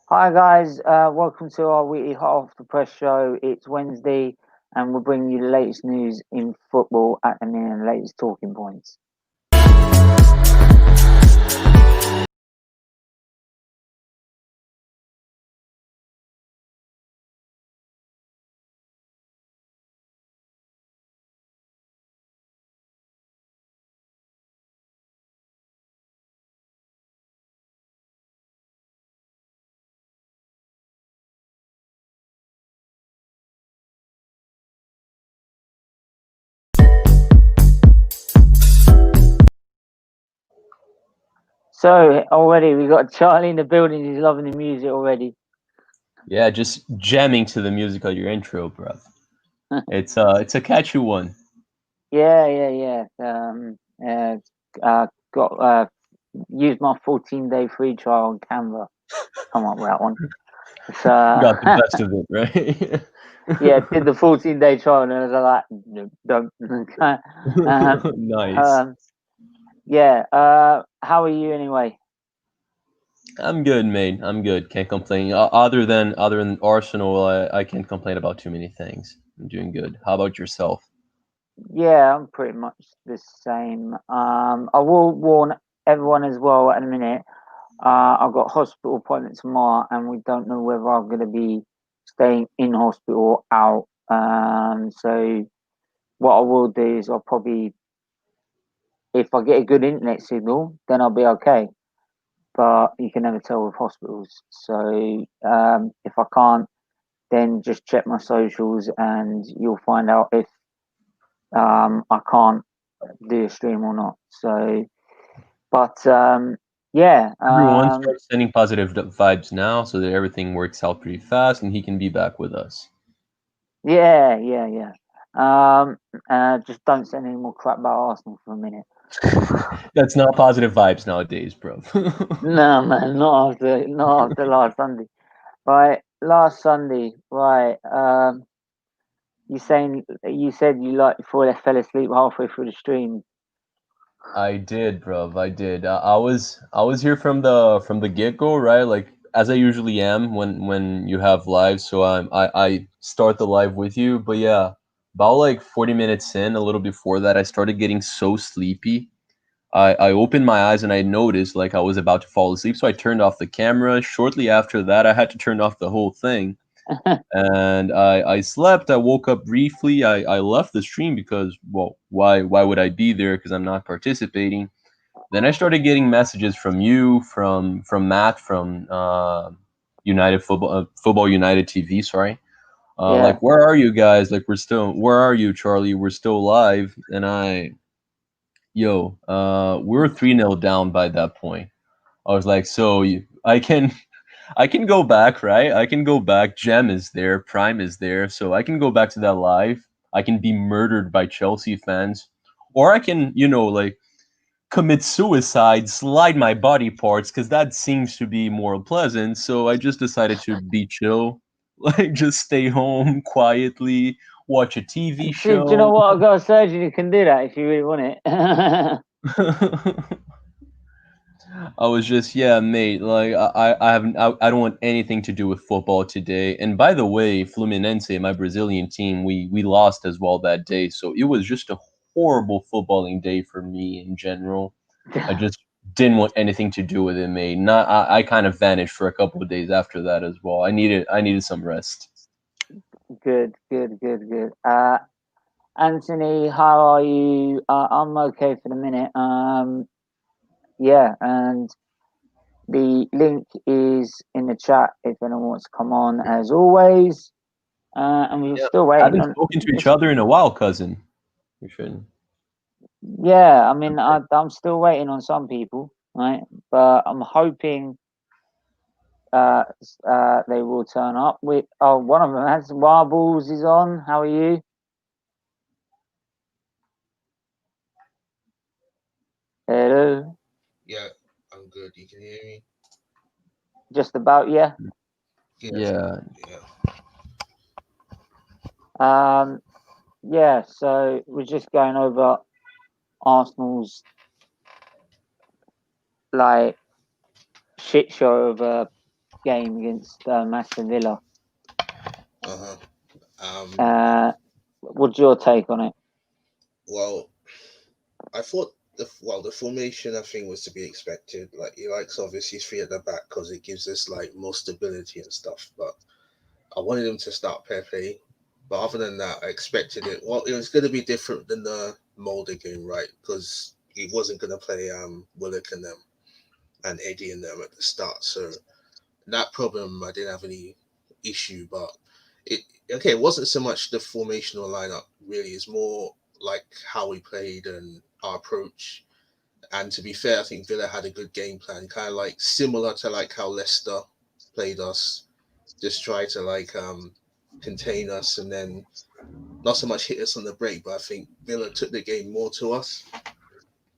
Hi guys, welcome to our weekly Hot Off the Press show. It's Wednesday, and we're bringing you the latest news in football at the minute and the latest talking points. So already we got Charlie in the building. He's loving the music already. Yeah, just jamming to the music of your intro, bro. It's a catchy one. Yeah. Got used my 14-day free trial on Canva. Come up with that one. Got the So best of it, right? yeah, did the 14-day trial, and I was like, no, don't. um, Nice. um, yeah. How are you anyway? I'm good, mate. I'm good. Can't complain. Other than Arsenal, I can't complain about too many things. I'm doing good. How about yourself? Yeah, I'm pretty much the same. I will warn everyone as well at the minute. I've got hospital appointment tomorrow, and we don't know whether I'm going to be staying in hospital or out. So what I will do is I'll probably, if I get a good internet signal, then I'll be okay. But you can never tell with hospitals. So if I can't, then just check my socials, and you'll find out if I can't do a stream or not. So, but yeah, Everyone starts sending positive vibes now, so that everything works out pretty fast, and he can be back with us. yeah. Um, just don't send any more crap about Arsenal for a minute. That's not positive vibes nowadays, bro. No, man, not after last Sunday. Right, last Sunday, right. You said you like before I fell asleep halfway through the stream. I did, bro. I did. I was here from the get go, right? Like as I usually am when you have live. So I start the live with you. But yeah, about like 40 minutes in, a little before that, I started getting so sleepy. I opened my eyes and I noticed like I was about to fall asleep. So I turned off the camera. Shortly after that, I had to turn off the whole thing. And I slept. I woke up briefly. I left the stream because, well, why would I be there? Because I'm not participating. Then I started getting messages from you, from Matt, from United Football United TV. Sorry, Yeah, like where are you guys? Like where are you, Charlie? We're still live. And we were 3-0 down by that point. I was like, I can go back, right? I can go back. Gem is there, Prime is there, so I can go back to that live. I can be murdered by Chelsea fans, or I can, like commit suicide, slide my body parts, because that seems to be more pleasant. So I just decided to be chill, like just stay home quietly, watch a TV do you know show. what? I've got a surgeon who can do that if you really want it. I was just, yeah, mate. Like I don't want anything to do with football today. And by the way, Fluminense, my Brazilian team, we lost as well that day. So it was just a horrible footballing day for me in general. I just didn't want anything to do with it, mate. Not I kind of vanished for a couple of days after that as well. I needed some rest. Good. Anthony, how are you? I'm okay for the minute. Yeah, and the link is in the chat if anyone wants to come on, as always. And we're Yeah, still waiting haven't on. spoken to each other in a while, cousin. We shouldn't. Yeah, I mean, I'm still waiting on some people, right? But I'm hoping they will turn up. One of them has Marbles is on. How are you? Hello, Yeah, I'm good. You can hear me? just about, yeah. Yes. Yeah, Yeah. Um, yeah. So we're just going over Arsenal's like shit show of a game against Aston Villa. What's your take on it? Well, I thought the formation I think was to be expected. Like he likes obviously three at the back because it gives us like more stability and stuff. But I wanted him to start Pepe. But other than that, I expected it. Well, it was going to be different than the Mulder game, right? Because he wasn't going to play Willock and them and Eddie and them at the start. So that problem I didn't have any issue. But it wasn't so much the formational lineup really. It's more like how we played and our approach. And to be fair, I think Villa had a good game plan, kind of like similar to like how Leicester played us. Just try to like contain us and then not so much hit us on the break, but I think Villa took the game more to us.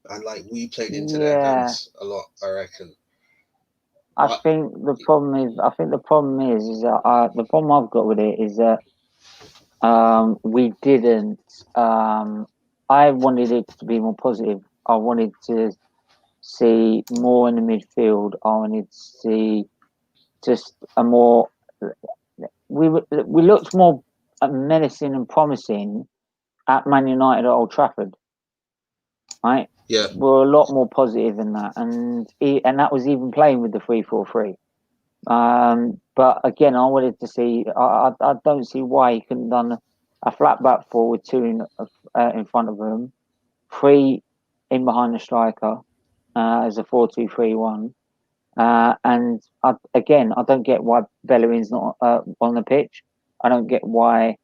And like we played into their hands a lot, I reckon. I think the problem is that the problem I've got with it is that we didn't. I wanted it to be more positive. I wanted to see more in the midfield. I wanted to see just a more. We looked more menacing and promising at Man United at Old Trafford, right? Yeah, We're a lot more positive in that, and that was even playing with the 3-4-3. But again, I wanted to see. I don't see why he couldn't have done a flat back four with two in front of him, three in behind the striker as a 4-2-3-1. And I don't get why Bellerin's not on the pitch. I don't get why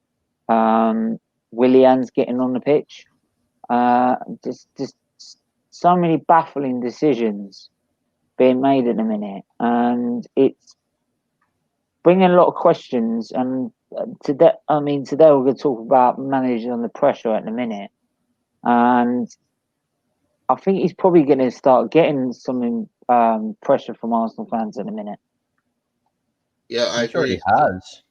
Willian's getting on the pitch. Just so many baffling decisions being made at the minute, and it's bringing a lot of questions. And today we're going to talk about managing under pressure at the minute, and I think he's probably going to start getting some pressure from Arsenal fans in a minute. Yeah, I He already agree. has.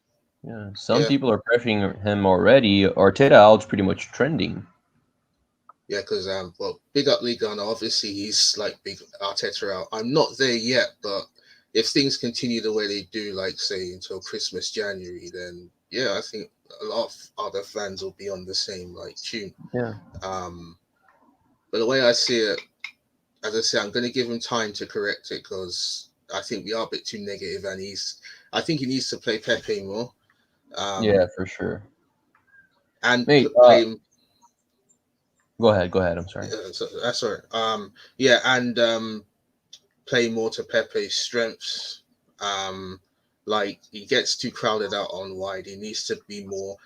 Yeah, some people are pressuring him already. Arteta out's pretty much trending. Yeah, because big up Liga, and obviously he's like big Arteta out. I'm not there yet, but if things continue the way they do, like say until Christmas, January, then yeah, I think a lot of other fans will be on the same like tune. Yeah. But the way I see it, as I say, I'm going to give him time to correct it because I think we are a bit too negative, and I think he needs to play Pepe more. Yeah, for sure. And Mate, play him. Go ahead. I'm sorry. That's all right. Yeah, and play more to Pepe's strengths. Like he gets too crowded out on wide. He needs to be more.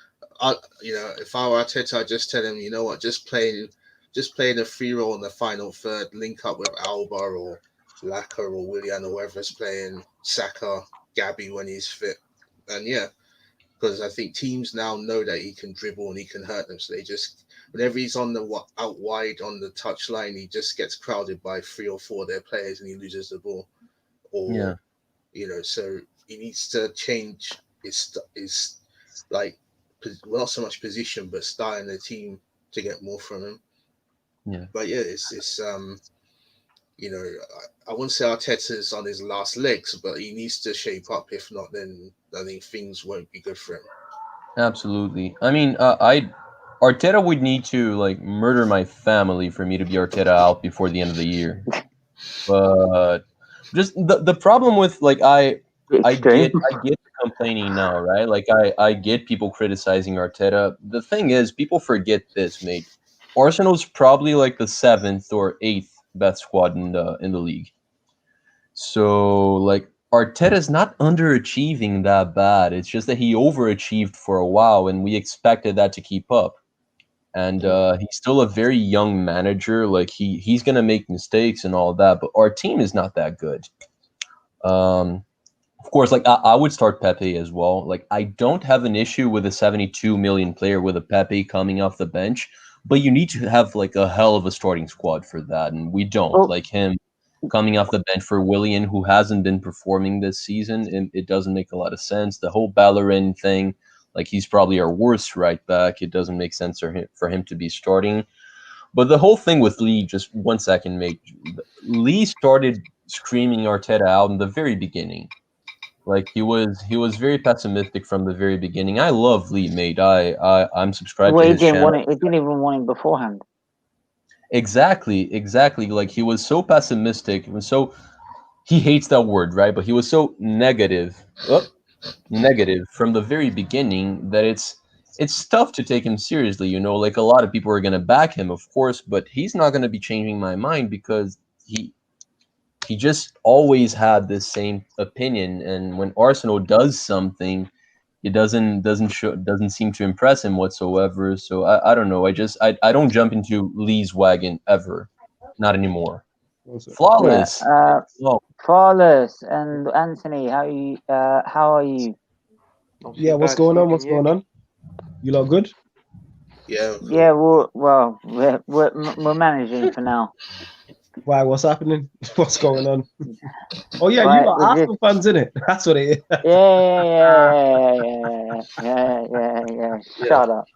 If I were Arteta, I'd just tell him, you know what, just play the free role in the final third. Link up with Alba or Laka or Willian or whoever's playing Saka, Gabby when he's fit, and yeah, because I think teams now know that he can dribble and he can hurt them, so they just. Whenever he's on the out wide on the touchline, he just gets crowded by 3 or 4 of their players and he loses the ball. Or, so he needs to change his like, well, not so much position, but style in the team to get more from him. Yeah. But yeah, it's I wouldn't say Arteta's on his last legs, but he needs to shape up. If not, then I think things won't be good for him. Absolutely. I mean, Arteta would need to like murder my family for me to be Arteta out before the end of the year. But just the problem with like I get complaining now, right? Like I get people criticizing Arteta. The thing is, people forget this, mate. Arsenal's probably like the 7th or 8th best squad in the league. So like Arteta's not underachieving that bad. It's just that he overachieved for a while, and we expected that to keep up. And he's still a very young manager. Like he's gonna make mistakes and all that, but our team is not that good. Of course, like I would start Pepe as well. Like I don't have an issue with a 72 million player with a Pepe coming off the bench, but you need to have like a hell of a starting squad for that, and we don't. Like him coming off the bench for Willian, who hasn't been performing this season, it doesn't make a lot of sense. The whole Bellerin thing, like he's probably our worst right back. It doesn't make sense for him to be starting. But the whole thing with Lee, just 1 second, mate. Lee started screaming Arteta out in the very beginning. Like he was very pessimistic from the very beginning. I love Lee, mate. I'm subscribed Well, to he his didn't channel. want it. He didn't even want him beforehand. Exactly. Like he was so pessimistic. He hates that word, right? But he was so negative from the very beginning that it's tough to take him seriously. Like a lot of people are gonna back him, of course, but he's not gonna be changing my mind because he just always had this same opinion. And when Arsenal does something, it doesn't seem to impress him whatsoever. So I don't know. I don't jump into Lee's wagon ever, not anymore. Yeah. Flawless. Oh, Flawless and Anthony, how are you? Not Yeah, too what's bad, going on? Steve, What's and you? going on? You lot good? Yeah, Yeah, cool. we're managing for now. Why? What's happening? What's going on? Oh yeah, you Right, lot we're just Arsenal fans, innit? That's what it is. yeah. Shut up.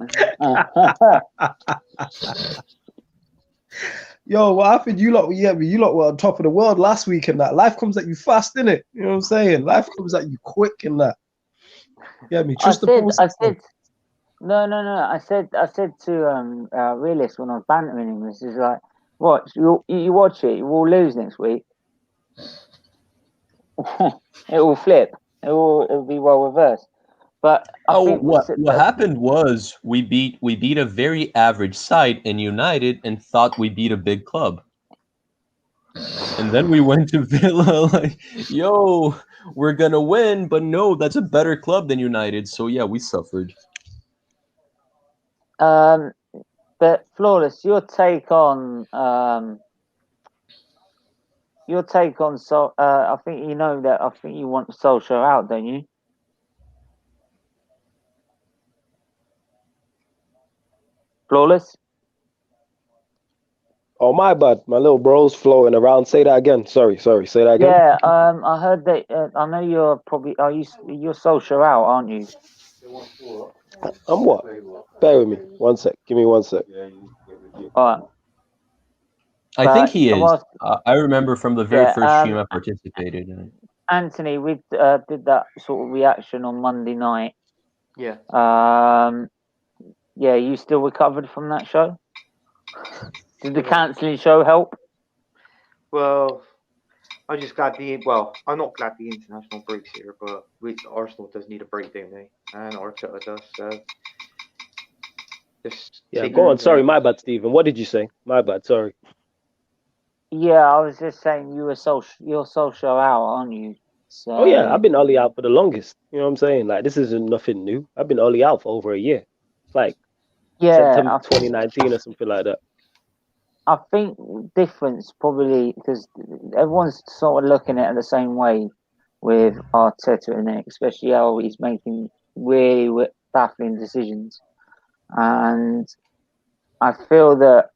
Yo, what happened? You lot were on top of the world last week and that. Life comes at you fast, innit? You know what I'm saying? Life comes at you quick and that. Yeah, me. Trust the process. No. I said to Realist when I was bantering him, this is like, watch you watch it, you will lose next week. It will flip. It'll be well reversed. But I think what happened was we beat a very average side in United and thought we beat a big club. And then we went to Villa like, yo, we're gonna win, but no, that's a better club than United. So yeah, we suffered. but Flawless, your take on I think you know that I think you want Solskjaer out, don't you? Flawless? Oh my bad. My little bro's floating around. Say that again. Sorry. Say that again. Yeah, I heard that I know you're Solskjaer out, aren't you? I'm what? Bear with me. One sec. Give me 1 sec. Alright. I think But he I is. was I remember from the very yeah, first stream I participated in it. Anthony, we did that sort of reaction on Monday night. Yeah. Yeah, you still recovered from that show? Did the cancelling show help? Well, I'm just glad I'm not glad the international break's here, but Arsenal does need a break, don't they? And Arteta does. So just Yeah, take go on. it easy. Sorry, my bad, Stephen. What did you say? My bad. Sorry. Yeah, I was just saying you're Solskjaer out, aren't you? So Oh yeah, I've been Ollie out for the longest. You know what I'm saying? Like this isn't nothing new. I've been Ollie out for over a year. It's like September 2019 or something like that. I think difference probably because everyone's sort of looking at it the same way with Arteta in it, especially how he's making really baffling decisions, and I feel that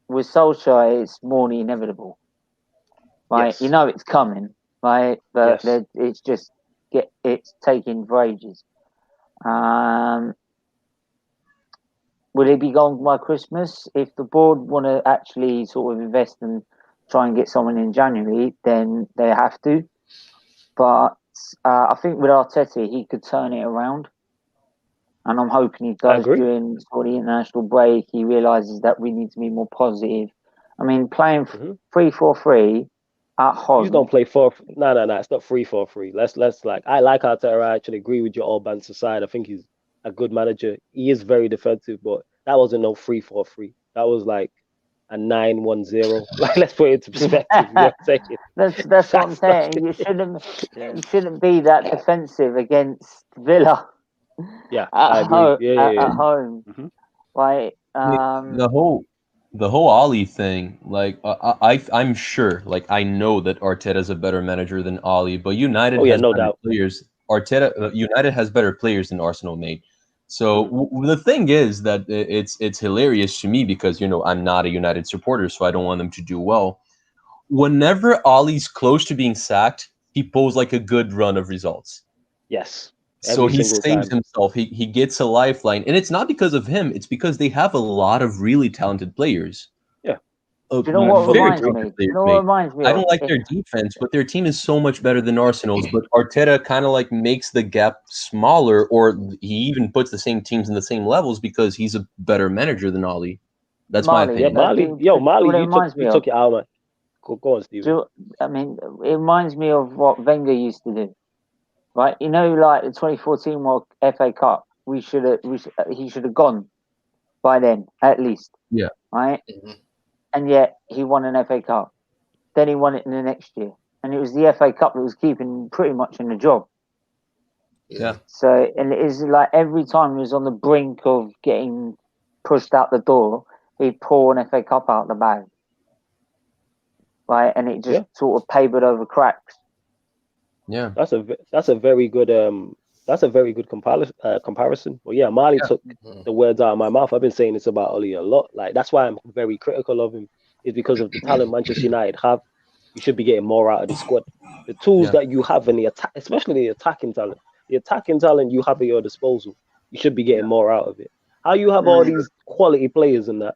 with Solskjaer it's more the inevitable, right? Yes. You know it's coming, right? But Yes. it's taking for ages. Will it be gone by Christmas? If the board want to actually sort of invest and try and get someone in January, then they have to. But I think with Arteta, he could turn it around. And I'm hoping he I does agree. during sort of the international break. He realises that we need to be more positive. I mean, playing 3-4-3 at home. You don't play 4. No. It's not 3-4-3. Let's like I like Arteta. I actually agree with you all bands aside. I think he's a good manager. He is very defensive, but that wasn't no 3-4-3. That was like a 9-1-0. Like let's put it into perspective. You know what I'm saying? That's what I'm saying. You shouldn't be that defensive against Villa. Yeah, I agree. At home, Mm-hmm. right? The whole Ollie thing, like I'm sure, like I know that Arteta is a better manager than Ollie, but United Oh yeah, has no better doubt. players. United has better players than Arsenal made. So the thing is that it's hilarious to me because I'm not a United supporter, so I don't want them to do well. Whenever Ollie's close to being sacked, he pulls like a good run of results. Yes. So Every he single saves time. himself. He gets a lifeline, and it's not because of him. It's because they have a lot of really talented players. Yeah. Do you know what very reminds good me? Do players, you know what mate. reminds me I of? don't like their defense, but their team is so much better than Arsenal's. But Arteta kind of like makes the gap smaller, or he even puts the same teams in the same levels because he's a better manager than Oli. That's my Marley. Yeah, opinion. Marley. What it Marley, reminds me you of. took it out, man. Go on, Steven. I mean, it reminds me of what Wenger used to do, right? You know, like the 2014 World FA Cup. He should have gone by then, at least. Yeah. Right. Mhm. And yet he won an FA Cup. Then he won it in the next year, and it was the FA Cup that was keeping him pretty much in the job. Yeah. So, and it is like every time he was on the brink of getting pushed out the door, he'd pull an FA Cup out the bag, right? And it just sort of papered over cracks. Yeah. That's a very good comparison. Well, yeah, Marley took the words out of my mouth. I've been saying this about Oli a lot. Like that's why I'm very critical of him. Is because of the talent Manchester United have. You should be getting more out of the squad. The tools that you have in the attack, especially the attacking talent you have at your disposal, you should be getting more out of it. How you have all these quality players in that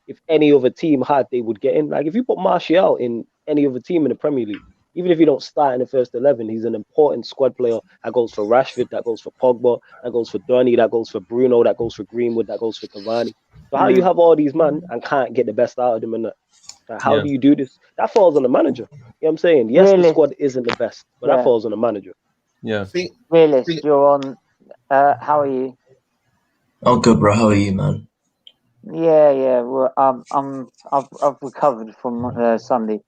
if any other team had, they would get in. Like if you put Martial in any other team in the Premier League, even if you don't start in the first 11, he's an important squad player. That goes for Rashford, that goes for Pogba, that goes for Donny, that goes for Bruno, that goes for Greenwood, that goes for Cavani. So how you have all these men and can't get the best out of them in that? Like, how do you do this? That falls on the manager. You know what I'm saying? Yes, the squad isn't the best, but that falls on the manager. Yeah. Realist, you're on. How are you? Oh, good, bro. How are you, man? Yeah. Well, I've recovered from Sunday.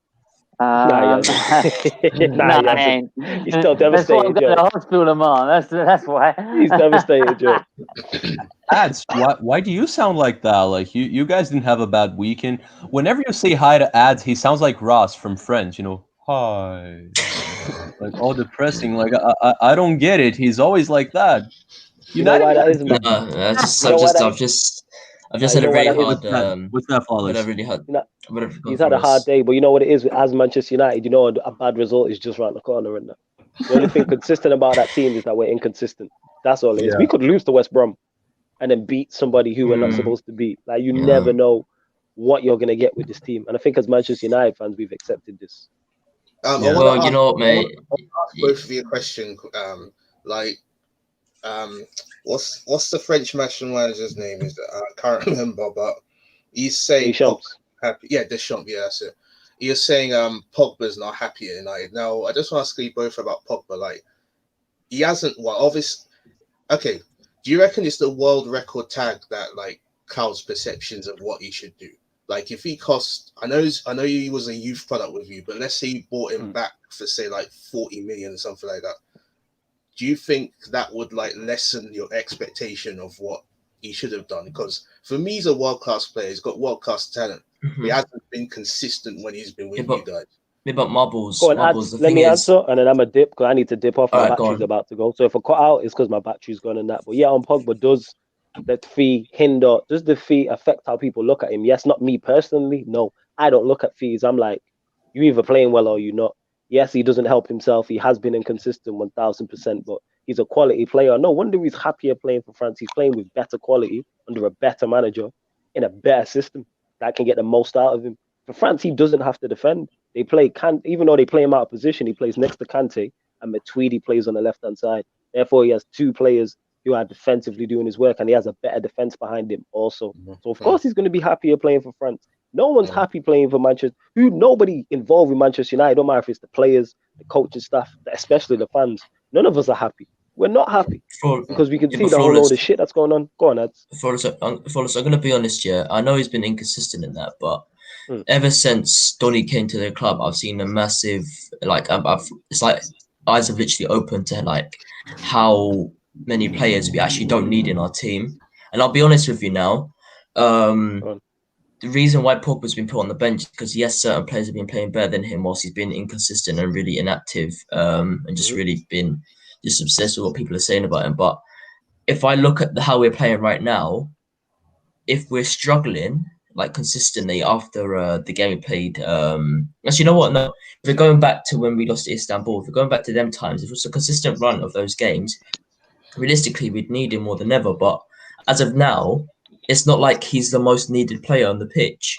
Nah, I ain't. He's still That's why I'm devastated, going to Joe. the hospital, man. That's why. He's devastated, Joe. Ads, why do you sound like that? Like you guys didn't have a bad weekend. Whenever you say hi to Ads, he sounds like Ross from Friends. You know, hi, like all depressing. Like I don't get it. He's always like that. You know why that is, man? I've just had a very hard. What's that, Flawless? Had a really hard. He's had a hard day, but you know what it is as Manchester United. You know a bad result is just around the corner, and the only thing consistent about that team is that we're inconsistent. That's all it is. We could lose to West Brom and then beat somebody who we're not supposed to beat. Like you never know what you're gonna get with this team, and I think as Manchester United fans, we've accepted this. Well, you know what, mate. I'll ask both of you a question. What's the French national manager's name? Is I can't remember, but he's saying happy. Yeah, Deschamps. Yeah, that's it. He was saying Pogba's not happy at United. Now, I just want to ask you both about Pogba. Like, he hasn't. Well, obviously, okay. Do you reckon it's the world record tag that like clouds perceptions of what he should do? Like, if he cost, I know he was a youth product with you, but let's say you bought him back for say like 40 million or something like that. Do you think that would like lessen your expectation of what he should have done? Because for me, he's a world-class player. He's got world-class talent. He hasn't been consistent when he's been with you guys. Yeah, but Marbles. Go on, let me answer, and then I'm a dip because I need to dip off. My battery's about to go. So if I cut out, it's because my battery's gone and that. But yeah, on Pogba, does the fee affect how people look at him? Yes, not me personally. No, I don't look at fees. I'm like, you either playing well or you're not. Yes, he doesn't help himself. He has been inconsistent 1,000%, but he's a quality player. No wonder he's happier playing for France. He's playing with better quality under a better manager in a better system that can get the most out of him. For France, he doesn't have to defend. They play even though they play him out of position, he plays next to Kante, and Matuidi plays on the left-hand side. Therefore, he has two players who are defensively doing his work, and he has a better defense behind him also. So, of course, he's going to be happier playing for France. No one's happy playing for Manchester. Nobody involved with Manchester United, don't matter if it's the players, the coaching staff, especially the fans. None of us are happy. We're not happy because we can see the whole load of shit that's going on. Go on, Ads. Flawless, I'm going to be honest, yeah. I know he's been inconsistent in that, but ever since Donny came to the club, I've seen a massive, it's like eyes have literally opened to like how many players we actually don't need in our team. And I'll be honest with you now, the reason why Pogba's been put on the bench is because yes, certain players have been playing better than him whilst he's been inconsistent and really inactive, and just really been just obsessed with what people are saying about him. But if I look at how we're playing right now, if we're struggling like consistently after the game we played, actually, you know what? No, if we're going back to when we lost to Istanbul, if we're going back to them times, if it was a consistent run of those games, realistically, we'd need him more than ever. But as of now, it's not like he's the most needed player on the pitch.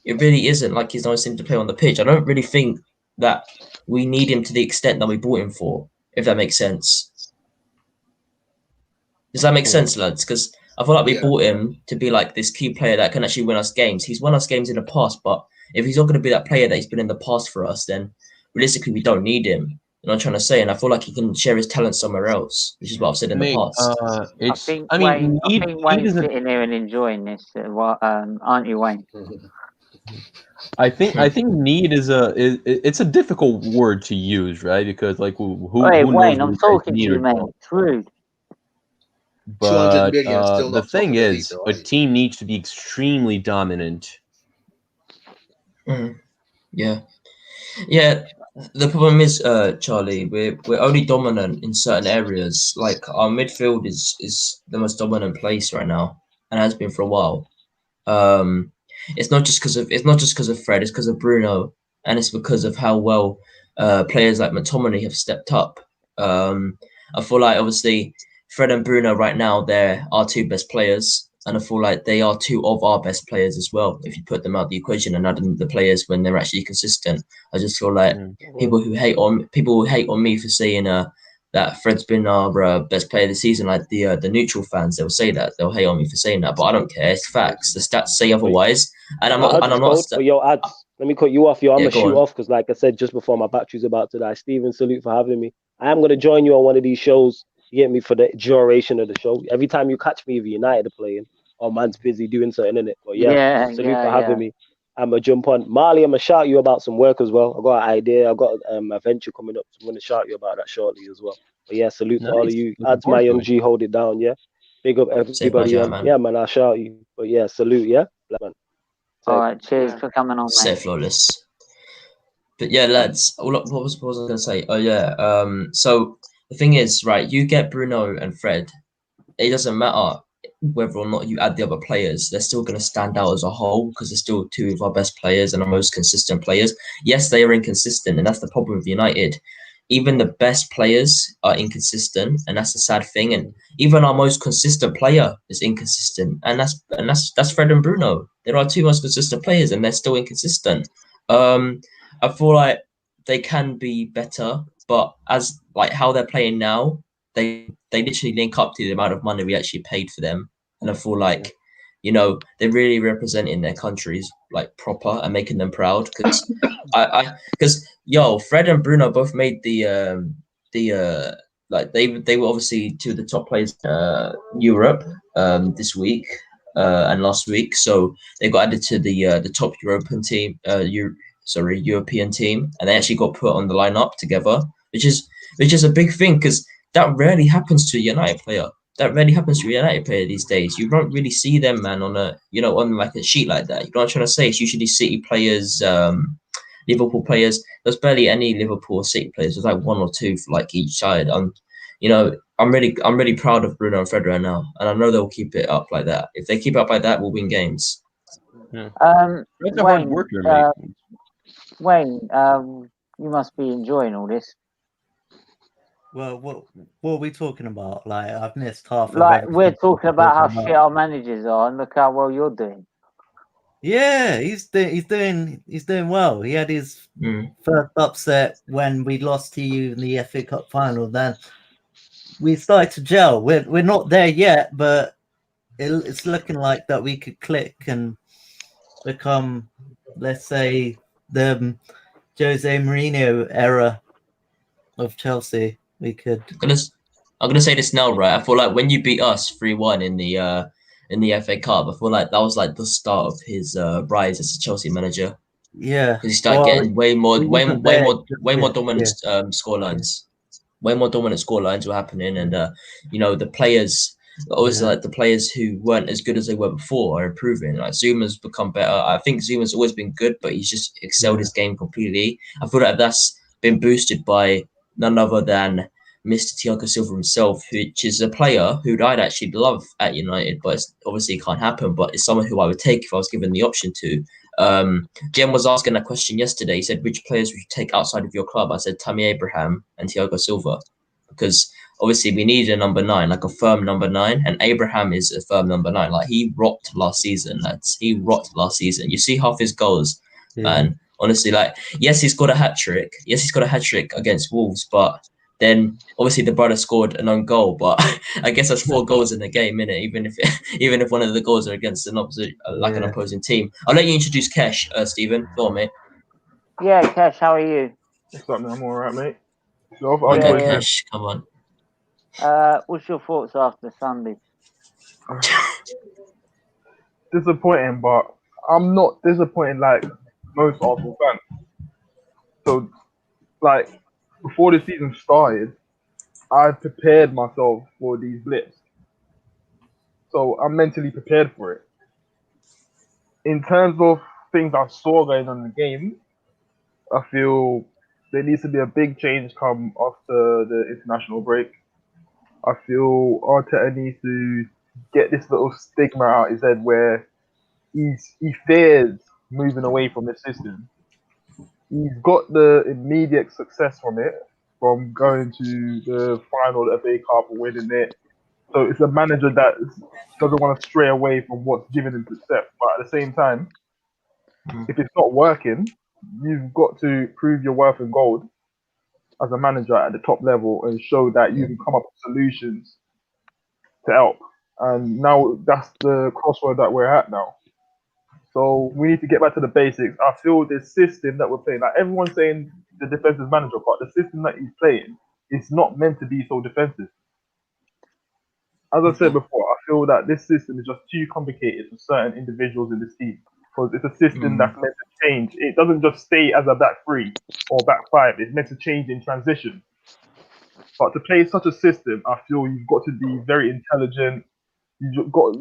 it really isn't like he's not seem to play on the pitch. I don't really think that we need him to the extent that we bought him for, if that makes sense. Does that make sense, lads? Because I feel like we bought him to be like this key player that can actually win us games. He's won us games in the past, but if he's not going to be that player that he's been in the past for us, then realistically we don't need him. You know what I'm trying to say? And I feel like he can share his talent somewhere else, which is what I've said in the past. I think Wayne's sitting here and enjoying this. Aren't you, Wayne? I think need it's a difficult word to use, right? Because like who Wayne, knows I'm talking to you, mate. It's rude. But 200 million still the not thing top of the is, league, a though, team needs to be extremely dominant. Yeah. The problem is, Charlie, we're only dominant in certain areas. Like our midfield is the most dominant place right now, and has been for a while. It's not just because of Fred. It's because of Bruno, and it's because of how well players like McTominay have stepped up. I feel like obviously Fred and Bruno right now they're our two best players, and I feel like they are two of our best players as well. If you put them out the equation and add in the players when they're actually consistent, I just feel like people who hate on me for saying that Fred's been our best player this season, like the neutral fans, they'll say that. They'll hate on me for saying that, but I don't care. It's facts. The stats say otherwise, and I'm not. But yo, ads. Let me cut you off. I'm gonna shoot on. off because, like I said, just before my battery's about to die. Stephen, salute for having me. I am gonna join you on one of these shows. You get me for the duration of the show. Every time you catch me, if United are playing, or man's busy doing something in it. But salute for having me. I'm gonna jump on. Marley, I'm gonna shout you about some work as well. I got an idea. I got a venture coming up, so I'm gonna shout you about that shortly as well. But salute to all of you. Ads my young G, hold it down, Big up everybody. Man, I'll shout you. But salute, Black man. All right, cheers for coming on, mate. Flawless. But lads, what was I gonna say? So the thing is, right, you get Bruno and Fred. It doesn't matter whether or not you add the other players, they're still going to stand out as a whole because they're still two of our best players and our most consistent players. Yes, they are inconsistent, and that's the problem with United. Even the best players are inconsistent, and that's a sad thing. And even our most consistent player is inconsistent, and that's Fred and Bruno. They're our two most consistent players, and they're still inconsistent. I feel like they can be better, but as like how they're playing now, they literally link up to the amount of money we actually paid for them, and I feel like they're really representing their countries like proper and making them proud. Because Fred and Bruno both made they were obviously two of the top players Europe this week and last week, so they got added to the top European team European team, and they actually got put on the lineup together, which is a big thing because that rarely happens to a United player. That rarely happens to a United player these days. You don't really see them, man, on like a sheet like that. You know what I'm trying to say? It's usually City players, Liverpool players. There's barely any Liverpool or City players. There's like one or two for like each side. I'm really proud of Bruno and Fred right now, and I know they'll keep it up like that. If they keep it up like that, we'll win games. Wayne, you must be enjoying all this. Well, what are we talking about? Like, I've missed half. Like, we're talking about how shit our managers are, and look how well you're doing. Yeah, he's doing well. He had his first upset when we lost to you in the FA Cup final. Then we started to gel. We're not there yet, but it's looking like that we could click and become, let's say, the Jose Mourinho era of Chelsea. We could. I'm gonna say this now, right? I feel like when you beat us 3-1 in the FA Cup, I feel like that was like the start of his rise as a Chelsea manager. Yeah, because he started getting way more dominant scorelines. Way more dominant scorelines were happening, and the players. Obviously, like the players who weren't as good as they were before are improving. Like Zuma's become better. I think Zuma's always been good, but he's just excelled his game completely. I feel like that's been boosted by none other than Mr. Thiago Silva himself, which is a player who I'd actually love at United, but obviously it can't happen. But it's someone who I would take if I was given the option to. Jem was asking that question yesterday. He said, which players would you take outside of your club? I said Tammy Abraham and Thiago Silva, because obviously we need a number 9, like a firm number 9, and Abraham is a firm number 9. Like he rocked last season, lads. He rocked last season. You see half his goals, man. Honestly, like yes, he's got a hat trick. Yes, he's got a hat trick against Wolves, but then obviously the brother scored an own goal. But I guess that's 4 goals in the game, innit? Even if one of the goals are against an opposite, an opposing team. I'll let you introduce Kesh, Stephen. Go on, mate. Yeah, Kesh, how are you? What's up, man? I'm all right, mate. Okay, Kesh, come on. What's your thoughts after Sunday? Disappointing, but I'm not disappointed like most Arsenal fans. So, like, before the season started, I prepared myself for these blips. So I'm mentally prepared for it. In terms of things I saw going on in the game, I feel there needs to be a big change come after the international break. I feel Arteta needs to get this little stigma out his head where he fears moving away from the system. He's got the immediate success from it, from going to the final of the FA Cup, winning it. So it's a manager that doesn't want to stray away from what's given him success. But at the same time, if it's not working, you've got to prove your worth in gold as a manager at the top level and show that you can come up with solutions to help. And now that's the crossroad that we're at now. So we need to get back to the basics. I feel the system that we're playing, like everyone's saying the defensive manager, but the system that he's playing is not meant to be so defensive. As I said before, I feel that this system is just too complicated for certain individuals in this team because it's a system that's meant to change. It doesn't just stay as a back 3 or back 5. It's meant to change in transition. But to play such a system, I feel you've got to be very intelligent. You've got,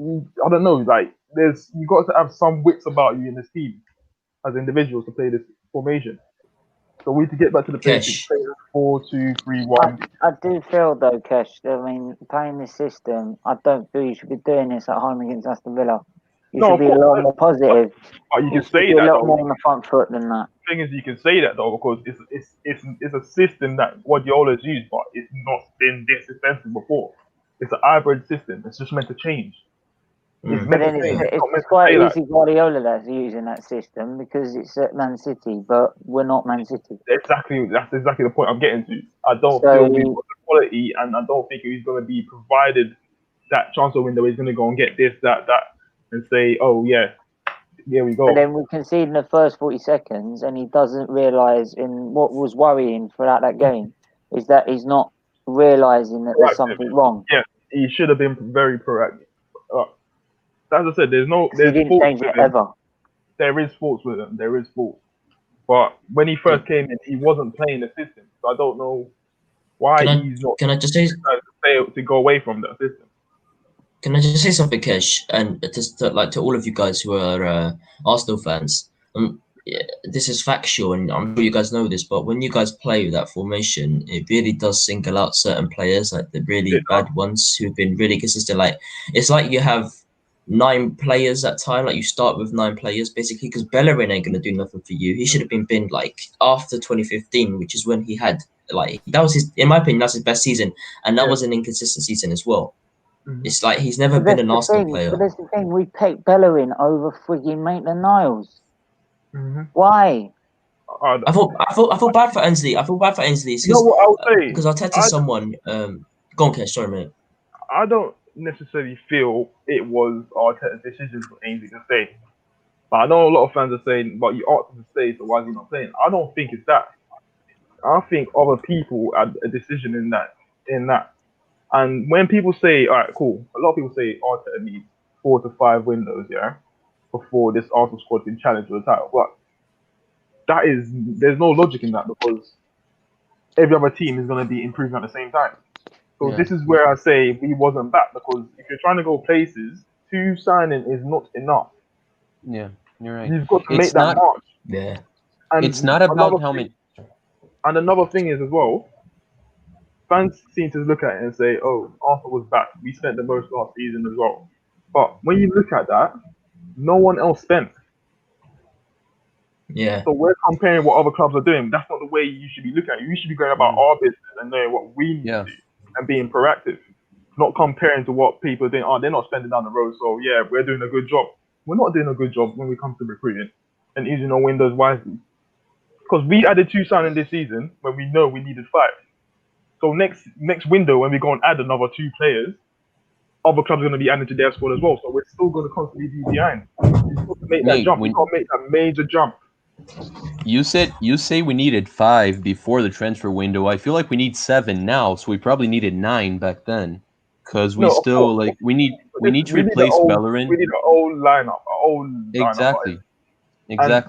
I don't know, like you've got to have some wits about you in this team as individuals to play this formation. So we need to get back to the basics. Play 4-2-3-1. I do feel though, Kesh. I mean, playing this system, I don't feel you should be doing this at home against Aston Villa. You should be a lot more positive. But you can say that. A lot more on the front foot than that. The thing is, you can say that though because it's a system that Guardiola's used, but it's not been this defensive before. It's an hybrid system. It's just meant to change. But then it's quite easy Guardiola that's using that system because it's at Man City, but we're not Man City. Exactly, that's exactly the point I'm getting to. I don't feel we've got the quality, and I don't think he's going to be provided that transfer window. He's going to go and get this, that, and say, "Oh yeah, here we go." And then we concede in the first 40 seconds, and he doesn't realise. In what was worrying throughout that game is that he's not realising that there's something wrong. Yeah, he should have been very proactive. As I said, there's he didn't change it ever. There is faults with him. There is faults. But when he first came in, he wasn't playing the system. So I don't know why he's not. Can I just say to go away from that system? Can I just say something, Kesh, and just to all of you guys who are Arsenal fans? This is factual, and I'm sure you guys know this. But when you guys play with that formation, it really does single out certain players, like the really bad ones who've been really consistent. Like it's like you have 9 players at time, like you start with 9 players basically, because Bellerin ain't gonna do nothing for you. He should have been binned like after 2015, which is when he had that was his, in my opinion, that's his best season, and that was an inconsistent season as well. It's like he's never been an Arsenal player. But that's the thing, we picked Bellerin over frigging Maitland-Niles. Why? I feel bad for Ainsley. I feel bad for Ainsley You know what I'll say? Because Arteta's someone. Go on, Kesh. Sorry, mate. I don't necessarily feel it was Arteta's decision for Ainsley to stay. But I know a lot of fans are saying, but you ought to stay, so why is he not playing? I don't think it's that. I think other people had a decision in that. And when people say, all right, cool, a lot of people say Arteta needs 4 to 5 windows, before this Arsenal squad can challenge for the title. But there's no logic in that because every other team is going to be improving at the same time. So this is where I say we wasn't back, because if you're trying to go places, 2 signing is not enough. Yeah, you're right. You've got to make that march. Yeah. And it's not about how many. And another thing is as well, fans seem to look at it and say, oh, Arsenal was back. We spent the most last season as well. But when you look at that, no one else spent. Yeah. So we're comparing what other clubs are doing. That's not the way you should be looking at it. You should be going about our business and knowing what we need to do. and being proactive, not comparing to what people think. Oh, they're not spending down the road, so yeah, we're doing a good job. We're not doing a good job when we come to recruiting and using our windows wisely. Because we added 2 signings this season when we know we needed 5. So next window, when we go and add another 2 players, other clubs are going to be added to their squad as well. So we're still going to constantly be behind. We've got to make that jump. We've got to make that major jump. You say we needed 5 before the transfer window. I feel like we need 7 now, so we probably needed 9 back then. Because we we need to replace Bellerin. We need an old lineup, Exactly. And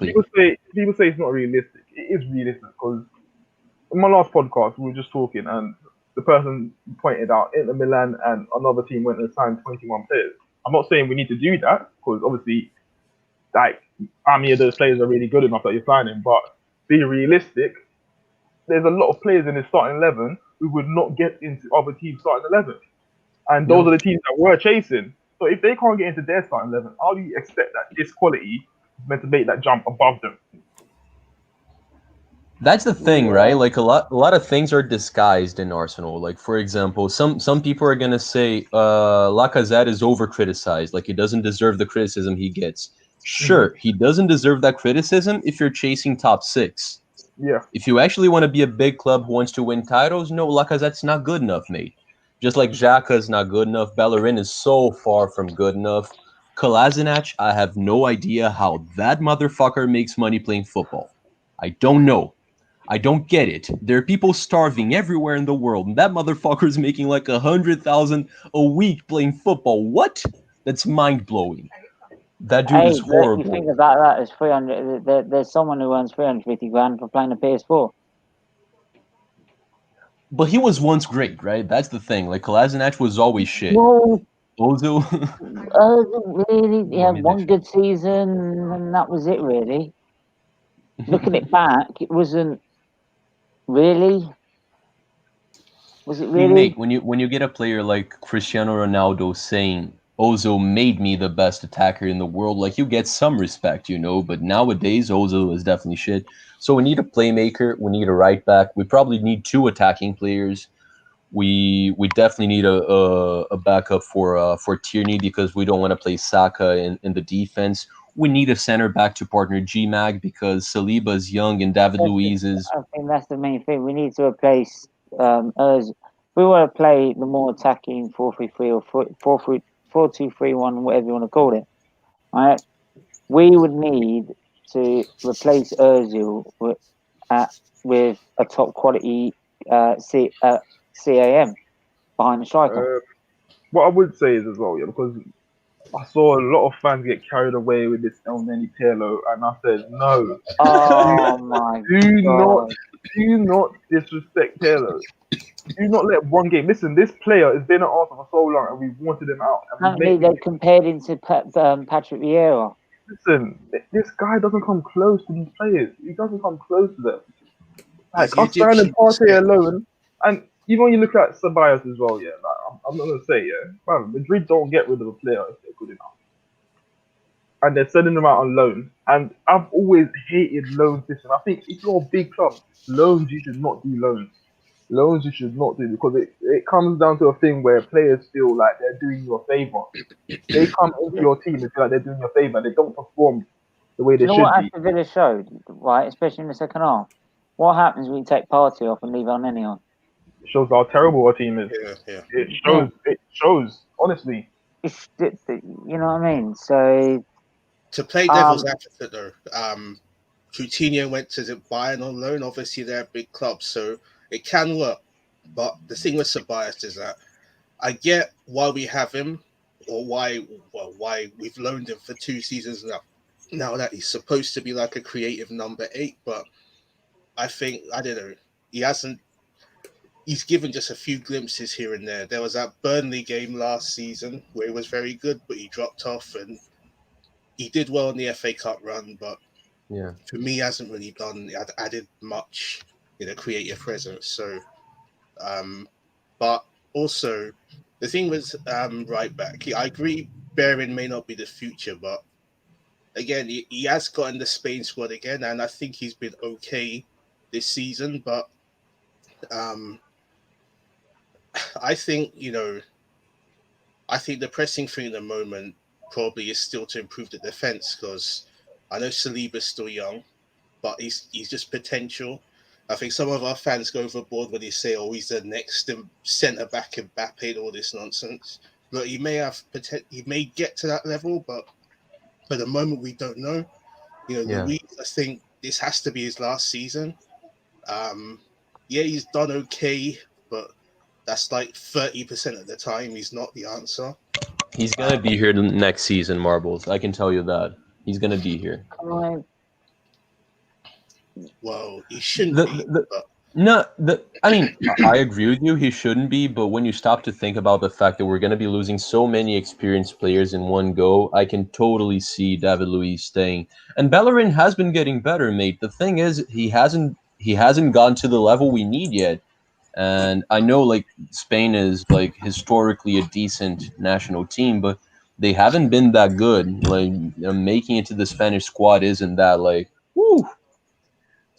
people say it's not realistic. It is realistic because in my last podcast we were just talking, and the person pointed out Inter Milan and another team went and signed 21 players. I'm not saying we need to do that because obviously, like, how many of those players are really good enough that you're signing? But be realistic. There's a lot of players in the starting 11 who would not get into other teams' starting 11, and those are the teams that we're chasing. So if they can't get into their starting 11, how do you expect that this quality is meant to make that jump above them? That's the thing, right? Like a lot of things are disguised in Arsenal. Like, for example, some people are gonna say Lacazette is over criticized, like he doesn't deserve the criticism he gets. Sure, he doesn't deserve that criticism if you're chasing top 6. Yeah. If you actually want to be a big club who wants to win titles, no, Lacazette's not good enough, mate. Just like Xhaka's not good enough, Bellerin is so far from good enough. Kolasinac, I have no idea how that motherfucker makes money playing football. I don't know. I don't get it. There are people starving everywhere in the world, and that motherfucker is making like 100,000 a week playing football. What? That's mind blowing. That dude is horrible. You think about that as 300. There's someone who earns 350 grand for playing a PS4. But he was once great, right? That's the thing. Like, Kolasinac was always shit. No. Ozil. Really? He had one good season, and that was it, really. Looking it back, it wasn't really. Was it really? I mean, mate, when you get a player like Cristiano Ronaldo saying Ozil made me the best attacker in the world, like, you get some respect, you know. But nowadays, Ozil is definitely shit. So we need a playmaker. We need a right back. We probably need 2 attacking players. We definitely need a backup for Tierney because we don't want to play Saka in the defense. We need a center back to partner G-Mag because Saliba is young and David Luiz is. I think that's the main thing. We need to replace Ozil. We want to play the more attacking 4-3-3 or 4-2-3-1, whatever you want to call it. Right? We would need to replace Ozil with a top quality CAM behind the striker. What I would say is as well, because I saw a lot of fans get carried away with this El Neni Pirlo, and I said no. Oh my God! Do not disrespect Pirlo. Do not let one game. Listen, this player has been at Arsenal for so long, and we wanted him out. Apparently, they compared him to Patrick Vieira. Listen, this guy doesn't come close to these players. He doesn't come close to them. Like, us signing Partey alone, and even when you look at Ceballos as well, like, I'm not gonna say, man, Madrid don't get rid of a player if they're good enough, and they're sending them out on loan. And I've always hated loan system. I think if you're a big club, loans you should not do loans. Loans you should not do because it comes down to a thing where players feel like they're doing you a favor. They come into your team and feel like they're doing you a favor. They don't perform the way they should be. You know what Aston Villa showed, right? Especially in the second half. What happens when you take Partey off and leave El Neni on? It shows how terrible our team is. Yeah. It shows, honestly. You know what I mean? So to play devil's advocate though, Coutinho went to Bayern on loan. Obviously, they're a big club, so it can work. But the thing with Ceballos is that I get why we have him, or why we've loaned him for 2 seasons now. Now that he's supposed to be like a creative number 8, but I think, I don't know, he's given just a few glimpses here and there. There was that Burnley game last season where he was very good, but he dropped off, and he did well in the FA Cup run, but for me, he hasn't really added much in a creative presence. So, but also, the thing with right back, I agree, Bellerin may not be the future, but again, he has got in the Spain squad again, and I think he's been okay this season, but I think I think the pressing thing at the moment probably is still to improve the defense, because I know Saliba's still young, but he's just potential. I think some of our fans go overboard when they say, "Oh, he's the next centre back Mbappe," and all this nonsense. But he may have he may get to that level, but for the moment we don't know. Luis, I think this has to be his last season. Yeah, he's done okay, but that's like 30% of the time he's not the answer. He's gonna be here next season, Marbles. I can tell you that. He's gonna be here. Well, he shouldn't be. I mean, I agree with you. He shouldn't be, but when you stop to think about the fact that we're going to be losing so many experienced players in one go, I can totally see David Luiz staying. And Bellerin has been getting better, mate. The thing is, he hasn't gotten to the level we need yet. And I know, like, Spain is like historically a decent national team, but they haven't been that good. Like, making it to the Spanish squad isn't that like, woo.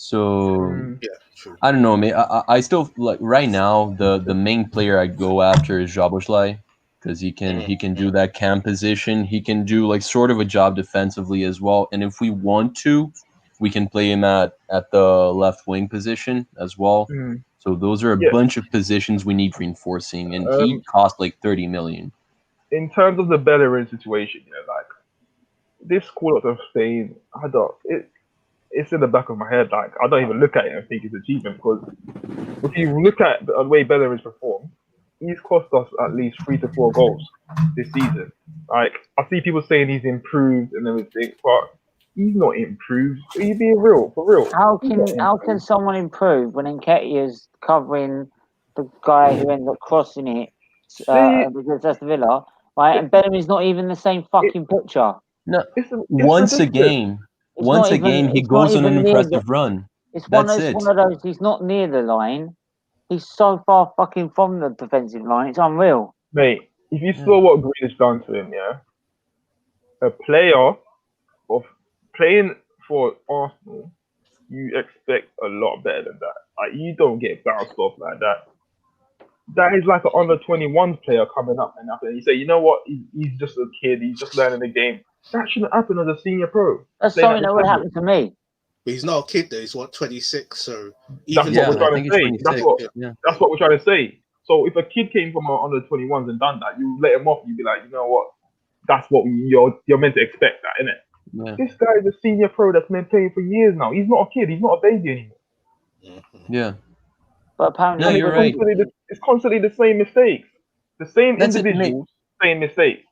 So yeah, true. I don't know, man. I still like right now the main player I'd go after is Szoboszlai, because he can do that cam position. He can do like sort of a job defensively as well. And if we want to, we can play him at the left wing position as well. So those are a bunch of positions we need reinforcing, and he cost like 30 million. In terms of the Bellerin situation, like this call-up of Spain, it's in the back of my head. Like, I don't even look at it and think it's achievement, because if you look at the way Bellerin's performed, he's cost us at least 3 to 4 goals this season. Like, I see people saying he's improved and everything, but he's not improved. Are you being real? For real? How can someone improve when Nketiah's covering the guy who ends up crossing it because that's Villa, right? And Bellerin's not even the same fucking picture. No, once a game. Once a game, he goes on an impressive run. It's one of those. He's not near the line. He's so far fucking from the defensive line. It's unreal, mate. If you saw what Grealish done to him, a player of playing for Arsenal, you expect a lot better than that. Like, you don't get bounced off like that. That is like an under 21 player coming up and you say, you know what? He's just a kid. He's just learning the game. That shouldn't happen as a senior pro. That's something that would happen to me. But he's not a kid though. He's 26. So that's what we're trying to say. That's what we're trying to say. So if a kid came from under 21s and done that, you let him off. You'd be like, you know what? That's what you're meant to expect, that, isn't it? Yeah. This guy is a senior pro that's been playing for years now. He's not a kid. He's not a baby anymore. Yeah. But apparently, you're right. It's constantly the same mistakes. The same individuals, same mistakes.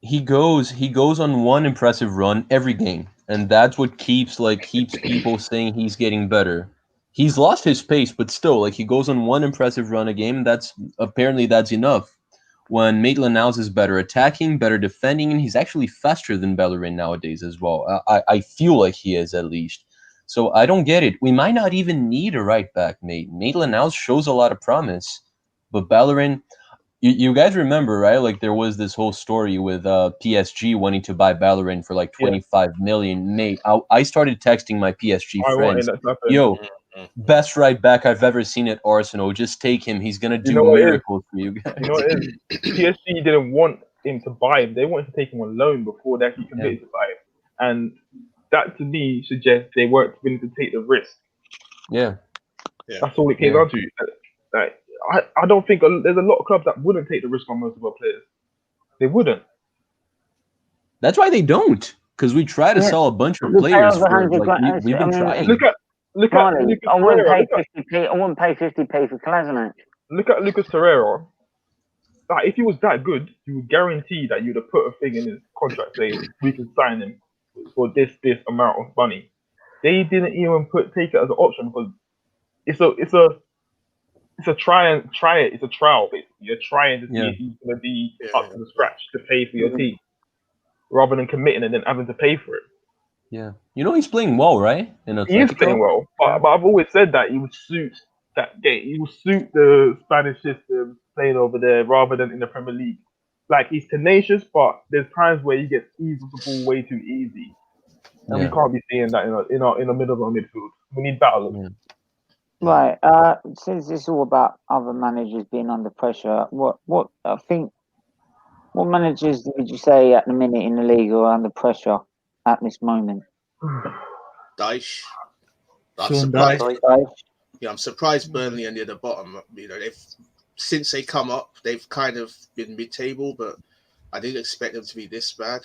He goes on one impressive run every game, and that's what keeps people saying he's getting better. He's lost his pace, but still, like, he goes on one impressive run a game. That's enough. When Maitland-Niles is better attacking, better defending, and he's actually faster than Bellerin nowadays as well. I feel like he is, at least. So I don't get it. We might not even need a right back, mate. Maitland-Niles shows a lot of promise, but Bellerin. You guys remember, right? Like, there was this whole story with PSG wanting to buy Bellerin for like 25 million. Mate, I started texting my PSG friends. Yo, best right back I've ever seen at Arsenal. Just take him. He's gonna do miracles for you guys. You know what it is? PSG didn't want him to buy him. They wanted to take him on loan before they actually committed to buy him. And that, to me, suggests they weren't willing to take the risk. Yeah. That's all it came down to. Like, I don't think there's a lot of clubs that wouldn't take the risk on most of our players. They wouldn't. That's why they don't. Because we try to sell a bunch of players. We've been trying. Look at I wouldn't pay 50p for Kolasinac. Look at Lucas Torreira. Like, if he was that good, you would guarantee that you'd have put a thing in his contract saying we can sign him for this amount of money. They didn't even take it as an option, because it's a try it. It's a trial, basically. You're trying to see if he's going to be up to the scratch to pay for your team, rather than committing and then having to pay for it. Yeah, he's playing well, right? He is playing well, but I've always said that he would suit that game. He will suit the Spanish system playing over there rather than in the Premier League. Like, he's tenacious, but there's times where he gets eased the ball way too easy, and we can't be seeing that in the middle of our midfield. We need battle. Right. Since it's all about other managers being under pressure, what managers would you say at the minute in the league are under pressure at this moment? Dyche. I'm Sean surprised. Dyche. Yeah, I'm surprised Burnley are near the bottom. You know, since they come up, they've kind of been mid-table, but I didn't expect them to be this bad.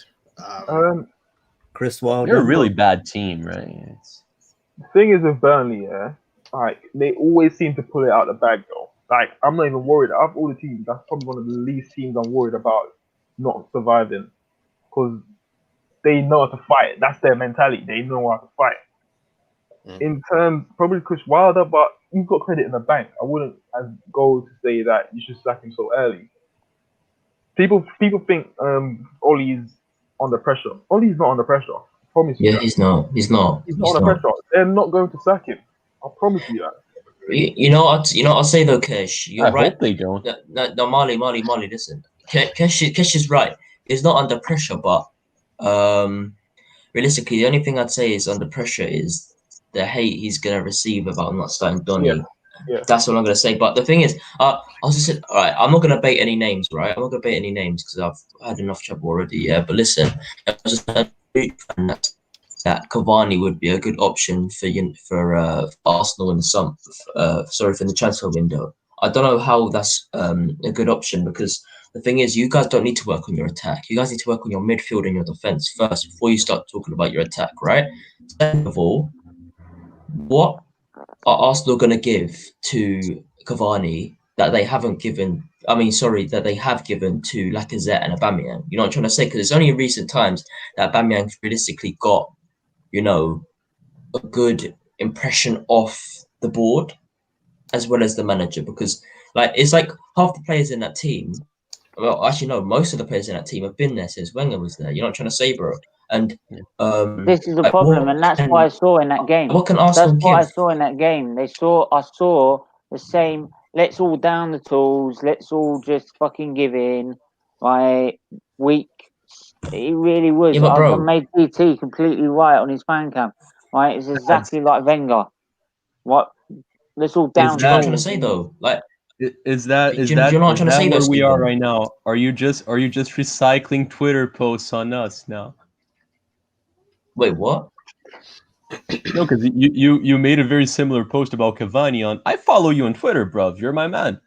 Chris Wilder. They're a really bad team, right? The thing is with Burnley, yeah, like they always seem to pull it out the bag though. Like I'm not even worried. Out of all the teams, that's probably one of the least teams I'm worried about not surviving, because they know how to fight. That's their mentality. They know how to fight. In terms, probably Chris Wilder, but he's got credit in the bank. I wouldn't go to say that you should sack him so early. People think Ollie's under pressure. Ollie's not under pressure. I promise you. Yeah, he's not. He's not. He's not under pressure. They're not going to sack him. I promise you that. You know what? I'll say though, Kesh, you're right. I hope they don't. No, Marley, listen. Kesh is right. He's not under pressure, but realistically, the only thing I'd say is under pressure is the hate he's gonna receive about not starting Donny. Yeah. That's all I'm gonna say. But the thing is, I was just all right. I'm not gonna bait any names, right? I'm not gonna bait any names because I've had enough trouble already. Yeah, but listen, I was just that Cavani would be a good option for Arsenal in the summer. For the transfer window. I don't know how that's a good option, because the thing is, you guys don't need to work on your attack. You guys need to work on your midfield and your defense first before you start talking about your attack, right? Second of all, what are Arsenal going to give to Cavani that they haven't given? That they have given to Lacazette and Aubameyang. You know what I'm trying to say? Because it's only in recent times that Aubameyang realistically got, a good impression off the board as well as the manager. Because it's like half the players in that team. Well, actually, no, most of the players in that team have been there since Wenger was there. You know what I'm trying to say, bro? And this is the problem, and that's what I saw in that game. What can Arsenal give? I saw in that game. I saw the same. Let's all down the tools. Let's all just fucking give in. Weak. It really was. Yeah, I made DT completely right on his fan cam. Right, it's exactly like Wenger. What? Let's all down. What I'm trying to say though, Is that where we are right now? Are you just recycling Twitter posts on us now? Wait, what? No, because you made a very similar post about Cavani on. I follow you on Twitter, bro. You're my man.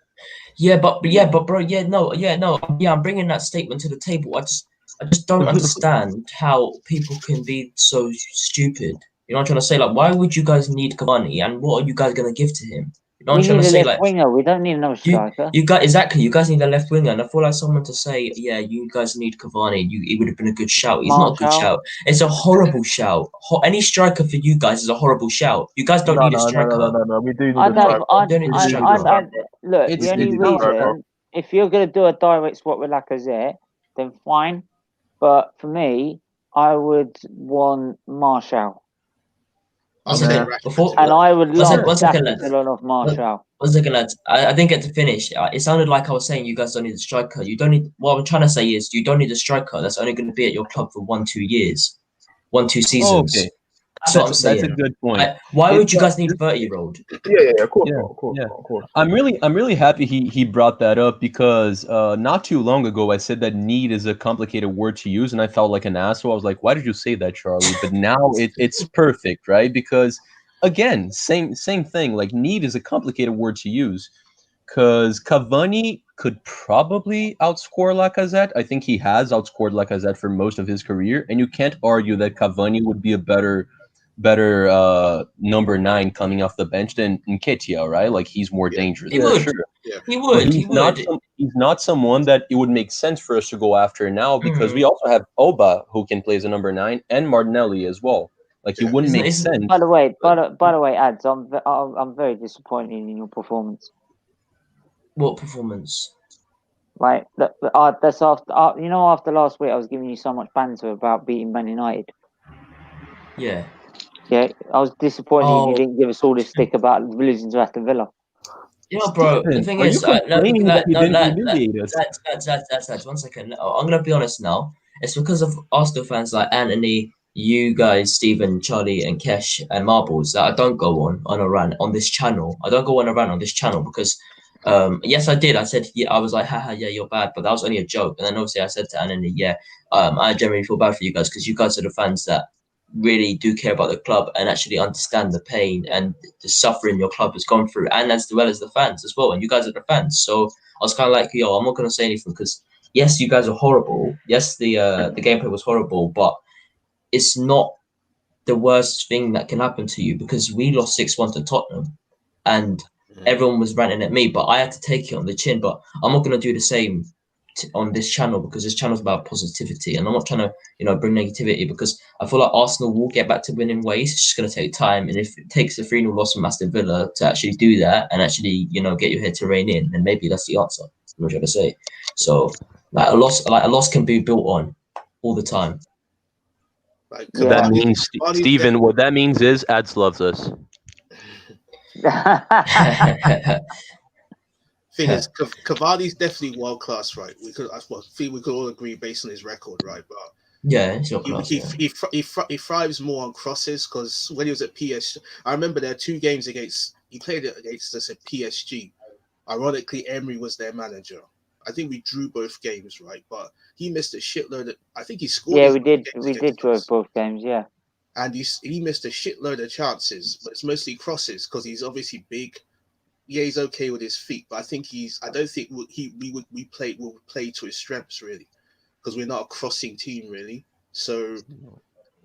Yeah, but bro, I'm bringing that statement to the table. I just don't understand how people can be so stupid. You know what I'm trying to say? Why would you guys need Cavani, and what are you guys gonna give to him? You know what I'm trying to say? Winger. We don't need another striker. You guys need a left winger, and I feel like someone to say, yeah, you guys need Cavani. It would have been a good shout. He's not a good shout. It's a horrible shout. Any striker for you guys is a horrible shout. You guys don't need a striker. No. We do need a striker. Look, the only reason, if you're going to do a direct swap with Lacazette, then fine. But for me, I would want Martial. I would love Sackett off Martial. One second, lads. I didn't get to finish. It sounded like I was saying you guys don't need a striker. You don't need. What I'm trying to say is you don't need a striker that's only going to be at your club for 1-2 years, 1-2 seasons. Oh, okay. That's what I'm saying. That's a good point. Why would you guys need 30-year-old? Yeah, of course. I'm really happy he brought that up, because not too long ago I said that need is a complicated word to use, and I felt like an asshole. I was like, why did you say that, Charlie? But now it's perfect, right? Because again, same thing. Like, need is a complicated word to use, because Cavani could probably outscore Lacazette. I think he has outscored Lacazette for most of his career, and you can't argue that Cavani would be a better number 9 coming off the bench than Nketiah, right? Like, he's more dangerous. He would. Sure. Yeah. He would. He's not someone that it would make sense for us to go after now, because we also have Oba, who can play as a number 9, and Martinelli as well. Like, it wouldn't make sense. By the way, Ads, I'm very disappointed in your performance. What performance? Like, that's after after last week, I was giving you so much banter about beating Man United. Yeah. Yeah, I was disappointed you didn't give us all this stick about losing to Aston Villa. Yeah, bro. The thing is, lads, 1 second. I'm gonna be honest now. It's because of Arsenal fans like Anthony, you guys, Stephen, Charlie, and Kesh and Marbles, that I don't go on a rant on this channel. I don't go on a rant on this channel because, yes, I did. I said, yeah, I was like, haha, yeah, you're bad, but that was only a joke. And then obviously I said to Anthony, yeah, I generally feel bad for you guys because you guys are the fans that really do care about the club and actually understand the pain and the suffering your club has gone through, and as well as the fans as well. And you guys are the fans, so I was kind of like, yo, I'm not gonna say anything because yes, you guys are horrible. Yes, the gameplay was horrible, but it's not the worst thing that can happen to you because we lost 6-1 to Tottenham, and everyone was ranting at me, but I had to take it on the chin. But I'm not gonna do the same on this channel because this channel is about positivity, and I'm not trying to bring negativity because I feel like Arsenal will get back to winning ways. It's just going to take time, and if it takes a 3-0 loss from Aston Villa to actually do that and actually get your head to rein in, then maybe that's the answer. I'm trying to say. So like a loss can be built on all the time. Like So that means, Stephen, what that means is Ads loves us. Thing is, Cavani's definitely world class, right? I think we could all agree based on his record, right? But yeah, it's your class. He thrives more on crosses because when he was at PSG, I remember there are 2 games he played against us at PSG. Ironically, Emery was their manager. I think we drew both games, right? But he missed a shitload of. I think he scored. Yeah, we did draw both games. Yeah, and he missed a shitload of chances, but it's mostly crosses because he's obviously big. Yeah, he's okay with his feet, but I think I don't think we play to his strengths really, because we're not a crossing team really. So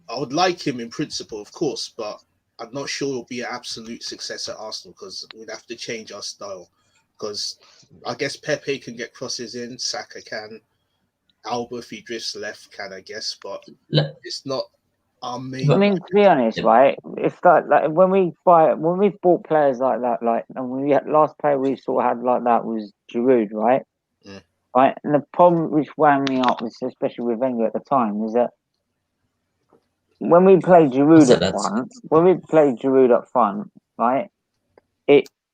I would like him in principle, of course, but I'm not sure he'll be an absolute success at Arsenal because we'd have to change our style. Because I guess Pepe can get crosses in, Saka can, Alba if he drifts left can, I guess, but it's not our main. I mean, to be honest, right? It's like when we've bought players like that, and we had last player we sort of had like that was Giroud, right? Yeah. Right, and the problem which wound me up, especially with Wenger at the time, is that when we played Giroud up front, right?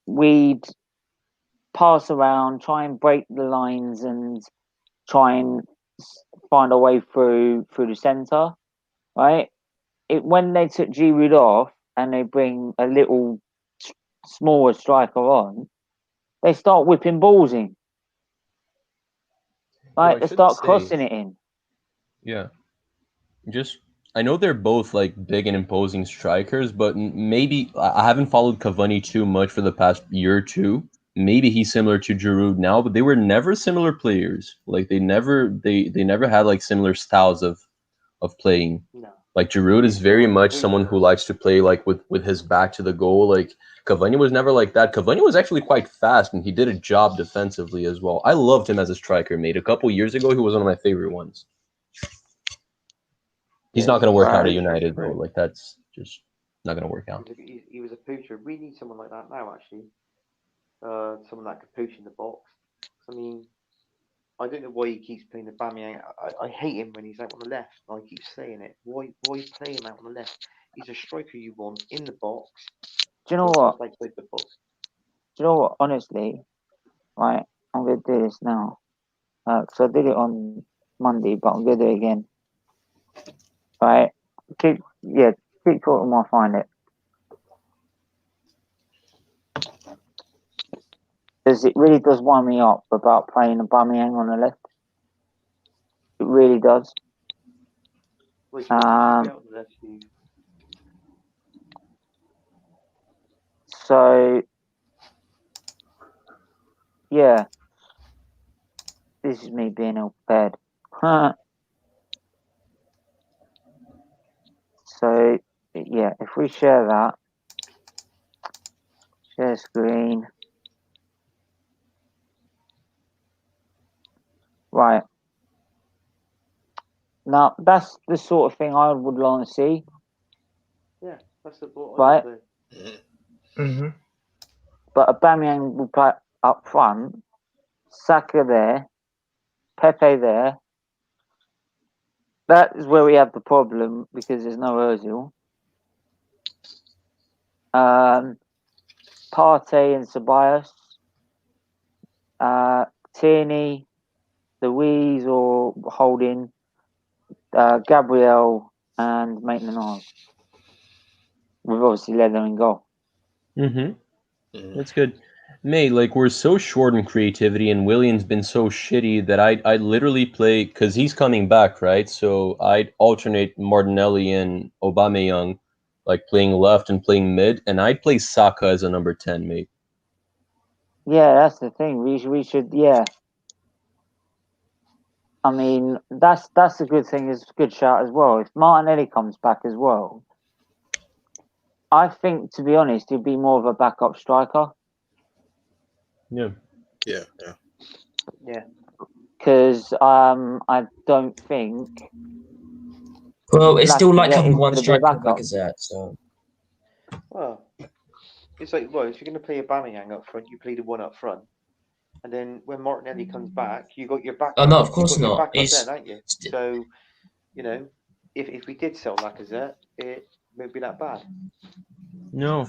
We'd pass around, try and break the lines, and try and find a way through the centre, right? When they took Giroud off and they bring a little smaller striker on, they start whipping balls in. Like they start crossing it in. Yeah. I know they're both like big and imposing strikers, but maybe I haven't followed Cavani too much for the past year or two. Maybe he's similar to Giroud now, but they were never similar players. Like they never had like similar styles of playing. No. Like Giroud is very much someone who likes to play like with his back to the goal. Like Cavani was never like that. Cavani was actually quite fast and he did a job defensively as well. I loved him as a striker, mate. A couple years ago, he was one of my favorite ones. He's not going to work out at United, though. Like, that's just not going to work out. He was a poocher. We need someone like that now, actually. Someone that could pooch in the box. I mean, I don't know why he keeps playing the Aubameyang. I hate him when he's out on the left. I keep saying it. Why play him out on the left? He's a striker you want in the box. Do you know what? Like the box. Do you know what? Honestly, right, I'm going to do this now. So I did it on Monday, but I'm going to do it again. Right, keep talking while I find it. Because it really does wind me up about playing Aubameyang on the left. It really does. So, yeah. This is me being all bad. So, yeah, if we share that, share screen. Right. Now, that's the sort of thing I would want to see. Yeah, that's the ball. Right. Mm-hmm. But Aubameyang will play up front, Saka there, Pepe there. That is where we have the problem because there's no Ozil. Partey and Ceballos, Tierney, Louise or Holding, Gabriel, and Maitland-Niles. With obviously Leather in goal. That's good. Mate, like, we're so short in creativity, and William's been so shitty that I'd literally play, because he's coming back, right? So I'd alternate Martinelli and Aubameyang, like playing left and playing mid, and I'd play Saka as a number 10, mate. Yeah, that's the thing. We should, yeah. I mean, that's a good thing. It's a good shout as well. If Martinelli comes back as well, I think, to be honest, he'd be more of a backup striker. Yeah. Because I don't think. Well, it's still like Lacazette having is one gonna be a striker like backup. Lacazette, so. Well, it's like, well, if you're going to play Aubameyang up front, you play the one up front. And then when Martinelli comes back, you got your backup. Oh, no, of course you got not. Your It's backup then, aren't you? So, you know, if we did sell Lacazette, it wouldn't be that bad. No.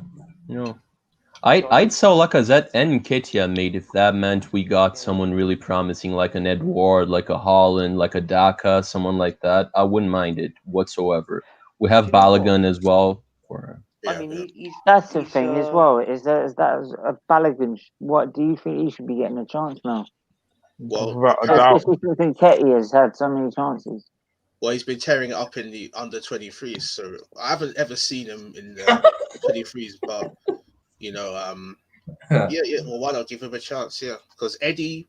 I'd sell Lacazette and Nketiah, mate, if that meant we got someone really promising, like an Edward, like a Holland, like a Daka, someone like that. I wouldn't mind it whatsoever. We have Balogun as well. I mean, that's the thing as well. Is that a Balogun? What do you think he should be getting a chance now? Well, especially since Nketiah has had so many chances. Well, he's been tearing it up in the under 23s, so I haven't ever seen him in the 23s, but you know, yeah. Well, why not give him a chance? Yeah, because Eddie,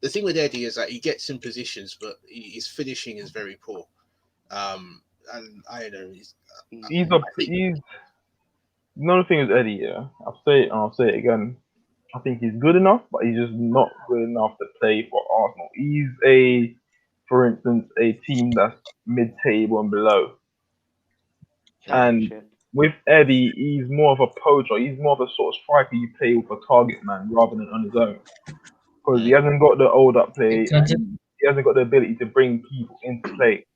the thing with Eddie is that he gets in positions, but his finishing is very poor. And I don't know. He's another thing with Eddie. Yeah, I'll say it and I'll say it again. I think he's good enough, but he's just not good enough to play for Arsenal. He's for instance, a team that's mid-table and below. And with Eddie, he's more of a poacher. He's more of a sort of striker you play with a target man rather than on his own. Because he hasn't got the hold-up play. He hasn't got the ability to bring people into play.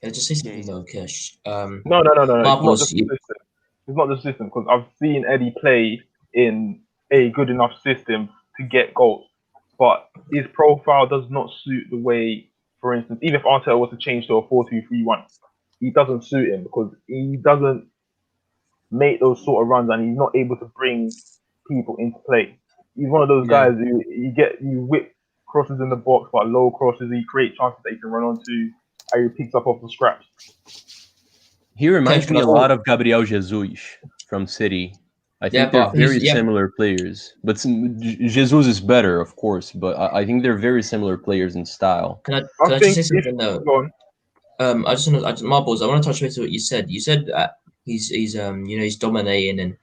Yeah, just say something though, Kish. No. It's not the system. Because I've seen Eddie play in a good enough system to get goals. But his profile does not suit the way, for instance, even if Arteta was to change to a 4-2-3-1, he doesn't suit him because he doesn't make those sort of runs and he's not able to bring people into play. He's one of those guys who you whip crosses in the box, but low crosses, he creates chances that he can run onto and he picks up off the scraps. He reminds me a lot of Gabriel Jesus from City. I think they're very similar players, but Jesus is better, of course. But I think they're very similar players in style. Can I just say something though? I just want to, Marbles. I want to touch base on what you said. You said that he's dominating and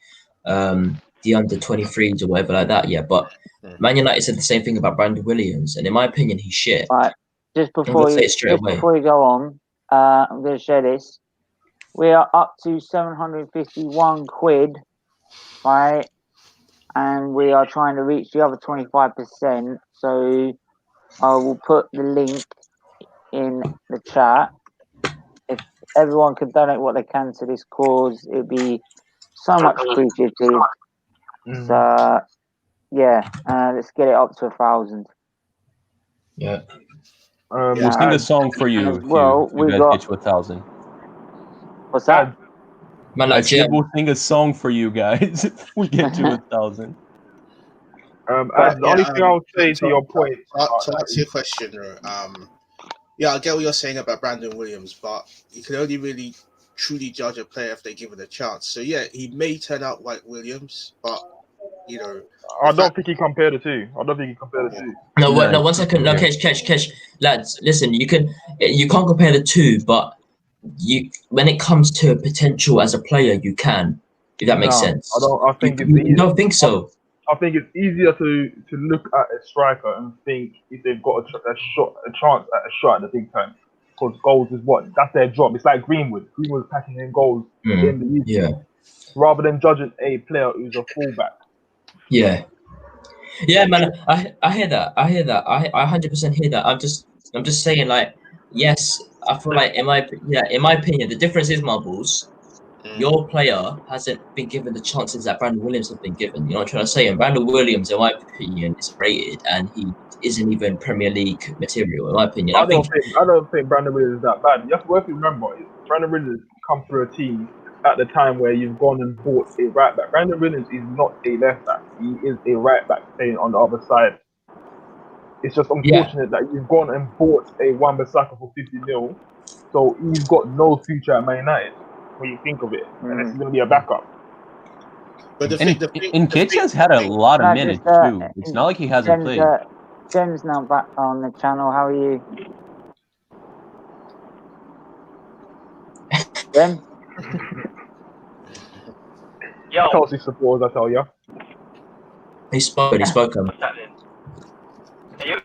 the under 23s or whatever like that. Yeah, but Man United said the same thing about Brandon Williams, and in my opinion, he's shit. Right, before you go on, I'm going to share this. We are up to 751 quid. Right, and we are trying to reach the other 25%. So I will put the link in the chat. If everyone could donate what they can to this cause, it'd be so much appreciated. So let's get it up to 1,000. Yeah. We'll sing a song for you. Well, we guys get to 1,000. What's that? Man, I said we'll sing a song for you guys if we get to 1,000. The only thing I'll say to your point, to answer your question, I get what you're saying about Brandon Williams, but you can only really truly judge a player if they give it a chance. So yeah, he may turn out like Williams, but you know, I don't think he compared the two. No, 1 second. No, Kesh, lads, listen. You can't compare the two, but when it comes to potential as a player, you can. If that makes sense. I think you don't think so. I think it's easier to look at a striker and think if they've got a chance at a shot at the big time. Because goals is that's their job. It's like Greenwood. Greenwood's packing in goals in the youth. Yeah. Rather than judging a player who's a fullback. Yeah. Yeah, man. I hear that. I 100% hear that. I'm just saying, like, yes. I feel like in my opinion, the difference is Marbles. your player hasn't been given the chances that Brandon Williams has been given. You know what I'm trying to say? And Brandon Williams, in my opinion, is rated, and he isn't even Premier League material. In my opinion, I don't think Brandon Williams is that bad. You have to remember is Brandon Williams come through a team at the time where you've gone and bought a right back. Brandon Williams is not a left back. He is a right back playing on the other side. It's just unfortunate that you've gone and bought a Wan-Bissaka for 50 mil. So he's got no future at Man United when you think of it. Unless he's going to be a backup. But Kitch has had a lot of minutes too. It's not like he hasn't played. Jim's now back on the channel. How are you? Jim? Yo. Chelsea supporters, I tell you. He's spoken. What's happening? Are you?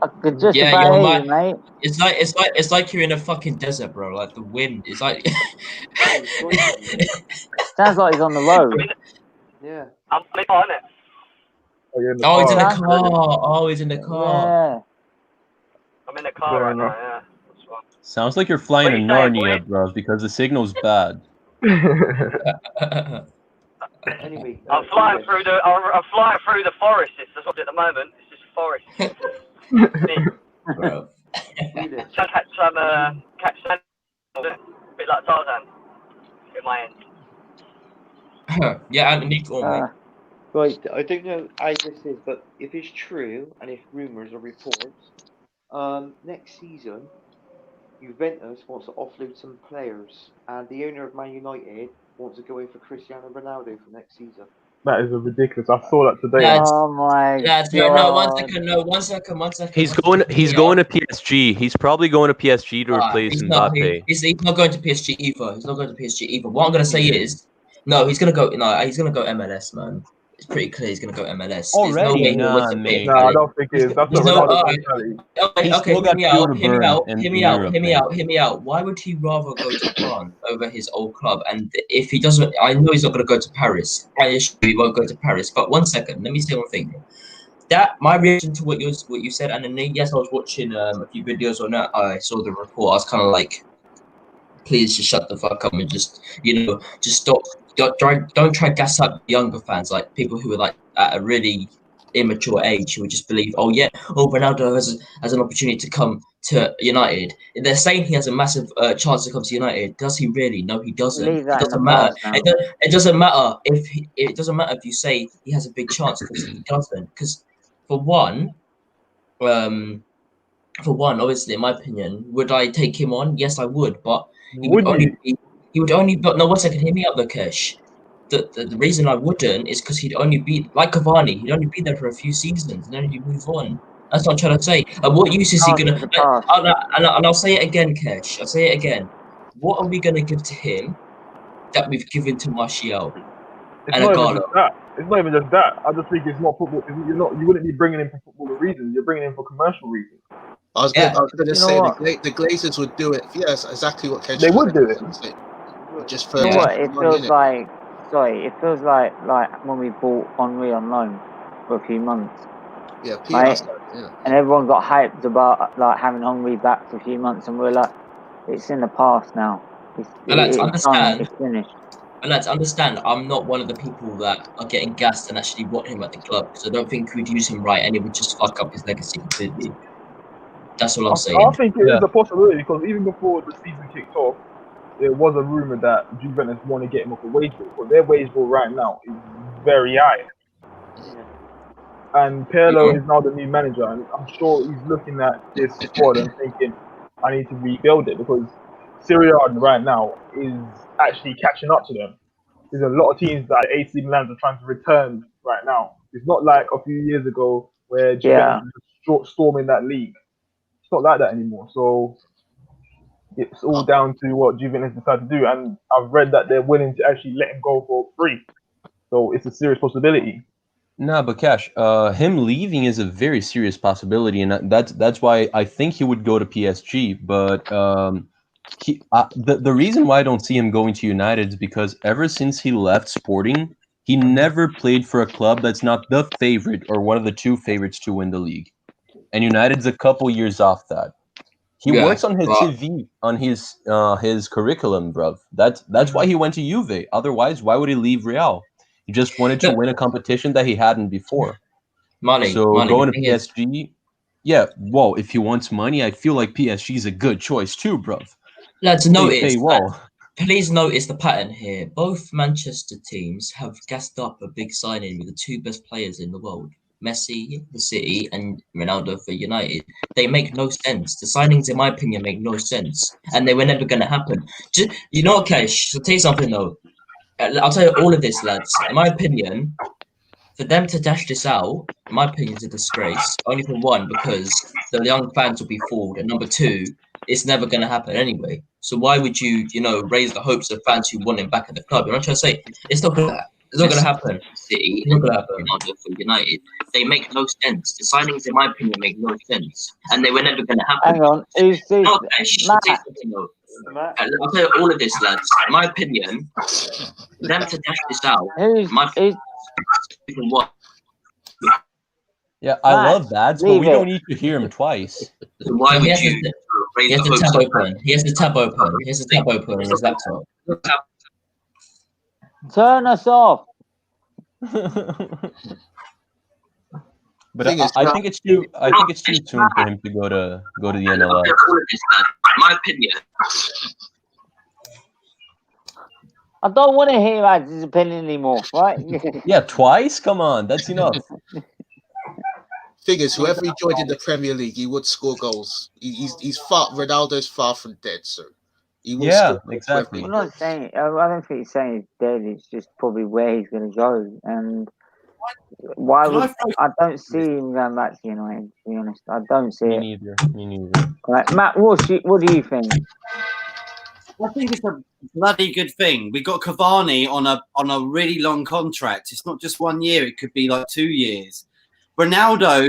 I could just about hear you, mate. It's like you're in a fucking desert, bro. Like the wind is like. Sounds like he's on the road. Yeah. I'm on it. Oh, he's in the car. Oh, he's in the car. Yeah. I'm in the car right now, yeah. Sounds like you're flying to Narnia, bro, because the signal's bad. Anyway, I'm flying through the forest. That's what at the moment. It's just forest. Bro. Catch sand. A bit like Tarzan. In my end. Yeah, and Nick on Right, I don't know how this is, but if it's true and if rumours or reports, next season Juventus wants to offload some players, and the owner of Man United wants to go in for Cristiano Ronaldo for next season. That is ridiculous. I saw that today. Oh my god! No, one second. He's going to PSG. He's probably going to PSG to replace Mbappe. He's not going to PSG either. What I'm gonna say is, no, he's gonna go. No, he's gonna go MLS, man. It's pretty clear he's gonna go MLS. Already? No, I don't think it is. That's not Ronaldo's mentality. Hear me out. Why would he rather go to France over his old club? And if he doesn't, I know he's not going to go to Paris. He won't go to Paris. But 1 second, let me say one thing. That my reaction to what you said, and then yes, I was watching a few videos on that. I saw the report. I was kind of like, please just shut the fuck up and just stop. Don't try to gas up younger fans, like people who are like at a really immature age who would just believe, Ronaldo has an opportunity to come to United. They're saying he has a massive chance to come to United. Does he really? No, he doesn't. It doesn't matter. It doesn't matter if you say he has a big chance, because he doesn't. Because for one, obviously, in my opinion, would I take him on? Yes, I would, but he would only. But no, 1 second. Hear me out, Lokesh. The reason I wouldn't is because he'd only be like Cavani. He'd only be there for a few seasons and then he'd move on. That's what I'm trying to say. And what use is he gonna? And I'll say it again, Kesh. I'll say it again. What are we gonna give to him that we've given to Martial? It's not even just that. I just think it's not football. You wouldn't be bringing him for football reasons. You're bringing him for commercial reasons. I was going to say the Glazers would do it. Yes, exactly what Kesh. They would do it. Just for it feels like. Sorry, it feels like when we bought Henry on loan for a few months. Yeah, right? And everyone got hyped about like having Henry back for a few months, and we're like, it's in the past now. It's finished. And let's understand, I'm not one of the people that are getting gassed and actually want him at the club, because I don't think we'd use him right, and it would just fuck up his legacy completely. That's all I'm saying. I think it is a possibility, because even before the season kicked off, there was a rumor that Juventus want to get him off a wage bill, but their wage bill right now is very high. And Pirlo is now the new manager, and I'm sure he's looking at this squad and thinking, I need to rebuild it, because Serie A right now is actually catching up to them. There's a lot of teams that AC Milan are trying to return right now. It's not like a few years ago where Juventus was storming that league. It's not like that anymore. So it's all down to what Juventus decide to do. And I've read that they're willing to actually let him go for free. So it's a serious possibility. No, but Cash, him leaving is a very serious possibility, and that's why I think he would go to PSG. But the reason why I don't see him going to United is because ever since he left Sporting, he never played for a club that's not the favorite or one of the two favorites to win the league. And United's a couple years off that. He Yeah, works on his but- CV, on his curriculum, bruv. That's why he went to Juve. Otherwise, why would he leave Real? He just wanted to win a competition that he hadn't before. money. Going The to thing is, PSG, yeah. Well, if he wants money, I feel like PSG is a good choice too, bruv. lads, They notice pay that. well. Please notice the pattern here. Both Manchester teams have gassed up a big signing with the two best players in the world. Messi for City and Ronaldo for United. They make no sense. The signings, in my opinion, make no sense. And they were never going to happen. You know what, Kesh? So tell you something, though. I'll tell you all of this, lads. In my opinion, for them to dash this out, in my opinion, is a disgrace. Only for one, because the young fans will be fooled. And number two, it's never going to happen anyway. So why would you, raise the hopes of fans who want him back at the club? I'm not trying to say it's not going to happen. City, it's not going to happen. Ronaldo for United, they make no sense. The signings, in my opinion, make no sense, and they were never going to happen. Hang on, who's this? Not Matt. I'll tell you all of this, lads. In my opinion, for them to dash this out, what? Yeah, I love that, but we don't need to hear him twice. So why would you? He has the tab open. He has the tab open on his laptop. Turn us off. But I think it's too soon for him to go to the MLS. In my opinion. I don't want to hear Ad's opinion anymore, right? Yeah, twice? Come on, that's enough. Thing is, whoever he joined in the Premier League, he would score goals. He's far. Ronaldo's far from dead, so he will. Yeah, exactly. I'm not saying. I don't think he's saying he's dead. It's just probably where he's going to go, and why would I don't see him going back to United. To be honest, I don't see it. Me neither. Right, Matt, what do you think? I think it's a bloody good thing. We got Cavani on a really long contract. It's not just 1 year; it could be like 2 years. Ronaldo,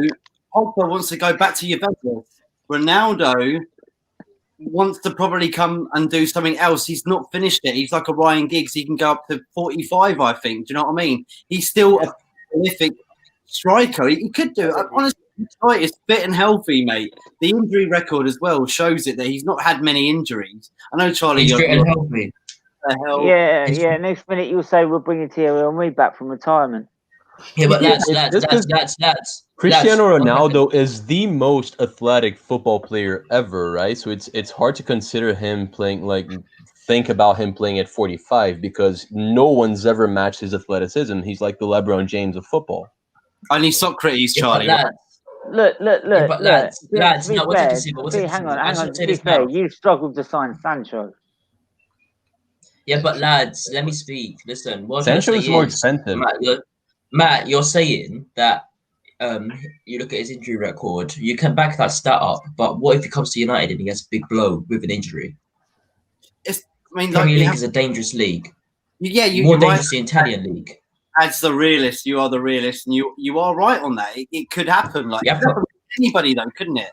Pogba wants to go back to Juventus. Ronaldo wants to probably come and do something else. He's not finished it. He's like a Ryan Giggs. He can go up to 45, I think. Do you know what I mean? He's still a prolific striker. He could do it. Honestly, he's fit and healthy, mate. The injury record as well shows it that he's not had many injuries. I know, Charlie. He's fit and healthy. Yeah. Next minute you'll say we're bringing Thierry Henry back from retirement. Yeah, but lads. Cristiano Ronaldo is the most athletic football player ever, right? So it's hard to consider him playing think about him playing at 45 because no one's ever matched his athleticism. He's like the LeBron James of football. Only Socrates, Charlie. Look. But lads, no, hang on. To be fair, you struggled to sign Sancho. Yeah, but lads, let me speak. Listen, Sancho is more expensive. Matt, you're saying that you look at his injury record, you can back that stat up, but what if he comes to United and he gets a big blow with an injury? Premier League is a dangerous league. Yeah, more dangerous than the Italian league. As the realist, you are the realist, and you are right on that. It could happen. Like anybody, though, couldn't it?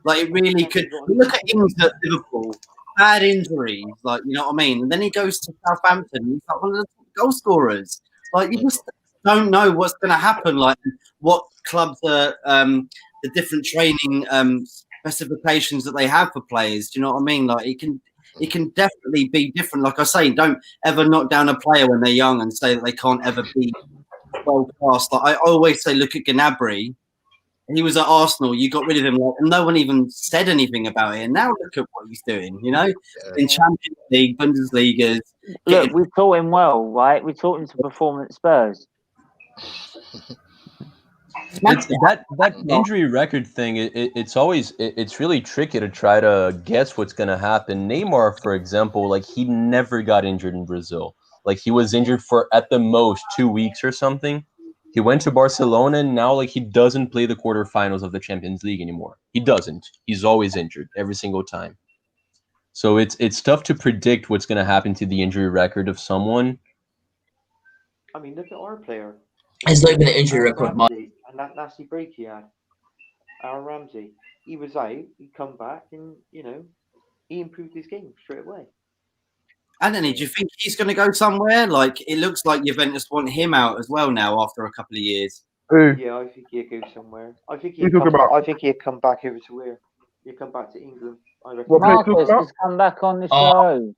Like it really could. Look at Ings at Liverpool, bad injuries, like you know what I mean. And then he goes to Southampton, and he's like one of the top goal scorers. Like you just don't know what's going to happen. Like what clubs are the different training specifications that they have for players. Do you know what I mean? Like it can definitely be different. Like I say, don't ever knock down a player when they're young and say that they can't ever be world class. Like I always say, look at Gnabry. He was at Arsenal. You got rid of him, and no one even said anything about it. And now look at what he's doing. You know, in Champions League, Bundesliga. Look, we taught him well, right? We taught him to perform at Spurs. That injury record thing, it's really tricky to try to guess what's going to happen. Neymar, for example, like he never got injured in Brazil. Like he was injured for at the most 2 weeks or something. He went to Barcelona and now like he doesn't play the quarterfinals of the Champions League anymore. He doesn't. He's always injured every single time. So it's tough to predict what's going to happen to the injury record of someone. I mean, look at our player. It's not even an injury record, Mark. And that nasty break he had, Aaron Ramsey. He was out, he come back, and he improved his game straight away. Anthony, do you think he's going to go somewhere? Like it looks like Juventus want him out as well now after a couple of years. Yeah, I think he'll go somewhere. I think he'll come back over to where? He'll come back to England. I reckon. What, play Marcus Tuchel? has come back on the Oh, show.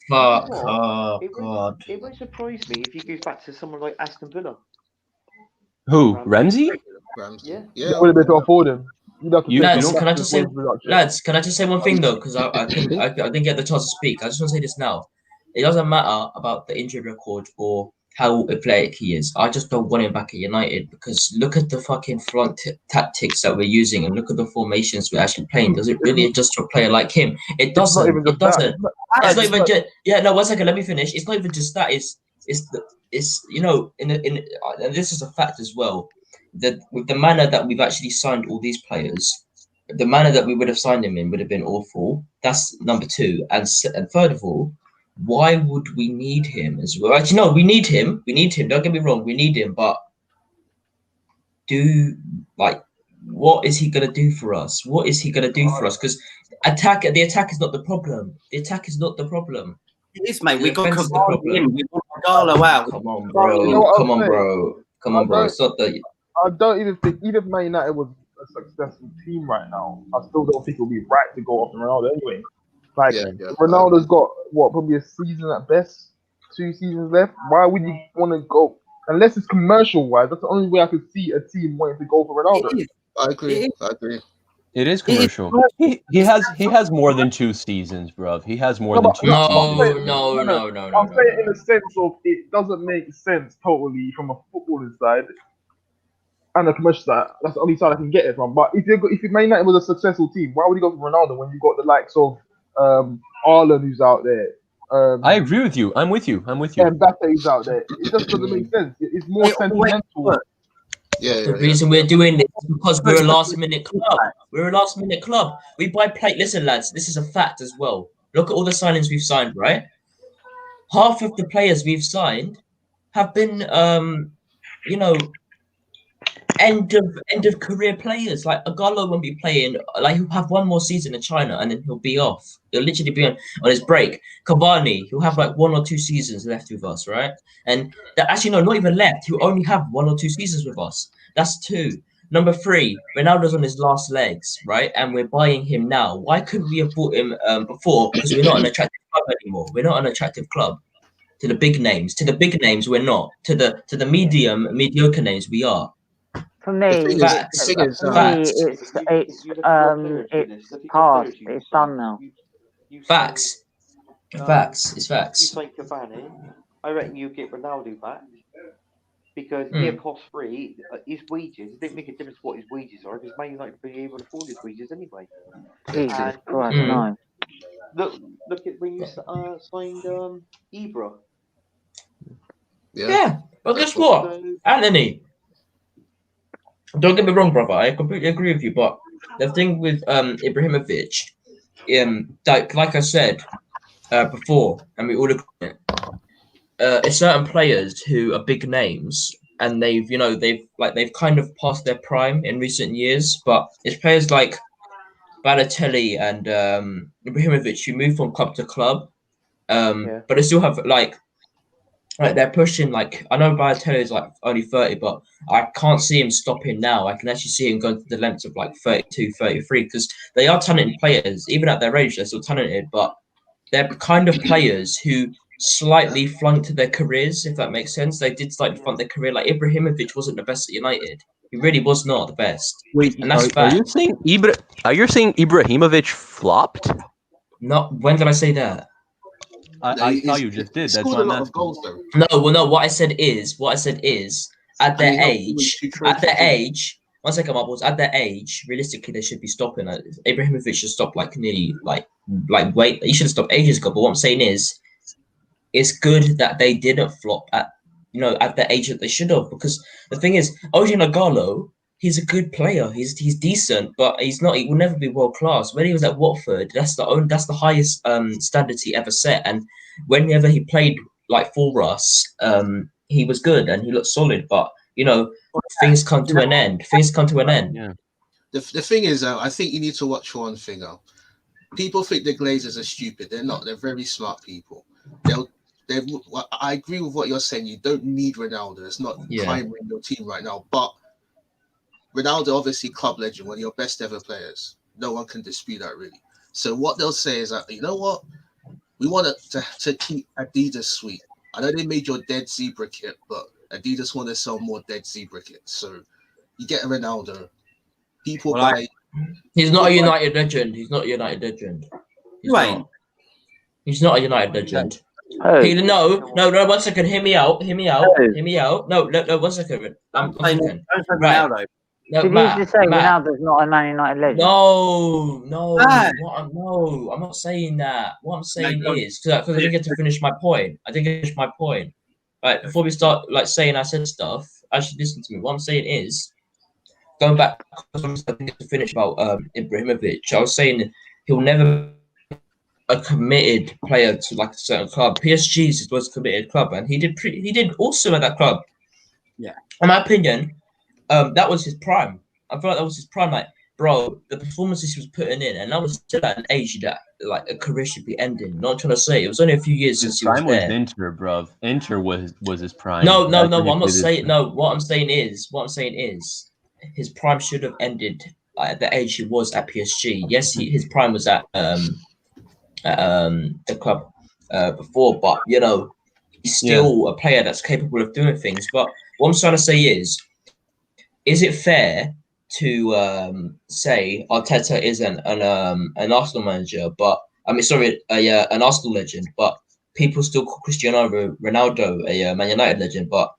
Fuck. What? Oh, It God. won't surprise me if he goes back to someone like Aston Villa. Who? Ramsey? Ramsey. Yeah. They Yeah. would have been to afford him. You'd have to You- take you him Lads, don't- back can I to just his say, wage reduction. lads, can I just say one thing though? Because I didn't get the chance to speak. I just want to say this now. It doesn't matter about the injury record or how athletic he is. I just don't want him back at United because look at the fucking front tactics that we're using and look at the formations we're actually playing. Does it really adjust to a player like him? It It's not doesn't. even It just that. doesn't. It's not even just. Yeah, no. 1 second. Let me finish. It's not even just that. It's you know and this is a fact as well. That with the manner that we've actually signed all these players, the manner that we would have signed him in would have been awful. That's number two. And third of all, why would we need him as well? Actually, no, we need him. We need him. Don't get me wrong. We need him. But what is he gonna do for us? What is he gonna do for us? Because the attack is not the problem. The attack is not the problem. It is, mate. The We got defense is the Cavani problem. in. We got Gallo out. Come on, You bro. know what Come I'm on, saying? bro. Come on, bro. It's not the. I don't even think, even if Man United was a successful team right now, I still don't think it would be right to go off Ronaldo anyway. Like, Yeah. Ronaldo's got, what, probably a season at best, 2 seasons left. Why would you want to go? Unless it's commercial-wise, that's the only way I could see a team wanting to go for Ronaldo. It is. I agree. It I agree. It is commercial. He has more than 2 seasons, bruv. He has more No, than but 2 No, seasons. no. I'm saying in the sense of it doesn't make sense totally from a footballing side and a commercial side. That's the only side I can get it from. But if Man United was a successful team, why would you go for Ronaldo when you got the likes of Arlen who's out there? I agree with you. I'm with you. And Mbappe's out there. It just doesn't make sense. It's more sentimental. The reason we're doing this is because we're a last-minute club. We're a last-minute club. We buy plate. Listen, lads, this is a fact as well. Look at all the signings we've signed, right? Half of the players we've signed have been, end of career players. Like Agallo won't be playing. Like he'll have one more season in China and then he'll be off. He'll literally be on his break. Cavani, he'll have like 1 or 2 seasons left with us, right? And actually no, not even left. He'll only have 1 or 2 seasons with us. That's 2. Number 3, Ronaldo's on his last legs, right? And we're buying him now. Why couldn't we have bought him before? Because we're not an attractive club anymore. We're not an attractive club. To the big names, we're not. To the mediocre names, we are. For me, it's past. It's done now. Facts. It's facts. You say Cavani, I reckon you get Ronaldo back because he'll cost free. His wages, it didn't make a difference what his wages are because Man United will be able to afford his wages anyway. Jesus Christ, no. Look at when you signed Ibra. Yeah, but guess what, Anthony? Don't get me wrong, brother. I completely agree with you. But the thing with Ibrahimovic, like I said before, and we all agree, it's certain players who are big names, and they've kind of passed their prime in recent years. But it's players like Balotelli and Ibrahimovic who move from club to club, but they still have like they're pushing. Like I know Balotelli is like only 30, but I can't see him stopping now. I can actually see him going to the lengths of like 32, 33 because they are talented players. Even at their age, they're still talented, but they're kind of players who slightly flunked their careers, if that makes sense. They did slightly flunk their career. Like Ibrahimovic wasn't the best at United. He really was not the best. Wait, and that's are you saying Ibrahimovic flopped? No, when did I say that? I thought you just did. That's scored why a lot I'm of goals though. No. What I said is, at their age. 1 second, Marbles. At their age, realistically, they should be stopping. Ibrahimovic should stop like nearly wait. He should have stopped ages ago. But what I'm saying is, it's good that they didn't flop at the age that they should have. Because the thing is, Odion Ighalo, he's a good player. He's decent, but he's not. He will never be world class. When he was at Watford, that's the highest standards he ever set. And whenever he played like for us, he was good and he looked solid. But things come to an end. Yeah. The thing is, I think you need to watch one thing out. People think the Glazers are stupid. They're not. They're very smart people. I agree with what you're saying. You don't need Ronaldo. It's not primary in your team right now. But Ronaldo, obviously, club legend, one of your best ever players. No one can dispute that, really. So what they'll say is that, you know what, we want to keep Adidas sweet. I know they made your dead zebra kit, but Adidas want to sell more dead zebra kits. So you get a Ronaldo. People buy. He's not a United legend. He's not a United legend. He's Right. not. He's not a United legend. Oh. He, no, 1 second. Hear me out. Hear me out. Hear me out. No, 1 second. I'm 1 second. right. Right. No, Did Matt, you just say Matt. Ronaldo's not a Man United legend? No, Ah. no, I'm not saying that. What I'm saying is because I didn't get to finish my point. Right, before we start like saying I said stuff, actually listen to me. What I'm saying is going back. I didn't get to finish about Ibrahimovic. I was saying he'll never be a committed player to like a certain club. PSG was a committed club, and he did awesome at that club. Yeah, in my opinion, that was his prime. I feel like that was his prime. Like, bro, the performances he was putting in, and that was still at an age that like a career should be ending. Not trying to say it was only a few years since he was there. Prime was Inter, bro. Inter was his prime. No. I'm not saying no. What I'm saying is, his prime should have ended at the age he was at PSG. Yes, his prime was at the club before, but you know, he's still a player that's capable of doing things. But what I'm trying to say is it fair to say Arteta is an Arsenal manager, but I mean, sorry, an Arsenal legend, but people still call Cristiano Ronaldo a Man United legend, but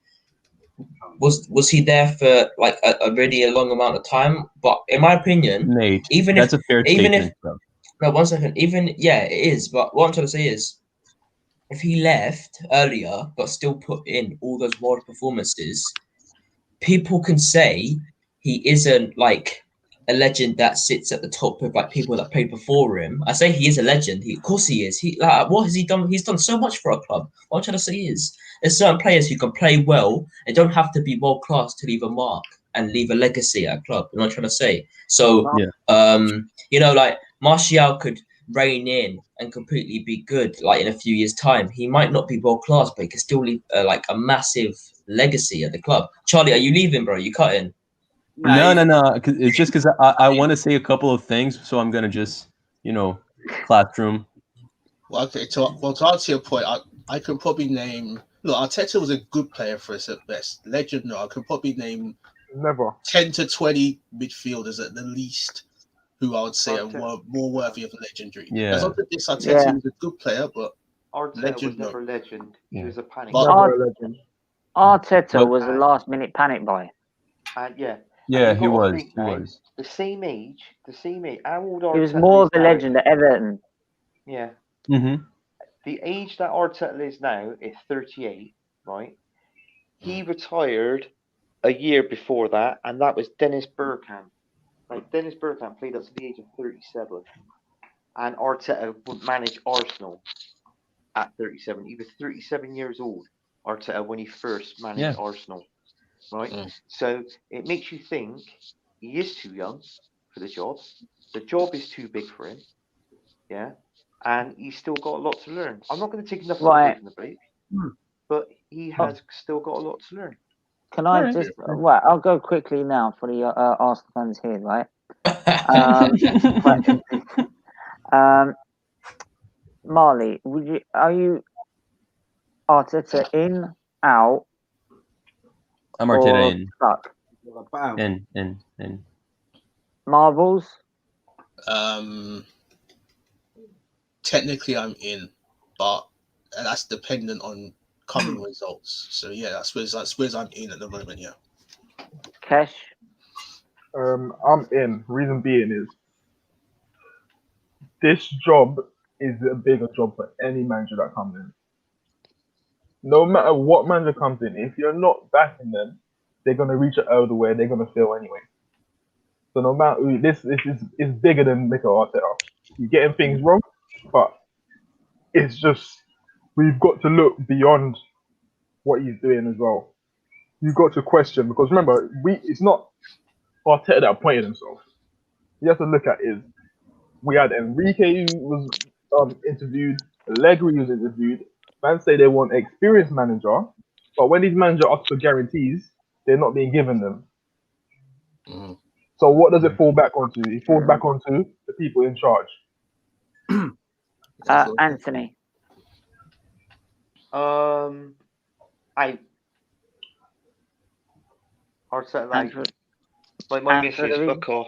was he there for like a really long amount of time? But in my opinion, Nate, even that's if a fair statement, bro. No, 1 second. Even it is. But what I'm trying to say is, if he left earlier but still put in all those world performances, people can say he isn't like a legend that sits at the top of like people that played before him. I say he is a legend. Of course he is. What has he done? He's done so much for our club. What I'm trying to say is, there's certain players who can play well and don't have to be world class to leave a mark and leave a legacy at a club. You know what I'm trying to say? So, you know, like Martial could rein in and completely be good. Like in a few years' time, he might not be world class, but he can still leave like a massive legacy at the club. Charlie, are you leaving, bro? You cutting? No. It's just because I want to say a couple of things, so I'm gonna just classroom. Well, okay. To answer your point, I can probably name. Look, Arteta was a good player for us at best. Legend, no. I could probably name 10 to 20 midfielders at the least who I would say are more worthy of legendary. Yeah. As often this Arteta was a good player, but Arteta legend, was never a legend. He was a panic. Arteta was a last-minute panic buy. Yeah, he was. The same age. How old Arteta He was more of a now? legend at Everton. Yeah. Mm-hmm. The age that Arteta is now is 38, right? He retired a year before that, and that was Dennis Bergkamp. Like, Dennis Bergkamp played up to the age of 37, and Arteta would manage Arsenal at 37. He was 37 years old, Arteta, when he first managed Arsenal, right? So it makes you think he is too young for the job. The job is too big for him, and he's still got a lot to learn. I'm not going to take enough away from the break, but he has still got a lot to learn. Can I just? Right, I'll go quickly now for the Arsenal fans here, right? Marley, are you Arteta in, out? I'm Arteta in. Stuck? In. Marvels? Technically, I'm in, but that's dependent on coming results. So yeah, I suppose I'm in at the moment. Yeah. Kesh? I'm in. Reason being is this job is a bigger job for any manager that comes in. No matter what manager comes in, if you're not backing them, they're gonna reach an elder where they're gonna fail anyway. So no matter this is bigger than Mikel Arteta. You're getting things wrong, but it's just we've got to look beyond what he's doing as well. You've got to question, because remember, it's not Arteta that appointed himself. You have to look at is we had Enrique who was interviewed, Allegri was interviewed. Fans say they want an experienced manager, but when these managers ask for guarantees, they're not being given them. So what does it fall back onto? It falls back onto the people in charge. Anthony. I Arteta, like my missus, fuck off.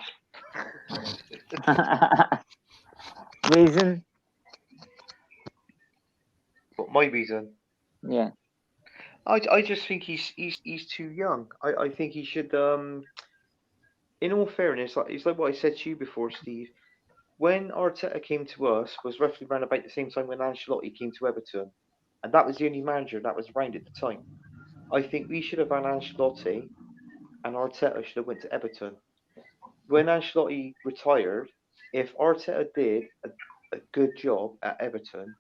Reason? What, my reason? Yeah. I just think he's too young. I think he should in all fairness, it's like what I said to you before, Steve. When Arteta came to us was roughly around about the same time when Ancelotti came to Everton. And that was the only manager that was around at the time. I think we should have had Ancelotti and Arteta should have went to Everton. When Ancelotti retired, if Arteta did a good job at Everton,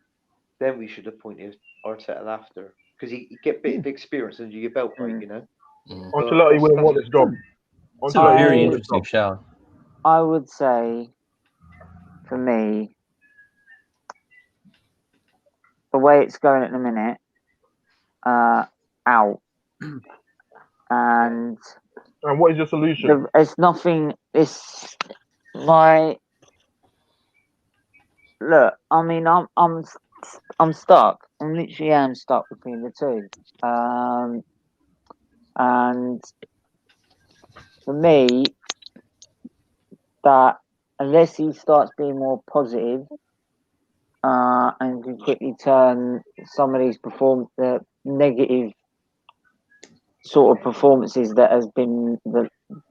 then we should have appointed Arteta after. Because he get a bit of experience under your belt, right, you know? Ancelotti wouldn't want this job. It's a very interesting shout. I would say, for me, the way it's going at the minute, out. And what is your solution? It's nothing. It's my look. I mean, I'm stuck. I literally am stuck between the two. And for me, that unless he starts being more positive, and can quickly turn some of these the negative sort of performances that has been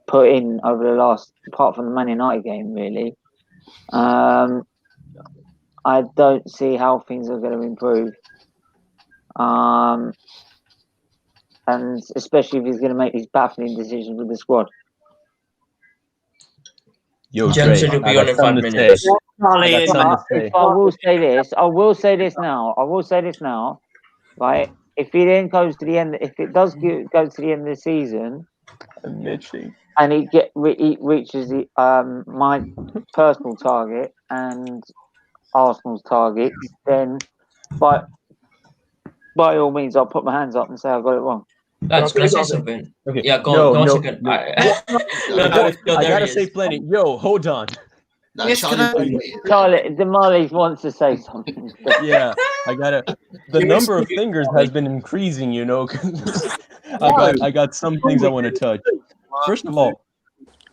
put in over the last, apart from the Man United game, really. I don't see how things are going to improve. And especially if he's going to make these baffling decisions with the squad. Yo, Dre, will be I on in got 5 something to minutes. say. I will say this. I will say this now. Right? If he then goes to the end, if it does go to the end of the season, and he reaches the my personal target and Arsenal's targets, then by all means, I'll put my hands up and say I got it wrong. Lads, can I say something? Okay. Yeah, go on a second. I gotta say plenty. Yo, hold on. Charlie, Demali wants to say something. Yeah, I gotta. The number of fingers has been increasing, you know. I got some things I want to touch. First of all,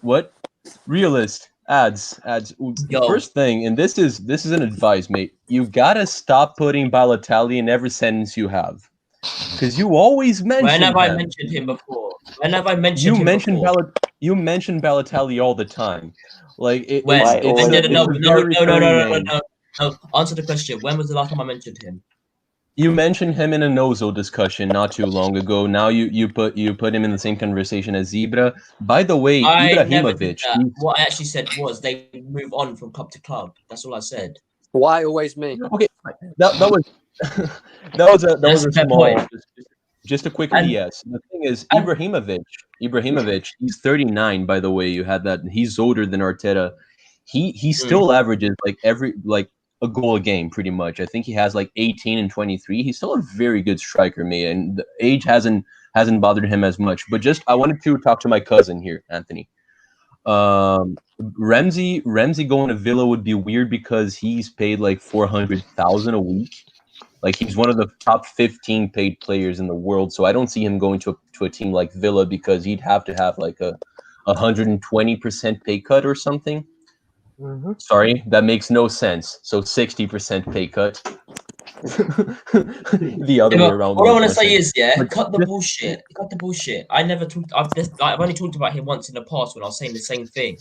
what realist ads? First thing, and this is an advice, mate. You gotta stop putting Balotelli in every sentence you have, because you always mention. When have I mentioned him before? When have I mentioned you him mentioned before? You mention Balotelli all the time. Like when did no. Answer the question. When was the last time I mentioned him? You mentioned him in a Nozo discussion not too long ago. Now you put him in the same conversation as Zebra. By the way, Ibrahimovic. What I actually said was they move on from club to club. That's all I said. Why always me? Okay, that was that was a small. Just a quick BS. The thing is, Ibrahimovic, he's 39, by the way. You had that. He's older than Arteta. He still averages like a goal a game, pretty much. I think he has like 18 and 23. He's still a very good striker, mate, and the age hasn't bothered him as much. But I wanted to talk to my cousin here, Anthony. Ramsey going to Villa would be weird because he's paid like 400,000 a week. Like, he's one of the top 15 paid players in the world, so I don't see him going to a team like Villa because he'd have to have like a 120% pay cut or something. Mm-hmm. Sorry, that makes no sense. So 60% pay cut. The other way around. What I want to say is, cut the bullshit. Cut the bullshit. I've only talked about him once in the past when I was saying the same thing,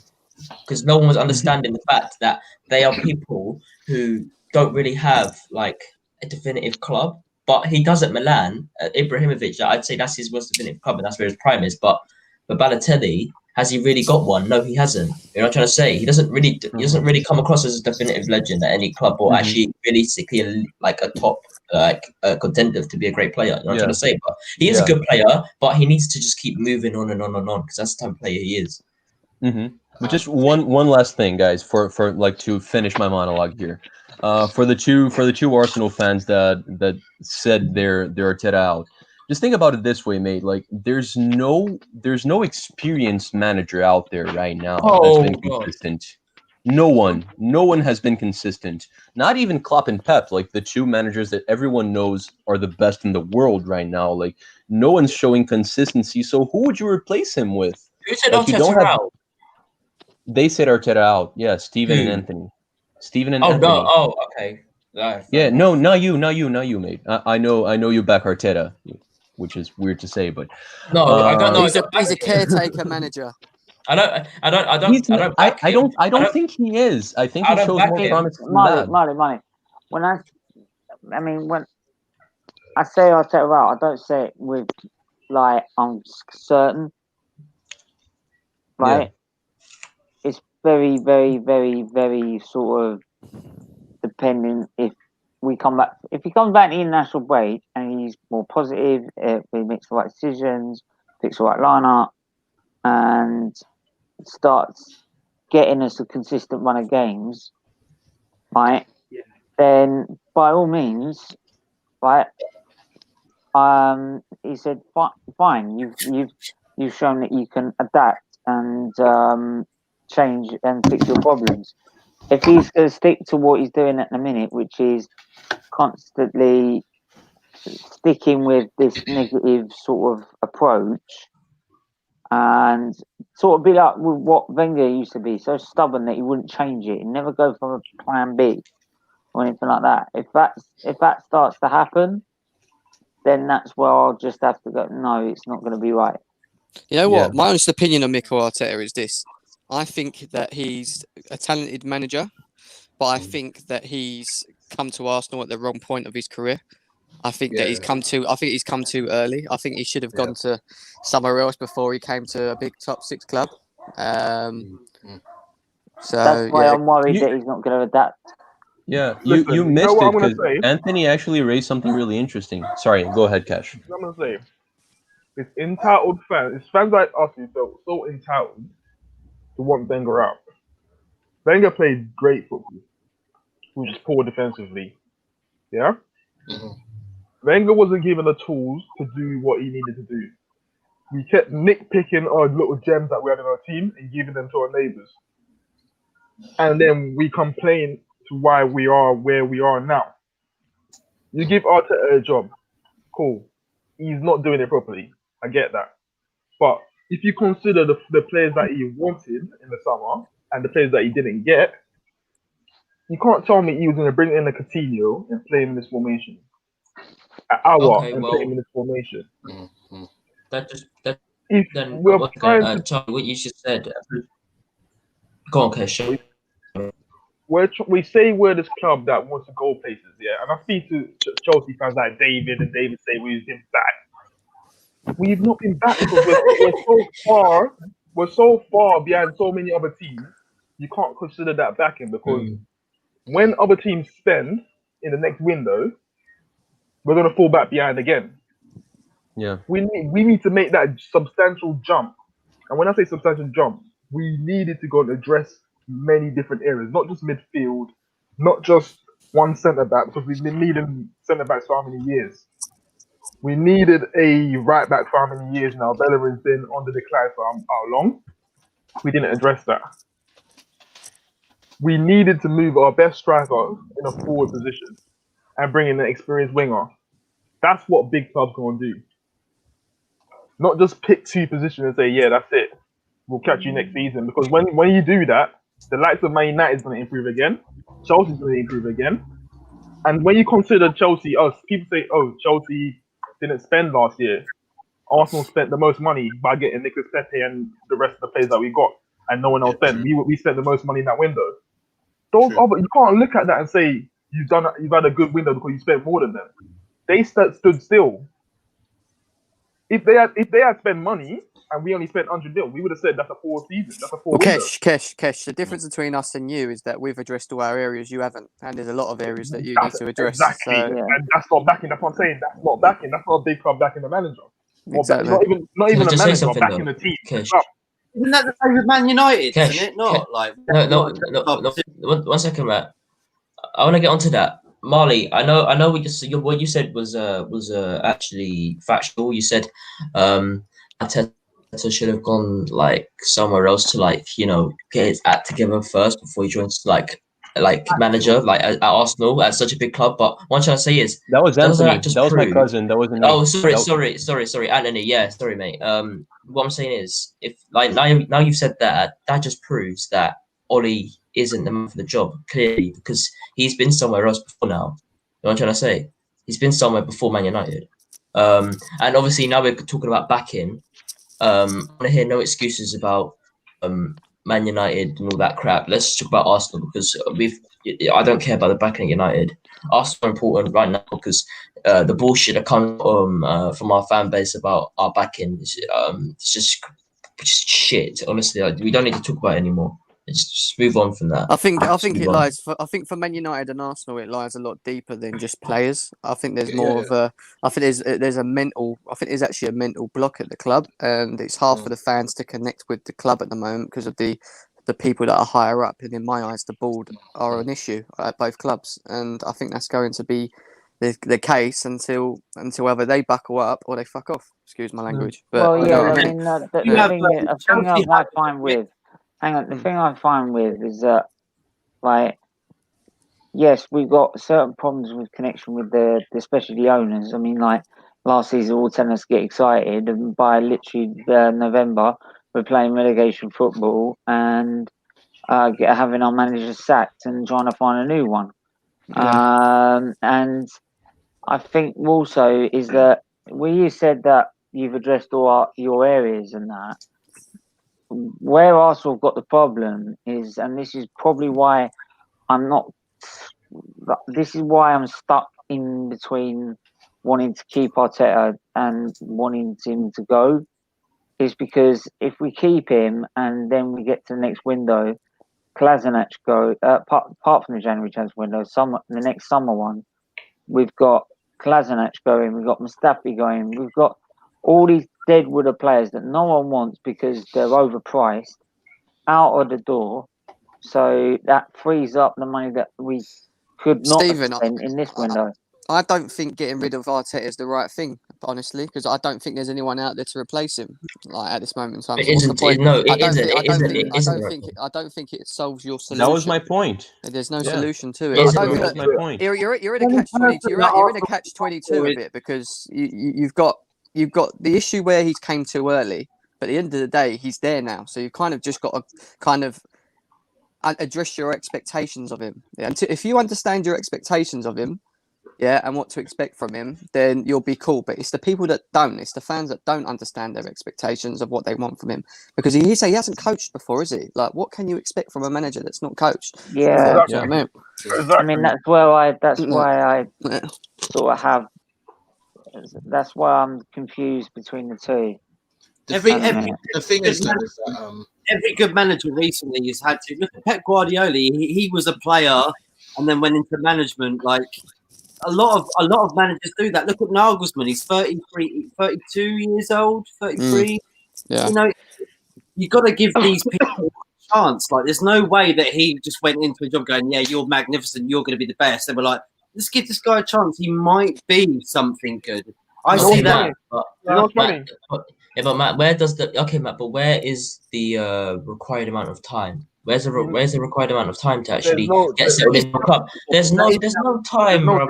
because no one was understanding the fact that they are people who don't really have like a definitive club, but he does at Milan. Ibrahimovic, I'd say that's his most definitive club, and that's where his prime is. But Balotelli, has he really got one? No, he hasn't. You know what I'm trying to say? He doesn't really come across as a definitive legend at any club, or actually realistically like a top a contender to be a great player. You know what I'm trying to say? But he is a good player, but he needs to just keep moving on and on and on, because that's the type of player he is. But just one last thing, guys, for like to finish my monologue here. For the two Arsenal fans that said they're Arteta out, just think about it this way, mate. Like, there's no experienced manager out there right now that's been consistent. No one has been consistent. Not even Klopp and Pep, like the two managers that everyone knows are the best in the world right now. Like no one's showing consistency. So who would you replace him with? Who said Like you don't Arteta have. out? They said Arteta out. Yeah, Steven and Who? Anthony. Steven and Oh Anthony. no! Oh, okay. Fair Yeah, enough. no, not you, mate. I know you back Arteta, which is weird to say, but No, I don't know. He's a caretaker manager. I don't back him. I don't think he is. I think I he don't shows back more him. promise than that. Marley. When I say Arteta out, I don't say it with like I'm certain. Right? Yeah. It's very, very, very, very sort of depending if he comes back in the international break and he's more positive, if he makes the right decisions, picks the right lineup, and starts getting us a consistent run of games, right? Yeah. Then by all means, right? He said, "Fine, you've shown that you can adapt and change and fix your problems." If he's going to stick to what he's doing at the minute, which is constantly sticking with this negative sort of approach, and sort of be like with what Wenger used to be, so stubborn that he wouldn't change it and never go from a plan B or anything like that. If that starts to happen, then that's where I'll just have to go, no, it's not going to be right. You know what? My honest opinion on Mikel Arteta is this. I think that he's a talented manager, but I think that he's come to Arsenal at the wrong point of his career. I think that he's come too early. I think he should have gone to somewhere else before he came to a big top 6 club. So that's why I'm worried that he's not going to adapt. Yeah, you missed it because Anthony actually raised something really interesting. Sorry, go ahead, Cash. I'm going to say, it's entitled fans. It's fans like us who felt so entitled to want Wenger out. Wenger played great football. He was just poor defensively. Yeah? Mm-hmm. Wenger wasn't given the tools to do what he needed to do. We kept nitpicking our little gems that we had in our team and giving them to our neighbours. And then we complain to why we are where we are now. You give Arteta a job, cool. He's not doing it properly. I get that. But if you consider the players that he wanted in the summer and the players that he didn't get, you can't tell me he was going to bring in a Coutinho and play him in this formation. Play him in this formation. Mm-hmm. What you just said. Go on, Cash. We say we're this club that wants to go places, yeah. And I speak to Chelsea fans like David, and David say we've been back. We've not been back because we're so far behind so many other teams. You can't consider that backing because when other teams spend in the next window, we're gonna fall back behind again. Yeah, we need to make that substantial jump. And when I say substantial jump, we needed to go and address many different areas, not just midfield, not just one centre back, because we've been needing centre backs for how many years? We needed a right back for how many years now? Bellerin's been on the decline for how long? We didn't address that. We needed to move our best striker in a forward position and bring in an experienced winger. That's what big clubs going to do. Not just pick 2 positions and say, yeah, that's it. We'll catch you next season. Because when you do that, the likes of Man United is going to improve again. Chelsea's going to improve again. And when you consider Chelsea, people say, Chelsea didn't spend last year. Arsenal spent the most money by getting Nicolas Pepe and the rest of the players that we got, and no one else spent. We spent the most money in that window. You can't look at that and say you've had a good window because you spent more than them. They stood still. If they had spent money and we only spent 100 mil, we would have said that's a poor season. That's a poor window. Kesh. The difference between us and you is that we've addressed all our areas you haven't, and there's a lot of areas that you need to address. Exactly, and that's not backing. That's what I'm saying. That's not backing. That's not a big club backing the manager. Exactly. Not even a manager backing the team. Isn't that the same with Man United? Isn't it? Not no. 1 second, Matt. I want to get onto that. Marley, I know. What you said was actually factual. You said Arteta So should have gone like somewhere else to like, you know, get his act together first before he joins like manager like at Arsenal at such a big club. But what I'm trying to say is That was doesn't Anthony. that just That was my prove? cousin. That wasn't me. Oh, sorry, Anthony. Yeah, sorry, mate. What I'm saying is, if like now you've said that, that just proves that Ollie isn't the man for the job clearly because he's been somewhere else before now. You know what I'm trying to say? He's been somewhere before Man United. And obviously now we're talking about backing. I want to hear no excuses about Man United and all that crap. Let's talk about Arsenal because I don't care about the backing at United. Arsenal are important right now because the bullshit that comes from our fan base about our backing is it's just shit. Honestly, like, we don't need to talk about it anymore. Just move on from that. I think it lies. I think for Man United and Arsenal, it lies a lot deeper than just players. I think there's more of a. I think there's a mental. I think there's actually a mental block at the club, and it's hard for the fans to connect with the club at the moment because of the people that are higher up. And in my eyes, the board are an issue at both clubs, and I think that's going to be the case until either they buckle up or they fuck off. Excuse my language. But well, you yeah, know what I I mean. mean, the thing I might find with. Hang on, the thing I find with is that, like, yes, we've got certain problems with connection with especially the owners. I mean, like, last season, all telling us to get excited, and by literally November, we're playing relegation football and having our manager sacked and trying to find a new one. Yeah. And I think also is that you said that you've addressed all your areas and that. Where Arsenal got the problem is, and this is probably why this is why I'm stuck in between wanting to keep Arteta and wanting him to go, is because if we keep him and then we get to the next window, Kolasinac go, apart from the January transfer window, the next summer one, we've got Kolasinac going, we've got Mustafi going, we've got all these deadwood of players that no one wants because they're overpriced out of the door. So that frees up the money that we could not Stephen, spend in this window. I don't think getting rid of Arteta is the right thing, honestly, because I don't think there's anyone out there to replace him like at this moment in time. It isn't. No, it isn't. I don't think it solves your solution. That was my point. There's no solution to it. That was my point. You're in a catch-22. You're in a catch-22 a bit because you've got the issue where he came too early, but at the end of the day, he's there now. So you've kind of just got to kind of address your expectations of him. Yeah, and if you understand your expectations of him, and what to expect from him, then you'll be cool. But it's the people that don't. It's the fans that don't understand their expectations of what they want from him. Because he hasn't coached before, is he? Like, what can you expect from a manager that's not coached? Yeah, You know what I mean? I mean that's why I sort of have. That's why I'm confused between the two. The thing is that every good manager recently has had to look at Pep Guardiola. He was a player and then went into management. Like a lot of managers do that. Look at Nagelsmann. He's 32 years old, 33. Yeah. You know, you've got to give these people a chance. Like, there's no way that he just went into a job going, "Yeah, you're magnificent. You're going to be the best." They were like, "Let's give this guy a chance. He might be something good." I see that. But Matt, where is the required amount of time? Where's the required amount of time to actually get settled in the club? There's no time, bro.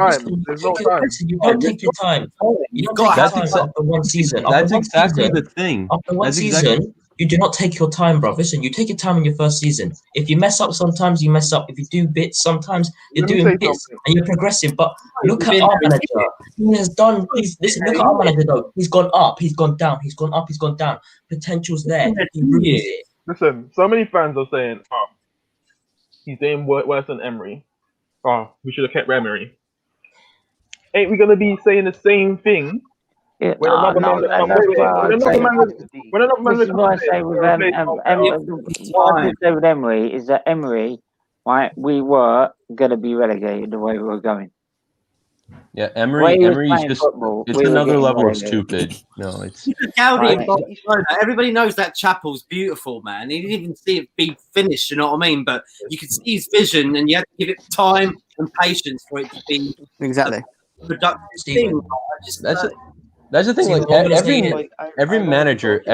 You don't take your time. You don't take your time after one season. That's exactly the thing. After one season, you do not take your time, bro. Listen, you take your time in your first season. If you mess up, sometimes you mess up. If you do bits, sometimes you're doing bits and you're progressive. But look at our manager. He has done. Listen, look at our manager though. He's gone up. He's gone down. He's gone up. He's gone down. Potential's there. He ruins it. Listen, so many fans are saying, "Oh, he's doing worse than Emery. Oh, we should have kept Emery." Ain't we gonna be saying the same thing? When another man with Emery is that Emery, right? We were gonna be relegated the way we were going. Yeah, Emery's just it's another level of stupid. No, it's everybody knows that chapel's beautiful, man. He didn't even see it be finished, you know what I mean? But you could see his vision and you had to give it time and patience for it to be exactly productive thing. That's the thing. Like every manager,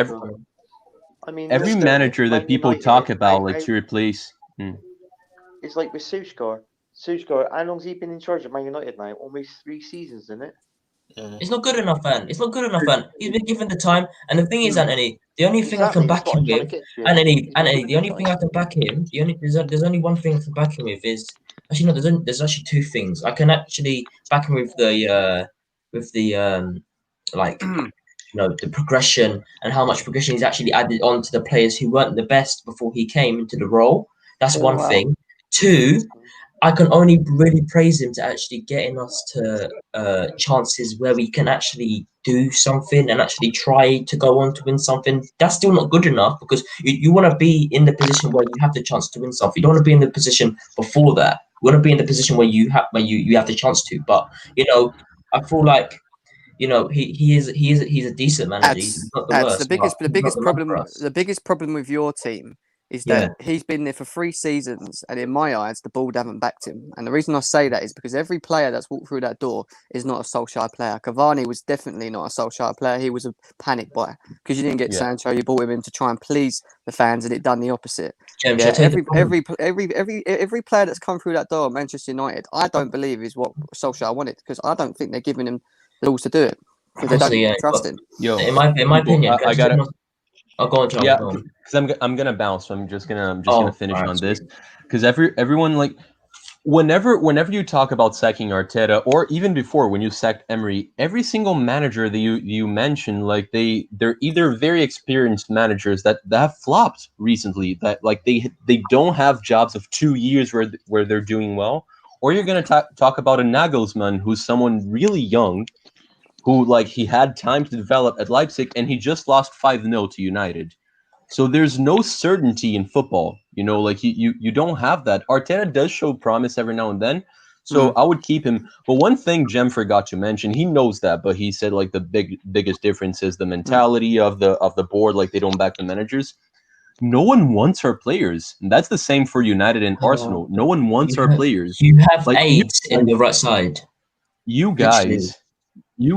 I mean, every look, manager that Man people United, talk about, how- like to replace. It's like with Solskjaer. Solskjaer, how long's he been in charge of Man United now? Almost 3 seasons, isn't it? It's not good enough, man. It's not good enough, man. He's been given the time, and the thing is, Anthony, the only thing I can Exactly, that's back what him I'm trying to with, get to. Anthony, He's not Anthony, given the the only thing I time. can back him, there's only one thing I can back him with is actually no, there's actually two things. I can actually back him with the like the progression and how much progression he's actually added on to the players who weren't the best before he came into the role. That's one thing. Two, I can only really praise him to actually getting us to chances where we can actually do something and actually try to go on to win something. That's still not good enough because you want to be in the position where you have the chance to win something. You don't want to be in the position before that. You want to be in the position where you have the chance to. But I feel like he's a decent manager. He's not the worst. The biggest problem. For us. The biggest problem with your team is that he's been there for 3 seasons, and in my eyes, the board haven't backed him. And the reason I say that is because every player that's walked through that door is not a Solskjaer player. Cavani was definitely not a Solskjaer player. He was a panic buy because you didn't get Sancho. You brought him in to try and please the fans, and it done the opposite. Every player that's come through that door at Manchester United, I don't believe is what Solskjaer wanted because I don't think they're giving him the tools to do it because they don't trust him. Yo, in my opinion, I got it. I'll go on, John. Yeah, because I'm gonna bounce. So I'm just gonna finish on this because everyone like whenever you talk about sacking Arteta or even before when you sacked Emery, every single manager that you mentioned, like they're either very experienced managers that have flopped recently, that like they don't have jobs of 2 years where they're doing well, or you're gonna talk about a Nagelsmann who's someone really young who like he had time to develop at Leipzig and he just lost 5-0 to United. So there's no certainty in football, like you don't have that. Arteta does show promise every now and then, so I would keep him. But one thing Jem forgot to mention, he knows that, but he said like the biggest difference is the mentality of the board, like they don't back the managers. No one wants our players. And that's the same for United and Arsenal. No one wants our players. You have like aides in the right side. You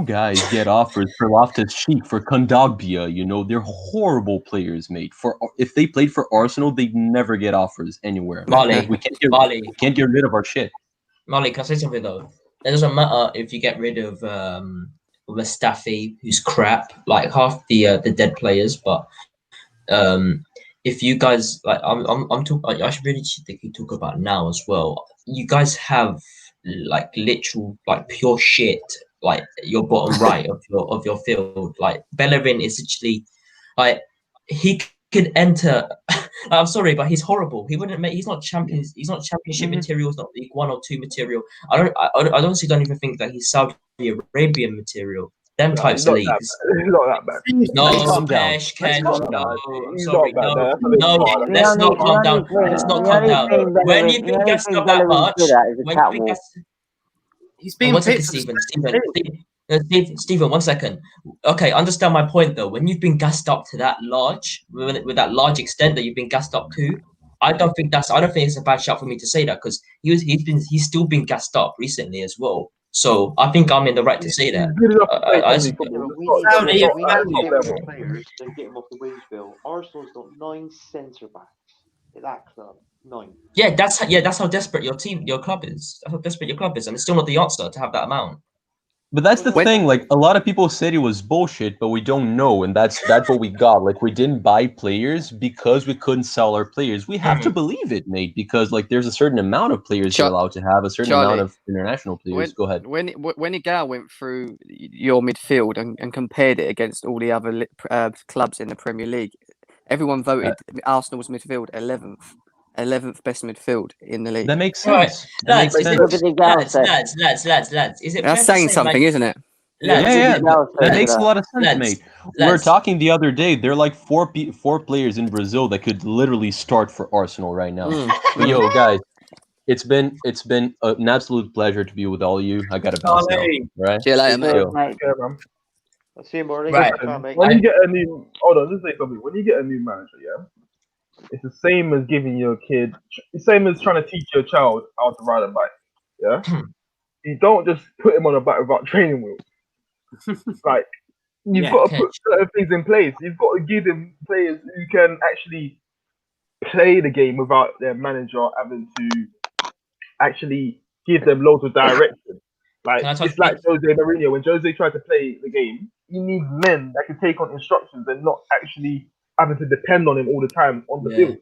guys get offers for Loftus-Cheek, for Kondogbia. They're horrible players, mate. If they played for Arsenal, they'd never get offers anywhere. Marley, we can't get rid of our shit. Marley, can I say something though? It doesn't matter if you get rid of Mustafi, who's crap, like half the dead players, but if you guys like, I'm talking. I should really think you talk about now as well. You guys have like literal like pure shit like your bottom right of your field. Like Bellerin is actually like he could enter. I'm sorry, but he's horrible. He wouldn't make. He's not champions. He's not championship material. He's not League 1 or 2 material. I honestly don't even think that he's Saudi Arabian material. Them types of leagues. He's not that bad. No, calm down. no, I'm He's sorry, not no, bad. That's no. a bit Let's not calm down. Let's not calm down. When you've been gassed up that much, when you've been gassed. He's being One second, Stephen, 1 second. Okay, understand my point though. When you've been gassed up to that large, with that large extent that you've been gassed up to, I don't think it's a bad shout for me to say that because he's still been gassed up recently as well. So I think I'm in the right to say that. We need players to get him off the wage bill. Arsenal's got 9 centre backs at that club. 9. Yeah, that's how desperate your club is. That's how desperate your club is, and it's still not the answer to have that amount. But that's the thing. Like a lot of people said it was bullshit, but we don't know, and that's what we got. Like we didn't buy players because we couldn't sell our players. We have to believe it, mate, because like there's a certain amount of players you're allowed to have, a certain amount of international players. Go ahead. When Igal went through your midfield and compared it against all the other clubs in the Premier League, everyone voted Arsenal's midfield 11th best midfield in the league. That makes sense. Right. Lads. Is it that's saying something, isn't it? Yeah. That makes a lot of sense, mate. We were talking the other day. There are like four players in Brazil that could literally start for Arsenal right now. But yo, guys, it's been an absolute pleasure to be with all of you. I gotta bounce now. Right? See you later, mate. I'll see you more. Right. When you get a new, hold on, just say something. When you get a new manager, it's the same as giving your kid, the same as trying to teach your child how to ride a bike. Yeah, you don't just put him on a bike without training wheels. Like You've got to put certain things in place. You've got to give them players who can actually play the game without their manager having to actually give them loads of direction. Like it's like Jose Mourinho. When Jose tried to play the game, he needs men that can take on instructions and not actually having to depend on him all the time on the field.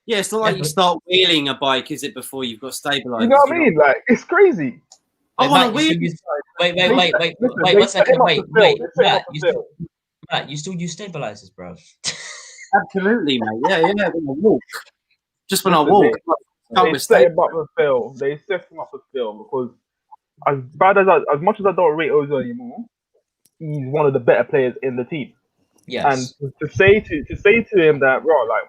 Yeah, it's not like you start wheeling a bike, is it, before you've got stabilisers? You know what I mean? Like it's crazy. Wait, Matt, Matt, you still use stabilizers, bro? Absolutely, mate. Yeah. When I walk, just when I walk. They set him up for fail. They set him up for fail because as much as I don't rate Ozil anymore, he's one of the better players in the team. Yes. And to say to him that, bro, like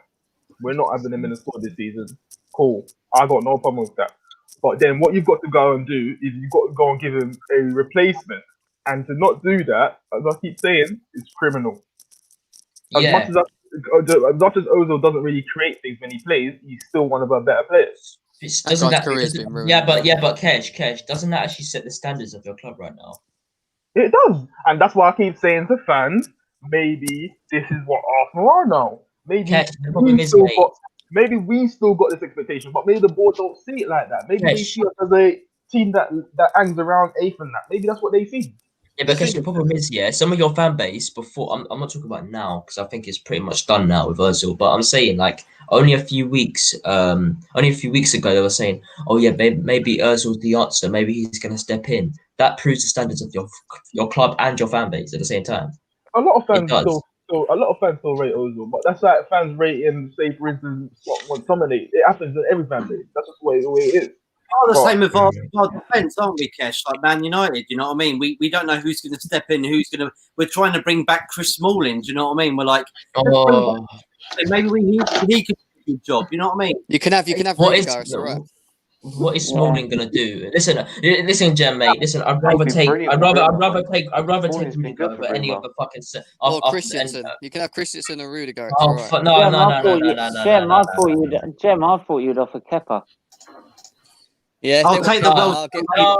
we're not having him in the squad this season, cool. I got no problem with that. But then what you've got to go and do is you've got to go and give him a replacement. And to not do that, as I keep saying, is criminal. As much as Ozil doesn't really create things when he plays, he's still one of our better players. But Kesh, doesn't that actually set the standards of your club right now? It does. And that's why I keep saying to fans, maybe this is what Arsenal are now. Maybe maybe we still got this expectation, but maybe the board don't see it like that. Maybe they see us as a team that hangs around 8th and that. Maybe that's what they see. Yeah, because the problem is, some of your fan base before. I'm not talking about now because I think it's pretty much done now with Ozil. But I'm saying like only a few weeks ago they were saying, oh yeah, maybe Ozil's the answer. Maybe he's going to step in. That proves the standards of your club and your fan base at the same time. A lot of fans still rate Ozil, but that's like fans rating, say for instance, McTominay. It happens in every fan base. That's just the way it is. Same with our defence, aren't we, Kesh? Like Man United, you know what I mean? We don't know who's going to step in, we're trying to bring back Chris Smalling, do you know what I mean? We're like, maybe he could do a good job, you know what I mean? You can have Rudiger, it's all right. What is Smalling gonna do? Listen, Jem, mate. Listen, I'd rather take Rudiger over any of the fucking. Or Christensen. You can have Christensen or Rudiger. No. Jem, I thought you'd offer Kepa. Yeah, I'll take the ball. No.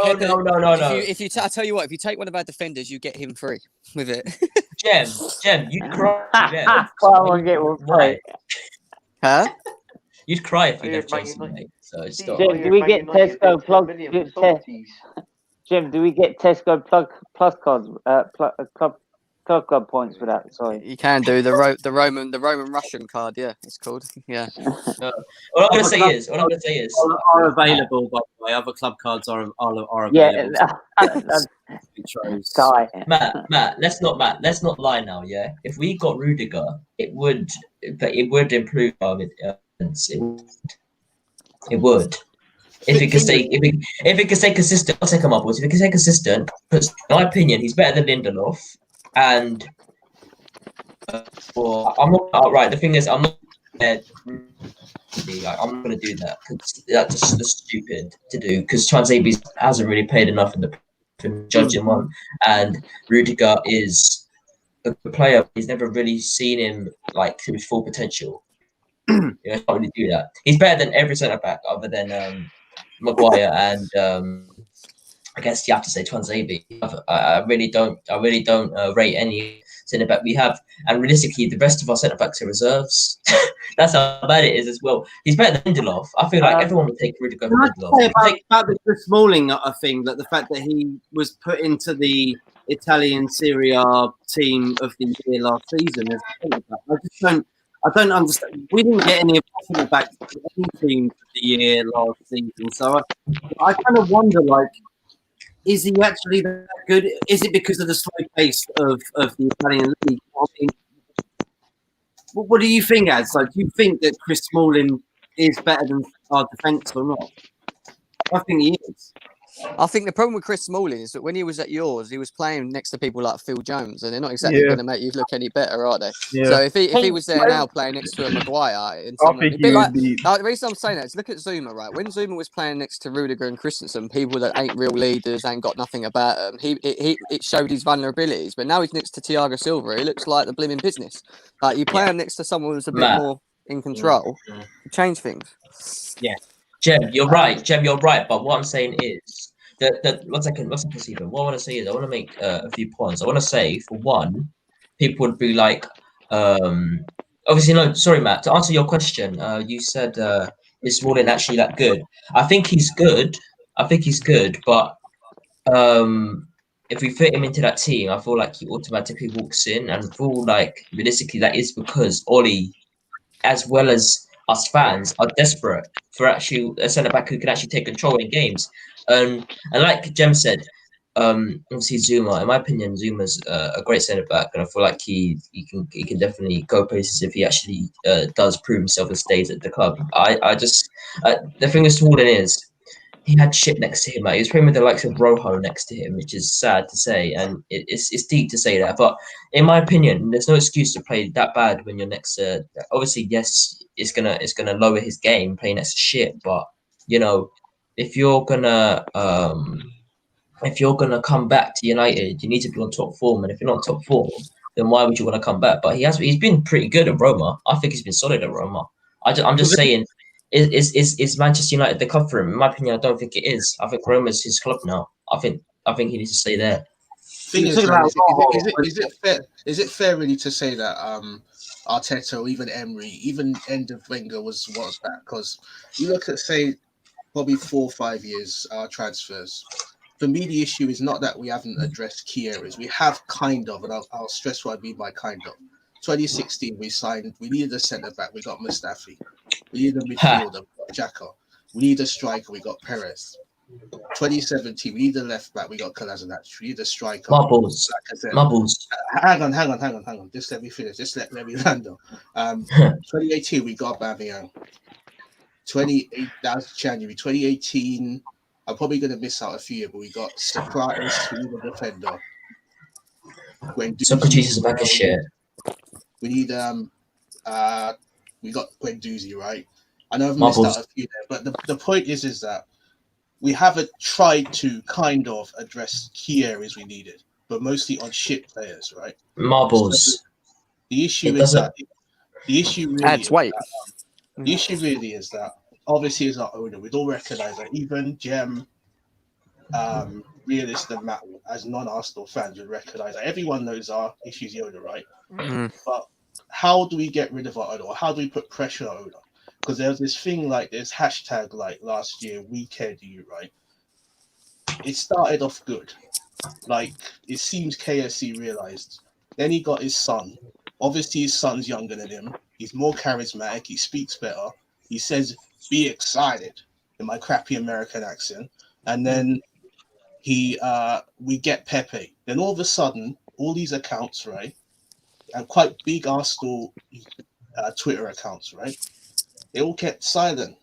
I tell you what, if you take one of our defenders, you get him free with it. Jem, you'd cry. I won't get one free. Huh? You'd cry if you left Chelsea, mate. So stop. Jem, do we get Tesco plug? Jem, do we get Tesco plus cards? Club card points for that. Sorry, you can do the Roman Russian card. Yeah, it's called. Yeah. What I'm gonna say is are available. By the way, other club cards are available. Yeah. Matt, let's not lie now. Yeah, if we got Rudiger, it would improve our defense. It would. If it can stay consistent, I'll take him upwards. If it can stay consistent, because in my opinion, he's better than Lindelof. And I'm not right. The thing is, I'm not. I'm not going to do that because that's just stupid to do. Because Transabis hasn't really played enough in the judging one, and Rudiger is a good player. He's never really seen him like to his full potential. Can't really do that. He's better than every centre back other than Maguire and. I guess you have to say Twanzebe. I really don't rate any centre back we have, and realistically, the rest of our centre backs are reserves. That's how bad it is as well. He's better than Lindelof. I feel like everyone would take Rudiger over Lindelof. About the Chris Smalling thing, that the fact that he was put into the Italian Serie A team of the year last season, I don't understand. We didn't get any possible back to any team of the year last season, so I kind of wonder, like. Is he actually that good? Is it because of the slow pace of the Italian league? I mean, what do you think, Az? Like, do you think that Chris Smalling is better than our defence or not? I think he is. I think the problem with Chris Smalling is that when he was at yours, he was playing next to people like Phil Jones, and they're not exactly going to make you look any better, are they? Yeah. So if he was there now playing next to a Maguire, the reason I'm saying that is look at Zuma, right? When Zuma was playing next to Rudiger and Christensen, people that ain't real leaders, ain't got nothing about them, it showed his vulnerabilities. But now he's next to Thiago Silva, he looks like the blimmin' business. Like you play him next to someone who's a bit more in control, change things. Yeah. Jem, you're right. But what I'm saying is, one second, Stephen. What I want to say is I want to make a few points. I want to say, for one, people would be like, obviously, no, sorry, Matt. To answer your question, you said is Smalling actually that good? I think he's good. But if we fit him into that team, I feel like he automatically walks in, and I feel like realistically that is because Ollie, as well as us fans, are desperate for actually a centre back who can actually take control in games. And like Jem said, obviously Zuma. In my opinion, Zuma's a great centre back, and I feel like he can definitely go places if he actually does prove himself and stays at the club. I just the thing with Smalling is, he had shit next to him. Like, he was playing with the likes of Rojo next to him, which is sad to say, and it's deep to say that. But in my opinion, there's no excuse to play that bad when you're next to. Obviously, yes, it's gonna lower his game playing next to shit. But you know, if you're gonna come back to United, you need to be on top form. And if you're not top form, then why would you want to come back? But he's been pretty good at Roma. I think he's been solid at Roma. I'm just saying. Is Manchester United the club for him? In my opinion, I don't think it is. I think Roma's his club now. I think he needs to stay there. Thing is, is it fair really to say that Arteta or even Emery, even end of Wenger was that? Because you look at, say, probably 4 or 5 years transfers. For me, the issue is not that we haven't addressed key areas. We have kind of, and I'll stress what I mean by kind of. 2016, we needed a centre back, we got Mustafi. We need a midfielder, we got Xhaka. We need a striker, we got Perez. 2017, we need a left back, we got Kolasinac. We need a striker. Marbles. Hang on. Just let me finish. Just let me land on. 2018, we got Aubameyang. 28, that's January. 2018, I'm probably going to miss out a few, but we got Socrates, we need a defender. Socrates is a bag of shit. We need we got Guendouzi, right? I know I've missed out a few there, but the point is that we haven't tried to kind of address key areas we needed, but mostly on shit players, right? Marbles. So the issue is that the issue really is that obviously as our owner, we'd all recognise that even Jem, Realist and Matt, as non-Arsenal fans, would recognise that everyone knows our issues the owner, right? But how do we get rid of our owner? Or how do we put pressure on our owner? Because there's this thing like this hashtag like last year, we care do you, right? It started off good. Like, it seems KSC realised. Then he got his son. Obviously his son's younger than him. He's more charismatic. He speaks better. He says, be excited, in my crappy American accent. And then we get Pepe. Then all of a sudden, all these accounts, right? And quite big Arsenal Twitter accounts, right? They all kept silent.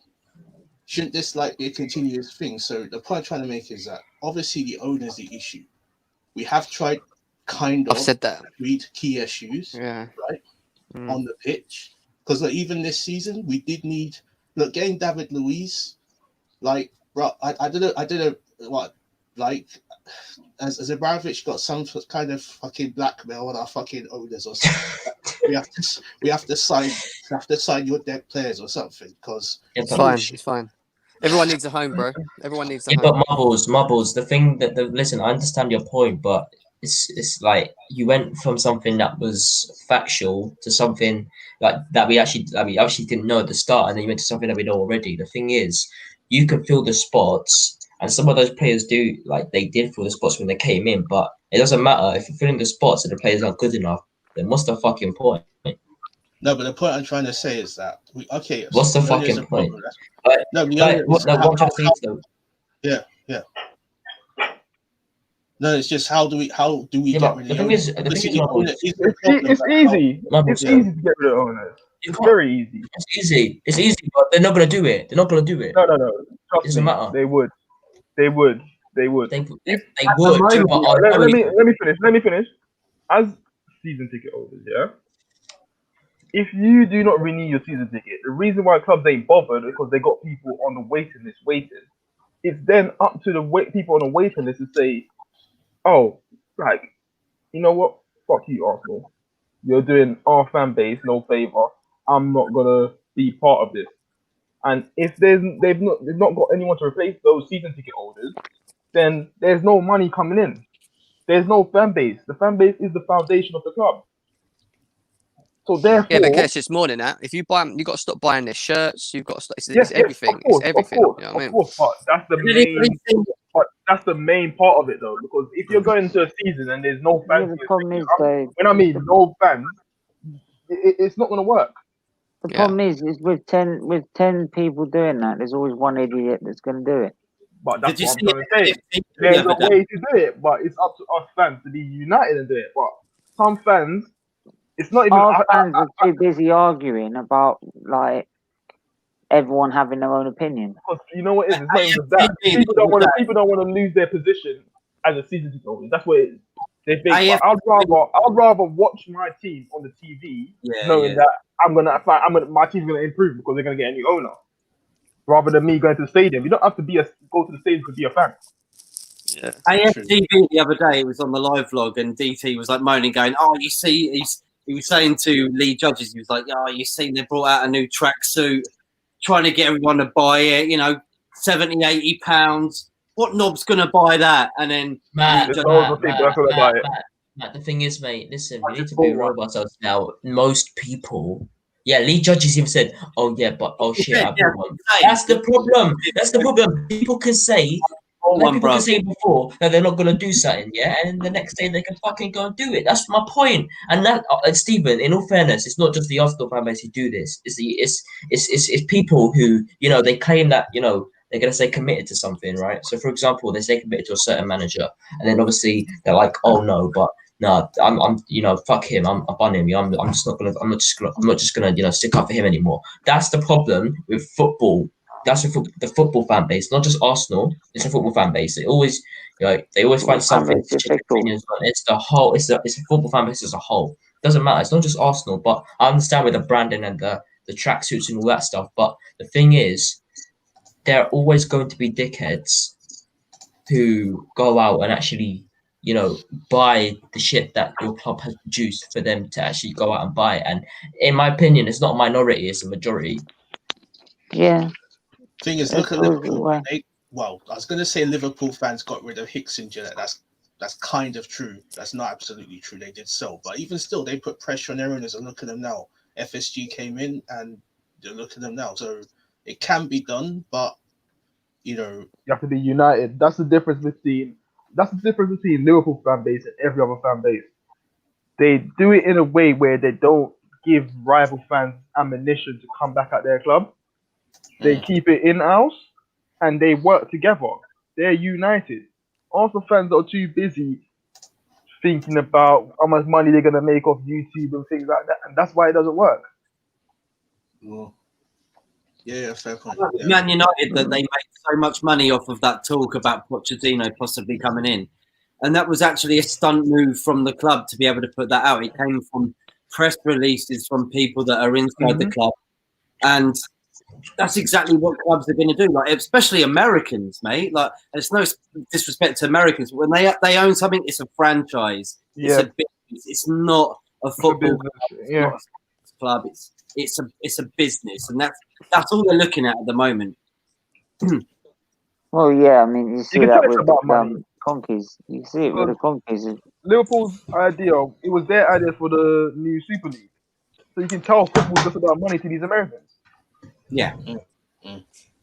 Shouldn't this like be a continuous thing? So the point I'm trying to make is that obviously the owner's the issue. We have tried kind of read key issues, right, on the pitch. Because like, even this season, we did need getting David Luiz. Like, bro, I don't know what, like, as Abramovich got some kind of fucking blackmail on our fucking owners or something. we have to sign your dead players or something, because it's fine. Everyone needs a home, bro. Everyone needs a home. But Marbles. The thing listen, I understand your point, but it's like you went from something that was factual to something like that we actually didn't know at the start, and then you went to something that we know already. The thing is, you can fill the spots. And some of those players do, like, they did fill the spots when they came in, but it doesn't matter. If you're filling the spots and the players aren't good enough, then what's the fucking point? No, but the point I'm trying to say is that what's the fucking point? No, what I'm trying to say is though. Yeah. No, it's just how do we get rid of the owners? It's easy. It's easy to get rid of owners. It's very easy. It's easy, but they're not gonna do it. No. Trust doesn't me, matter. They would. They would. They would. Let me finish. As season ticket holders, yeah. If you do not renew your season ticket, the reason why clubs ain't bothered is because they got people on the waiting list waiting. It's then up to the people on the waiting list to say, "Oh, like, you know what? Fuck you, Arsenal. You're doing our fan base no favor. I'm not gonna be part of this." And if they've not got anyone to replace those season ticket holders, then there's no money coming in. There's no fan base. The fan base is the foundation of the club. So therefore, yeah, but Kesh, it's more than that. If you buy them, you got to stop buying their shirts. You've got to stop. It's yes, everything. of course, it's everything. of course, you know what I mean? but that's the main. But that's the main part of it, though, because if you're going into a season and there's no fans, the problem is, when I mean no fans, it's not going to work. The problem is with 10 people doing that, there's always one idiot that's going to do it. But that's what I'm trying to say. There's a way to do it, but it's up to us fans to be united and do it. But some fans, it's not even. Our fans are too busy arguing about like everyone having their own opinion. Because you know what it is? It's not even that. People don't want to lose their position as a season ticket holder. That's what it is. They think I'd rather watch my team on the TV, knowing that my team's gonna improve because they're gonna get a new owner, rather than me going to the stadium. You don't have to go to the stadium to be a fan. Yeah. AFTV the other day, it was on the live vlog, and DT was like moaning, going, "Oh, you see," he was saying to Lee Judges, he was like, "Oh, you see, they brought out a new tracksuit, trying to get everyone to buy it. You know, 70, 80 pounds. What knob's gonna buy that?" And then Matt, the thing is, mate, listen, we need to be real about ourselves now. Most people, Lee Judges even said, "Oh yeah, but shit, I bought one." That's the problem. That's the problem. People can say, can say before that they're not gonna do something, and then the next day they can fucking go and do it. That's my point. And that, Stephen, in all fairness, it's not just the Arsenal fan base who do this. It's people who they claim that they're going to say committed to something, right? So, for example, they say committed to a certain manager, and then obviously they're like, "Oh no, but no, I'm fuck him, I'm on him. I'm not just gonna stick up for him anymore." That's the problem with football. That's the football fan base, not just Arsenal. It's a football fan base. They always find something to change opinions on. It's the whole. It's a football fan base as a whole. It doesn't matter. It's not just Arsenal, but I understand with the branding and the tracksuits and all that stuff. But the thing is, there are always going to be dickheads who go out and actually, buy the shit that your club has produced for them to actually go out and buy it. And in my opinion, it's not a minority, it's a majority. Yeah. Thing is, look at Liverpool. I was going to say Liverpool fans got rid of Hixinger. That's kind of true. That's not absolutely true. They did so. But even still, they put pressure on their owners, and look at them now. FSG came in, and look at them now. So it can be done, but you have to be united. That's the difference between Liverpool fan base and every other fan base. They do it in a way where they don't give rival fans ammunition to come back at their club. They keep it in-house and they work together. They're united. Arsenal fans are too busy thinking about how much money they're gonna make off YouTube and things like that, and that's why it doesn't work. Yeah, fair point. Man United, that they make so much money off of that talk about Pochettino possibly coming in. And that was actually a stunt move from the club to be able to put that out. It came from press releases from people that are inside the club. And that's exactly what clubs are going to do. Like, especially Americans, mate. Like, it's no disrespect to Americans, but when they own something, it's a franchise. It's a business. It's not a football club. It's not a club. It's a business, and that's all they're looking at the moment. Well, yeah, I mean, you see that with Conkies. You see it with the Conkies. Liverpool's idea, it was their idea for the new Super League. So you can tell football's just about money to these Americans. Yeah.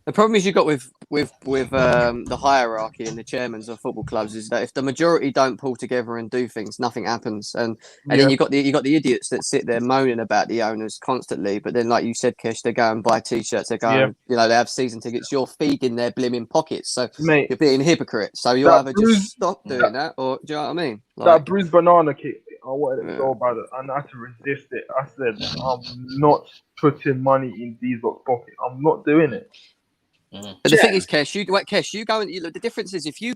The problem is you got with the hierarchy and the chairmans of football clubs is that if the majority don't pull together and do things, nothing happens. And then you got the idiots that sit there moaning about the owners constantly. But then, like you said, Kesh, they go and buy t-shirts. They go, and, they have season tickets. You're feeding their blimmin' pockets. So you're being a hypocrite. So you either just stop doing that, or do you know what I mean? That bruised banana kick, I wanted to go about it, and I had to resist it. I said, I'm not putting money in these lot pocket. I'm not doing it. But the thing is, Kesh, you go and look. The difference is if you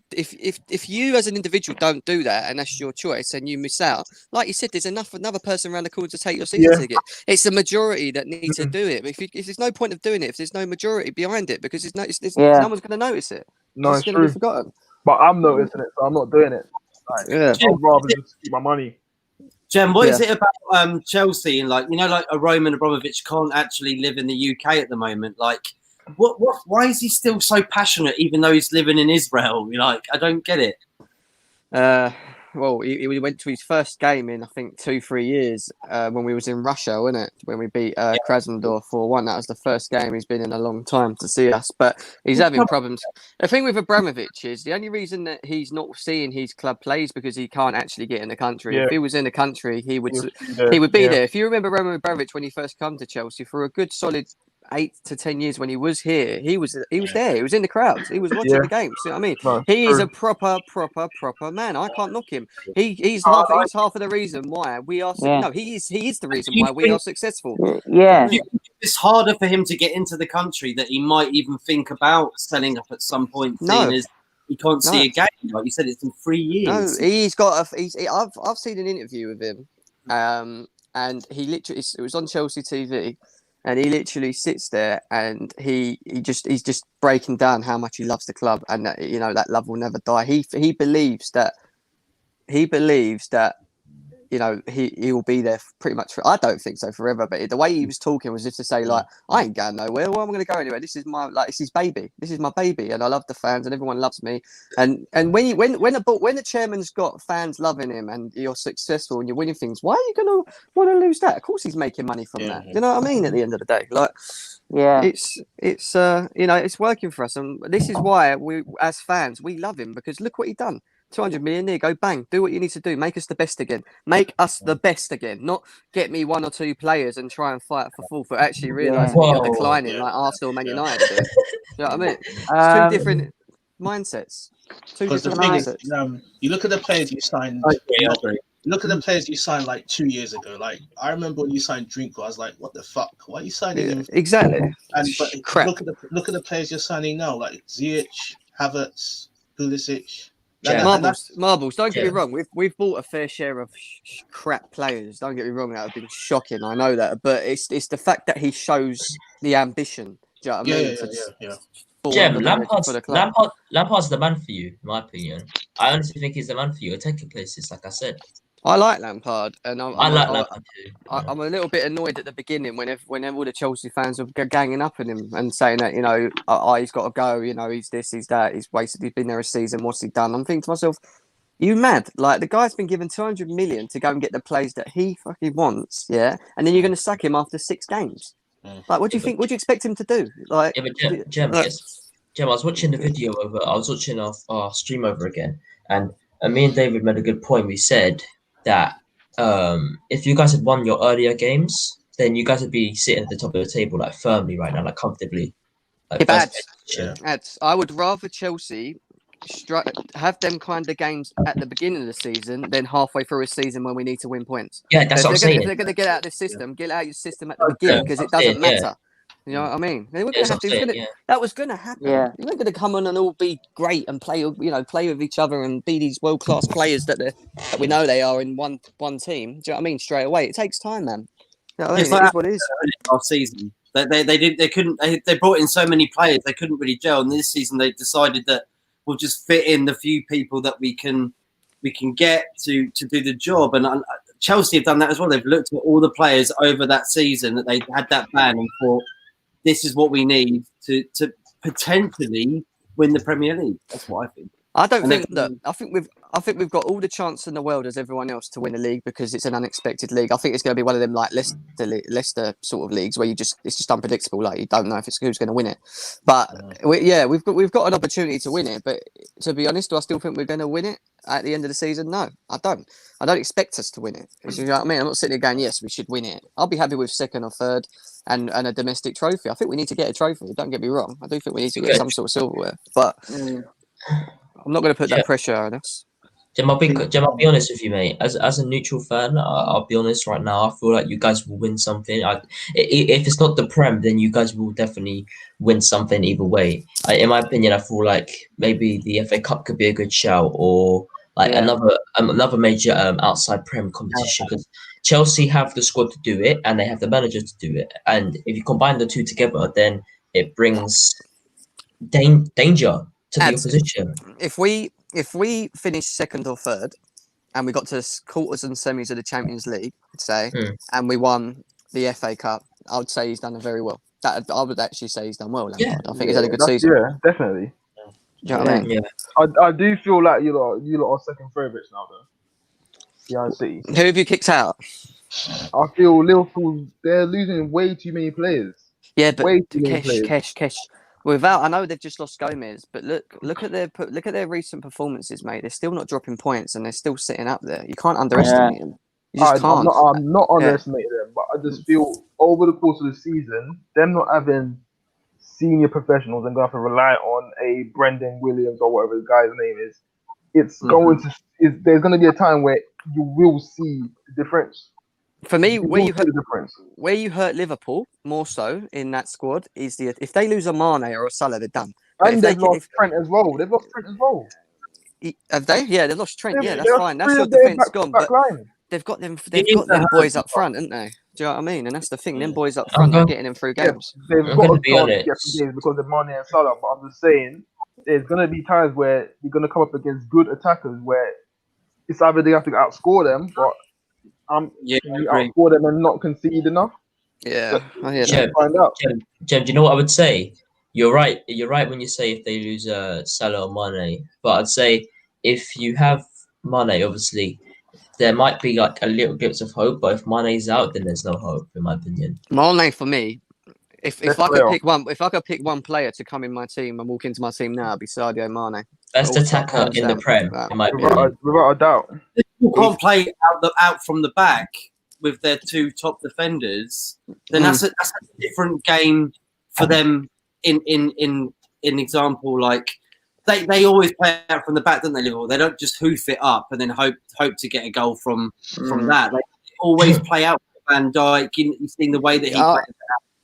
as an individual don't do that, and that's your choice, and you miss out. Like you said, there's another person around the corner to take your season ticket. It's the majority that need to do it. But if there's no point of doing it, if there's no majority behind it, because no one's going to notice it. No, it's going to be forgotten. But I'm noticing it, so I'm not doing it. I'd rather just keep my money. Jem, what is it about Chelsea and like a Roman Abramovich can't actually live in the UK at the moment? Like, Why is he still so passionate, even though he's living in Israel? Like, I don't get it. Well, he went to his first game in, I think, 2-3 years when we was in Russia, wasn't it? When we beat Krasnodar 4-1. That was the first game he's been in a long time to see us. But he's having problems. The thing with Abramovich is the only reason that he's not seeing his club play is because he can't actually get in the country. Yeah. If he was in the country, he would Yeah. be there. If you remember Roman Abramovich when he first come to Chelsea, for a good solid 8 to 10 years when he was here, he was there. He was in the crowds. He was watching the games. You know what I mean? No, he is true. a proper man. I can't knock him. He's half of the reason why we are. Yeah. No, he is the reason why we are successful. Yeah. It's harder for him to get into the country that he might even think about selling up at some point. Seeing as he can't see a game, like you said, it's in 3 years. No, he's got I've seen an interview with him, and he literally, it was on Chelsea TV. And he literally sits there, and he's just breaking down how much he loves the club, and that, you know, that love will never die. He believes that you know, he will be there pretty much I don't think so forever, but the way he was talking was just to say, like, I ain't going nowhere. Well, I'm going to go anywhere. This is it's his baby. This is my baby, and I love the fans, and everyone loves me. And when the chairman's got fans loving him, and you're successful and you're winning things, why are you going to want to lose that? Of course, he's making money from that. You know what I mean? At the end of the day, like, Yeah. it's you know, it's working for us, and this is why we, as fans, we love him, because look what he done. 200 million, there you go, bang, do what you need to do, make us the best again, not get me 1 or 2 players and try and fight for fourth, but actually realise we are declining like Arsenal, Man United do. You know what I mean? It's 2 different mindsets. 2 different mindsets. You look at the players you signed. Look at the players you signed like 2 years ago. Like, I remember when you signed Drinkwater, I was like, "What the fuck? Why are you signing him?" Exactly. And crap. Look at the players you're signing now, like Ziyech, Havertz, Pulisic. Marbles. Don't get me wrong. We've bought a fair share of crap players. Don't get me wrong. That have been shocking. I know that, but it's the fact that he shows the ambition. Do you know what I mean? Lampard's the man for you, in my opinion. I honestly think he's the man for you. Attacking places, like I said. I like Lampard, and I like Lampard too. I'm a little bit annoyed at the beginning whenever all the Chelsea fans are ganging up on him and saying that, you know, he's got to go, you know, he's this, he's that, he's been there a season, what's he done? I'm thinking to myself, you mad? Like, the guy's been given 200 million to go and get the plays that he fucking wants, yeah, and then you're going to sack him after 6 games. Like, what do you think? What do you expect him to do? Like, Jem, I was watching the video I was watching our stream over again, and me and David made a good point. We said that if you guys had won your earlier games, then you guys would be sitting at the top of the table, like, firmly right now, like, comfortably. Like, I would rather Chelsea have them kind of games at the beginning of the season than halfway through a season when we need to win points. Yeah, that's what I'm saying. If they're going to get out of the system, get out of your system at the beginning, because it doesn't matter. You know what I mean? They weren't that was going to happen. Yeah. They weren't going to come on and all be great and play with each other and be these world class players that we know they are in one team. Do you know what I mean? Straight away, it takes time, man. You know what I mean? It is what it is. Last season, they brought in so many players they couldn't really gel, and this season they decided that we'll just fit in the few people that we can get to do the job. And Chelsea have done that as well. They've looked at all the players over that season that they had that ban and thought, this is what we need to potentially win the Premier League. That's what I think. I think we've got all the chance in the world as everyone else to win a league, because it's an unexpected league. I think it's going to be one of them like Leicester sort of leagues where it's just unpredictable. Like, you don't know if it's who's going to win it. But we've got an opportunity to win it. But to be honest, do I still think we're going to win it at the end of the season? No, I don't. I don't expect us to win it. You know what I mean? I'm not sitting there going, yes, we should win it. I'll be happy with 2nd or 3rd and a domestic trophy. I think we need to get a trophy. Don't get me wrong. I do think we need to get some sort of silverware. But I'm not going to put that pressure on us. Jem, I'll be honest with you, mate. As a neutral fan, I'll be honest right now. I feel like you guys will win something. If it's not the Prem, then you guys will definitely win something either way. In my opinion, I feel like maybe the FA Cup could be a good shout, or like another major outside Prem competition, because Chelsea have the squad to do it and they have the manager to do it. And if you combine the two together, then it brings danger to the opposition. If we finish 2nd or 3rd and we got to quarters and semis of the Champions League, say, and we won the FA Cup, I would say he's done very well. That I would actually say he's done well, Lampard. Yeah. I think he's had a good That's- season. Yeah, definitely. Do you know what I mean? Yeah. I do feel like you lot are second favourites now, though. Yeah, City. Who have you kicked out? I feel Liverpool, they're losing way too many players. Yeah, but Way too many players. Kesh. Without, I know they've just lost Gomez, but look at their recent performances, mate. They're still not dropping points, and they're still sitting up there. You can't underestimate them. You just can't. I'm not underestimating them, but I just feel over the course of the season, them not having senior professionals and going to have to rely on a Brendan Williams or whatever the guy's name is. It's going to. There's going to be a time where you will see the difference. For me, where you hurt Liverpool more so in that squad is if they lose a Mane or a Salah, they're done. And they've lost Trent as well. Have they? Yeah, they've lost Trent. Yeah, that's fine. That's your defence gone. But they've got them boys up front, haven't they? Do you know what I mean? And that's the thing. Them boys up front are getting them through games. They've got to be honest. Get some games because of Mane and Salah. But I'm just saying, there's going to be times where you're going to come up against good attackers where it's either they have to outscore them, but outscore them and not concede enough. Yeah, I hear that. Find out. Jem, do you know what I would say? You're right. You're right when you say if they lose Salah or Mane. But I'd say if you have Mane, obviously, there might be like a little glimpse of hope. But if Mane's out, then there's no hope, in my opinion. Mane for me. If I could pick one player to come in my team and walk into my team now, it'd be Sadio Mane. Best attacker in the Prem, in my opinion. Without a doubt. People can't play out from the back with their two top defenders. Then that's a different game for them. In example, like they always play out from the back, don't they, Liverpool? They don't just hoof it up and then hope to get a goal from that. They always play out Van Dijk. You've seen the way that he plays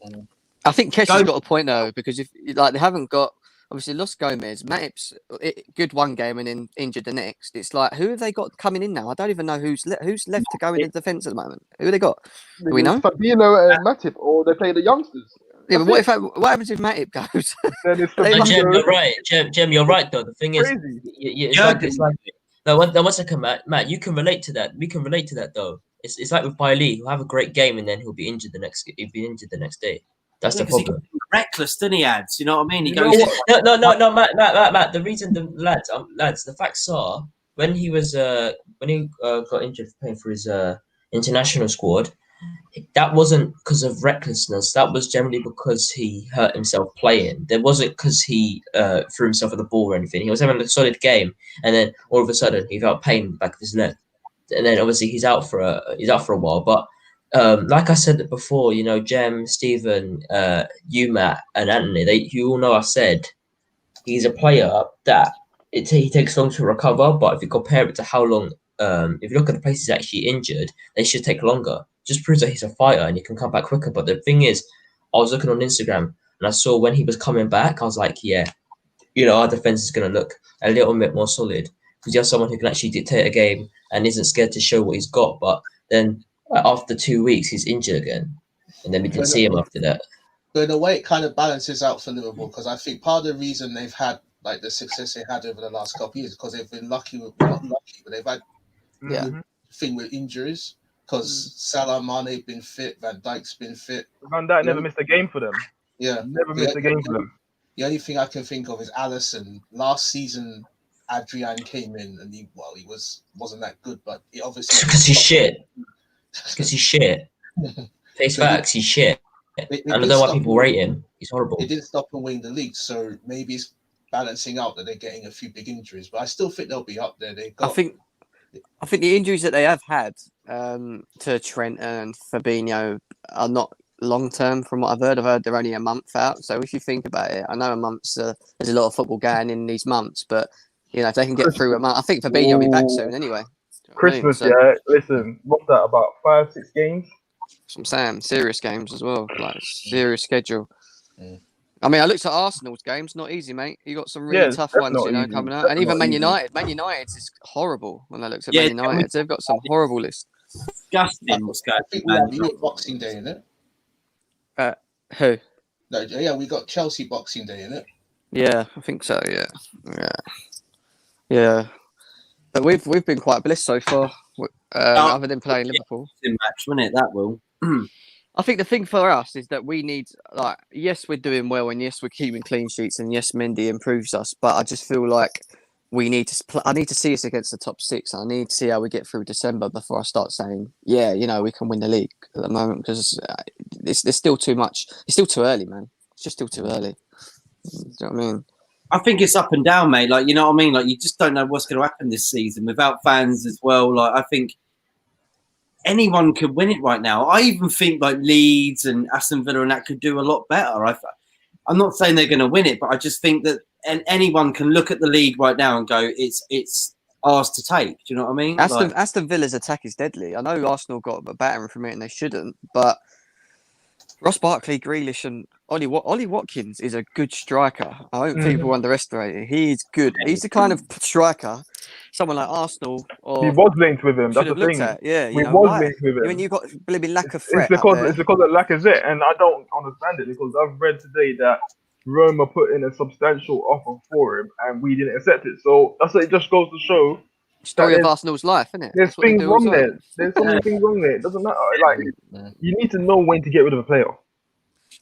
out. I think Kesh has got a point though, because if they haven't got obviously lost Gomez, Matip's good one game and then injured the next. It's like, who have they got coming in now? I don't even know who's left to go in the defence at the moment. Who have they got? Do we know? Fabinho and Matip, or they play the youngsters. Yeah, but what happens if Matip goes? Jem, you're right. Jem, you're right though. The thing is, it's like no, one second, Matt. You can relate to that. We can relate to that though. It's like with Bailey, who'll have a great game and then he'll be injured the next day. That's the problem. Reckless, doesn't he, Ads? You know what I mean? He goes. No, Matt. The reason, lads. The facts are when he got injured playing for his international squad, that wasn't because of recklessness. That was generally because he hurt himself playing. There wasn't because he threw himself at the ball or anything. He was having a solid game, and then all of a sudden he felt pain in the back of his neck, and then obviously he's out for a while, but. Like I said before, Jem, Stephen, you, Matt, and Anthony, you all know I said he's a player that he takes long to recover, but if you compare it to how long, if you look at the places actually injured, they should take longer. Just proves that he's a fighter and he can come back quicker. But the thing is, I was looking on Instagram and I saw when he was coming back, I was like, yeah, our defense is going to look a little bit more solid because you have someone who can actually dictate a game and isn't scared to show what he's got. But then after 2 weeks, he's injured again, and then we didn't see him after that. But in a way, it kind of balances out for Liverpool because I think part of the reason they've had like the success they had over the last couple of years because they've been not lucky, but they've had thing with injuries because Salah, Mane been fit, Van Dijk's been fit. Van Dijk never missed a game for them. Yeah, never missed a game for them. The only thing I can think of is Alisson. Last season, Adrian came in and he wasn't that good, but he obviously because he's shit. Because he's shit. Face facts, he's shit. I don't know why people rate him. He's horrible. It didn't stop him winning the league, so maybe it's balancing out that they're getting a few big injuries. But I still think they'll be up there. I think the injuries that they have had to Trent and Fabinho are not long term. From what I've heard they're only a month out. So if you think about it, I know a month's there's a lot of football going in these months, but if they can get through a month, I think Fabinho will be back soon anyway. Christmas, listen, what's that, about 5-6 games? That's what I'm saying, serious games as well, like serious schedule. I mean, I looked at Arsenal's games, not easy, mate. You got some really tough ones, coming out. And even Man United. Man United's is horrible when I looked at Man United. They've got some horrible lists. Disgusting what's going on. I think we have Boxing Day, innit? Who? No, yeah, we got Chelsea Boxing Day, innit? Yeah, I think so, yeah. But we've been quite blessed so far, other than playing Liverpool. Match, wasn't it? That will. I think the thing for us is that we need, like, yes, we're doing well, and yes, we're keeping clean sheets, and yes, Mendy improves us. But I just feel like we need to. I need to see us against the top six. I need to see how we get through December before I start saying, yeah, we can win the league at the moment, because there's still too much. It's still too early, man. It's just still too early. Do you know what I mean? I think it's up and down, mate. Like, you know what I mean? Like, you just don't know what's going to happen this season without fans as well. Like, I think anyone could win it right now. I even think like Leeds and Aston Villa and that could do a lot better. I'm not saying they're going to win it, but I just think that anyone can look at the league right now and go, it's ours to take. Do you know what I mean? Aston Villa's attack is deadly. I know Arsenal got a battering from it and they shouldn't, but Ross Barkley, Grealish, and Ollie Watkins is a good striker. I don't think people underestimate it. He is good. He's the kind of striker someone like Arsenal or he was linked with him. That's the thing. Yeah, we was linked with him. I mean, you've got maybe lack of threat. It's because of Lacazette, and I don't understand it because I've read today that Roma put in a substantial offer for him, and we didn't accept it. So it just goes to show. Story of Arsenal's life, isn't it? There's things wrong there. There's so many things wrong there. It doesn't matter. Like, you need to know when to get rid of a player.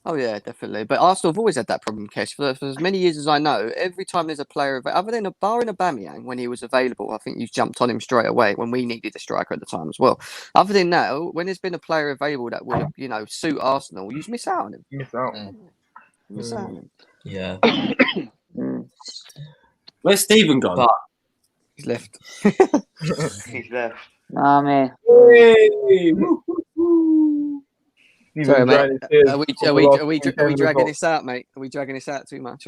Oh yeah, definitely. But Arsenal have always had that problem, Kesh. For as many years as I know, every time there's a player, other than barring Aubameyang when he was available, I think you jumped on him straight away when we needed a striker at the time as well. Other than that, when there's been a player available that would, suit Arsenal, you just miss out on him. Miss out. Miss out on him. Yeah. Where's Stephen gone? But he's left. He's left. Nah, man. Hey, Sorry, mate. Are we dragging this out, mate? Are we dragging this out too much?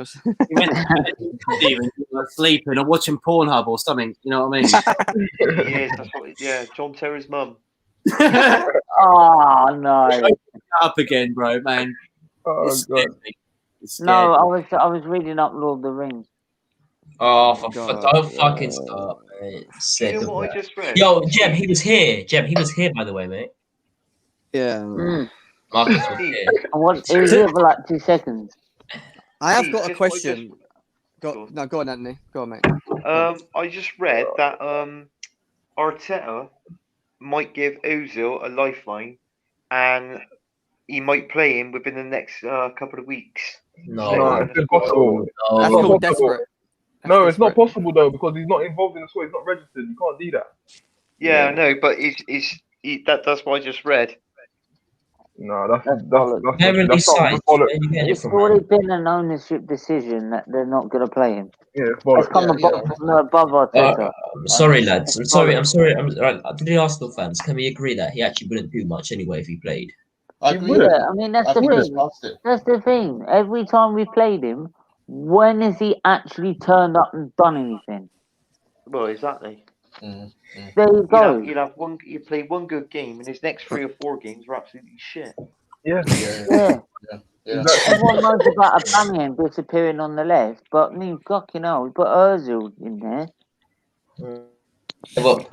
Stephen, sleeping or watching Pornhub or something. You know what I mean? Yes, that's what. Yeah, John Terry's mum. Oh no! Up again, bro, man. Oh god. No, I was reading up Lord of the Rings. Oh, don't fucking start, mate. You know what I just read? Yo, Jem, he was here. By the way, mate. Yeah. Marcus was here. He was here for like 2 seconds. I have got a question. Go on, Anthony. Go on, mate. I just read that Arteta might give Ozil a lifeline, and he might play him within the next couple of weeks. No, it's impossible. No. That's called desperate. No, it's not possible though because he's not involved in the squad. He's not registered. You can't do that. Yeah, I know, but that's what I just read. No, that's It's already been an ownership decision that they're not going to play him. Yeah, it's come above Arteta. Sorry, lads. I'm sorry. To the Arsenal fans, can we agree that he actually wouldn't do much anyway if he played? I mean, that's the thing. That's the thing. Every time we played him, when has he actually turned up and done anything? Well, exactly. There you go. You play one good game, and his next 3 or 4 games are absolutely shit. Yeah. Everyone knows about Aubameyang disappearing on the left, but fucking hell, we put Ozil in there. Well,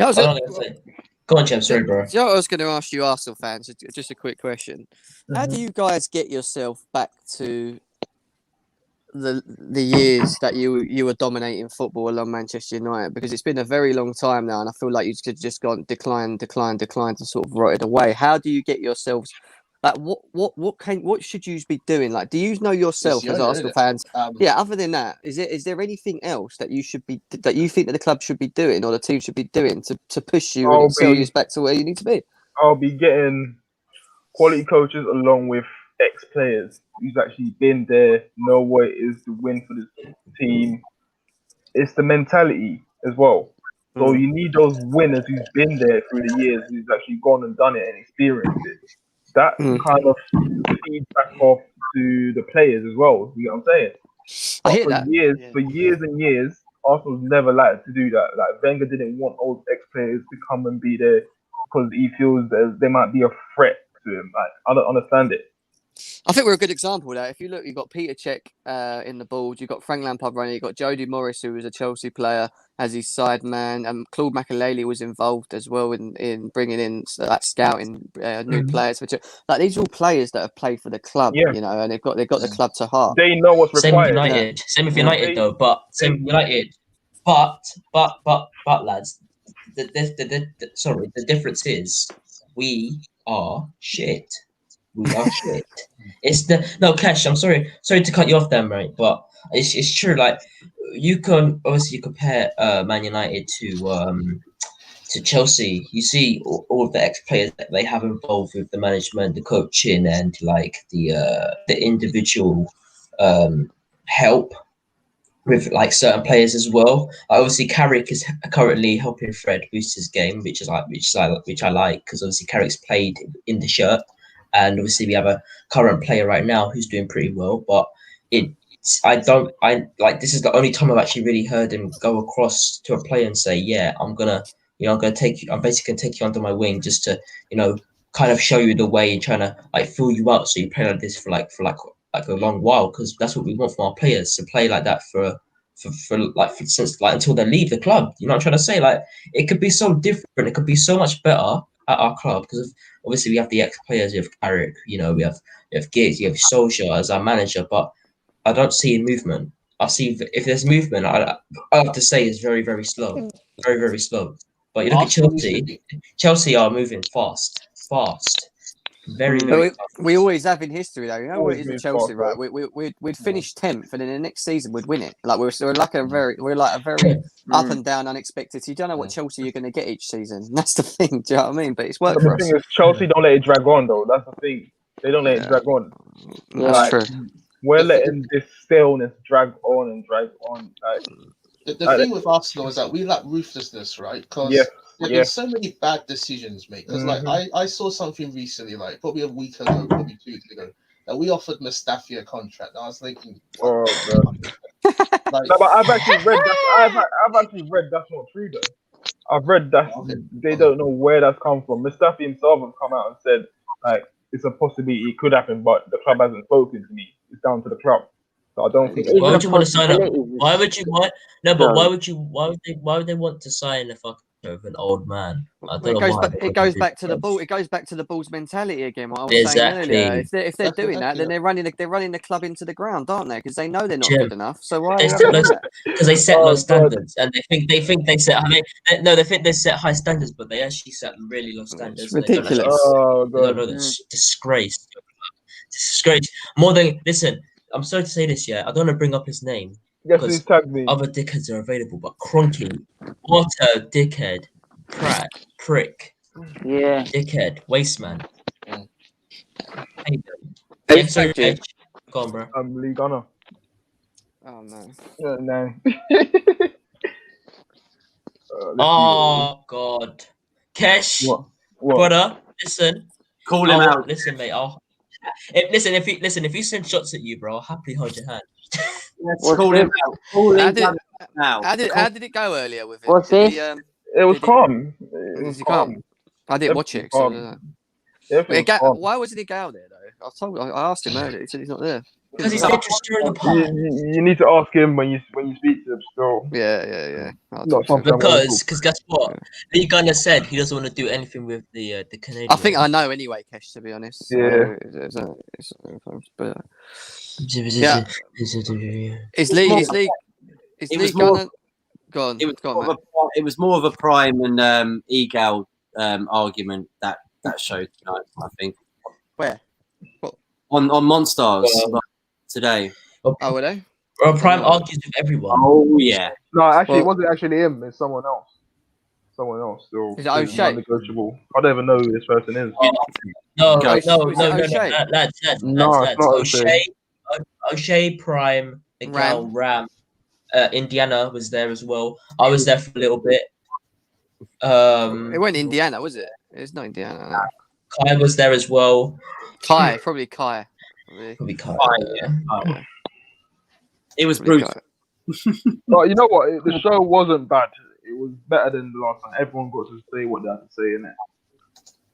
go on, Jem. Sorry, bro. I was going to ask you, Arsenal fans, just a quick question. How do you guys get yourself back to the years that you were dominating football along Manchester United? Because it's been a very long time now, and I feel like you could just gone decline to sort of rotted away. How do you get yourselves? Like, what should you be doing? Like, do you know yourself as Arsenal fans? Other than that, is there anything else that you think that the club should be doing or the team should be doing to push you and excel you back to where you need to be? I'll be getting quality coaches along with ex-players who's actually been there, know what it is to win for this team. It's the mentality as well. So you need those winners who's been there through the years, who's actually gone and done it and experienced it. That kind of feeds back off to the players as well. You know what I'm saying? I hear that. For years and years, Arsenal's never liked to do that. Like, Wenger didn't want old ex-players to come and be there because he feels that they might be a threat to him. Like, I don't understand it. I think we're a good example of that. If you look, you've got Peter Cech in the board, you've got Frank Lampard running, you've got Jody Morris, who was a Chelsea player, as his side man, and Claude Makelele was involved as well in bringing in that scouting new players. Which like these are all players that have played for the club, and they've got the club to heart. They know what's required. Same with United, though. But lads, the difference is we are shit. We are shit. It's the no Cash. I'm sorry to cut you off there, mate. But it's true. Like you can obviously compare Man United to Chelsea. You see all of the ex players that they have involved with the management, the coaching, and like the individual help with like certain players as well. Obviously, Carrick is currently helping Fred boost his game, which I like because obviously Carrick's played in the shirt, and obviously we have a current player right now who's doing pretty well. But I this is the only time I've actually really heard him go across to a player and say, "Yeah, I'm basically gonna take you under my wing just to kind of show you the way and trying to like fill you out so you play like this for a long while because that's what we want from our players to play like that for since like until they leave the club. You know what I'm trying to say? Like it could be so different. It could be so much better at our club because obviously we have the ex-players. We have Carrick. We have Giggs. You have Solskjaer as our manager. But I don't see a movement. I see if there's movement. I have to say it's very very slow, very very slow. But you look at Chelsea. Chelsea are moving fast. Very, very. We always have in history, though. You know what Always it is at move Chelsea, fast, right? We'd finish 10th, and then the next season we'd win it. Like we're like a very up and down, unexpected. So you don't know what Chelsea you're going to get each season. That's the thing. Do you know what I mean? But it's worked for the us. thing is, Chelsea don't let it drag on though. That's the thing. They don't let it drag on. That's true. We're letting this staleness drag on. Like, the thing with Arsenal is that we lack ruthlessness, right? Because there's been so many bad decisions made. Because like I saw something recently, like probably a week ago, probably 2 weeks ago, that we offered Mustafi a contract. And I was thinking, oh god. Like, no, but I've actually read that. I've actually read that's not true though. I've read that they don't know where that's come from. Mustafi himself has come out and said like it's a possibility it could happen, but the club hasn't spoken to me. It's down to the club. So I don't think. Why would you want to sign up? Why would you? Why would they want to sign a fucking an old man? I don't know why. It goes back to the ball. It goes back to the Bulls mentality again. What I was saying earlier. If they're doing that, then they're running the club into the ground, aren't they? Because they know they're not good enough. So why? Because they set low standards, and they think they set. They think they set high standards, but they actually set really low standards. It's ridiculous. Disgrace. More than listen. I'm sorry to say this, yeah. I don't want to bring up his name because other dickheads are available, but Cronky, what a dickhead, prick, dickhead, waste man. Yeah, sorry, go on, bro. Lee Gunner. Oh no. No. Oh god, Kesh, what? brother, listen, call him out. Listen, mate. If he sends shots at you, bro, I'll happily hold your hand. Let's call him out. How did it go earlier with him? What's this? It was calm. It was calm. I didn't watch it. Why wasn't he go there though? I asked him earlier. He said he's not there. Because he's there to stir the pot. You need to ask him when you speak to him still. Yeah. Because guess what? Lee Gunner said he doesn't want to do anything with the Canadian. I think I know anyway, Kesh, to be honest. Yeah. Is Lee Gunner? Go on. It was more of a Prime and Egal argument that showed tonight, I think. Where? On Monstars today. Oh, were they? Well, Prime argues with everyone. Oh yeah. No, actually, it wasn't actually him. It's someone else. Someone else still. Is it O'Shea? Negotiable. I don't even know who this person is. No. Lads. No, it's not O'Shea. O'Shea, Prime, Miguel, Ram. Indiana was there as well. I was there for a little bit. It wasn't Indiana, was it? It's not Indiana. No. Kai was there as well. Probably Kai. Yeah. It was brutal. No, you know what? The show wasn't bad. It was better than the last time. Everyone got to say what they had to say in it.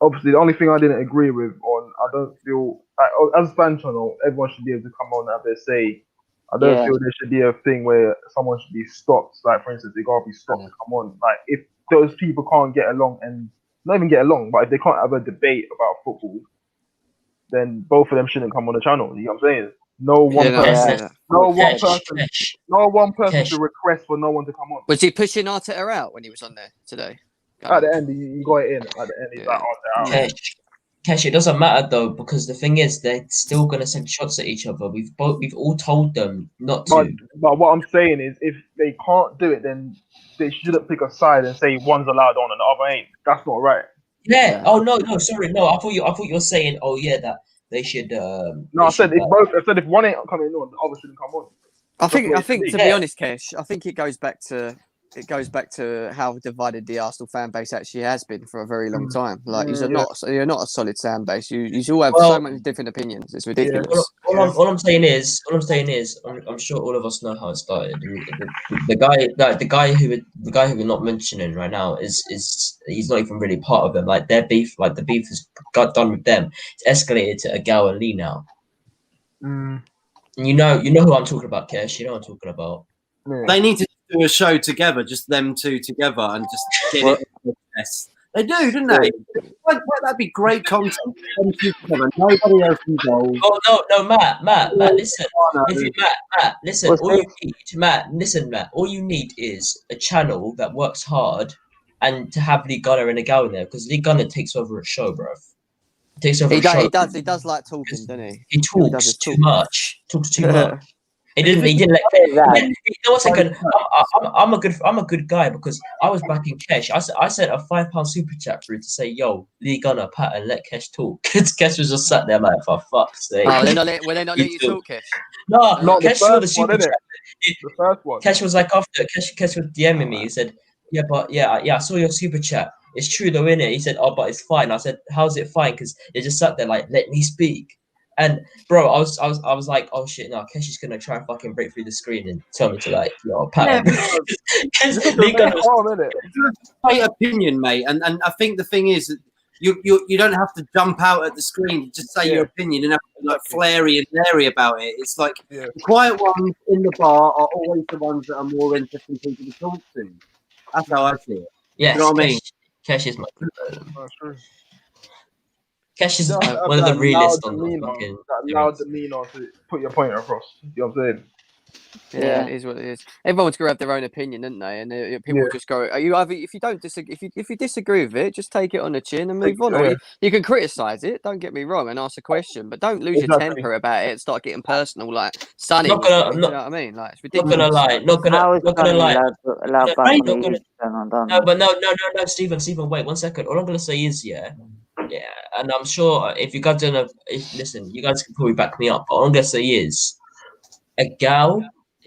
Obviously, the only thing I didn't agree with I don't feel as a fan channel, everyone should be able to come on and have their say. I don't feel there should be a thing where someone should be stopped. Like, for instance, they gotta be stopped to come on. Like, if those people can't get along and not even get along, but if they can't have a debate about football, then both of them shouldn't come on the channel. You know what I'm saying? No one person should request for no one to come on. Was he pushing Arteta out when he was on there today? At the end, you got it in. At the end, he's like Arteta out. Kesh, it doesn't matter though, because the thing is, they're still gonna send shots at each other. We've all told them not to. But what I'm saying is, if they can't do it, then they shouldn't pick a side and say one's allowed on and the other ain't. That's not right. Yeah. Oh no, sorry, no. I thought you were saying, oh yeah, that they should. No, they I said should, if both. I said if one ain't coming on, the other shouldn't come on. I think to be Yeah. honest, Kesh, I think it goes back to how divided the Arsenal fan base actually has been for a very long time. Like you're not a solid fan base. You all have so many different opinions. It's ridiculous. All I'm saying is, I'm sure all of us know how it started. The guy who we're not mentioning right now is he's not even really part of them. Like their beef, like the beef has got done with them. It's escalated to Agal and Lee now. And you know who I'm talking about, Kesh. You know what I'm talking about. They need to do a show together, just them two together, and just get it on the chest. They do, don't they? Wouldn't that be great content? Them two together, nobody else involved. Oh no, Matt, listen. Matt, listen. Matt. All you need is a channel that works hard, and to have Lee Gunner and a gal in there, because Lee Gunner takes over a show, bro. He does like talking, doesn't he? He talks too much. He didn't let. One second. I'm a good guy because I was back in Kesh. I sent a £5 super chat through to say, "Yo, Lee Gunner, Pat, and let Kesh talk." Kesh was just sat there like, for fuck's sake. Oh, they not let you talk, Kesh? No, not Kesh saw the super chat. The first one. Kesh was like after Kesh was DMing me. He said, "Yeah, but yeah, I saw your super chat. It's true though, innit?" He said, "Oh, but it's fine." I said, "How's it fine?" Because they just sat there like, "Let me speak." And bro, I was like, oh shit, no, Keshi's gonna try and fucking break through the screen and tell me to like, yo, Pat. My opinion, mate, and I think the thing is, you don't have to jump out at the screen. Just say your opinion and have to be like flary and leery about it. It's like the quiet ones in the bar are always the ones that are more interesting people to talk to. That's how I see it. Yes, you know what I mean? Kesh is my. That's true. Kesh is one of the realists on the fucking. Loud demeanor to put your point across. You know what I'm saying? Yeah, it is what it is. Everyone's gonna have their own opinion, isn't they? And people just go, "Are you either if you don't disagree, if you disagree with it, just take it on the chin and move on." Or you can criticize it. Don't get me wrong, and ask a question, but don't lose your temper about it and start getting personal. Like Sonny, you know what I mean? Like it's ridiculous. Not gonna lie. No, Stephen, wait 1 second. All I'm gonna say is and I'm sure if you guys don't know, listen, you guys can probably back me up. But all I'm gonna say is, a gal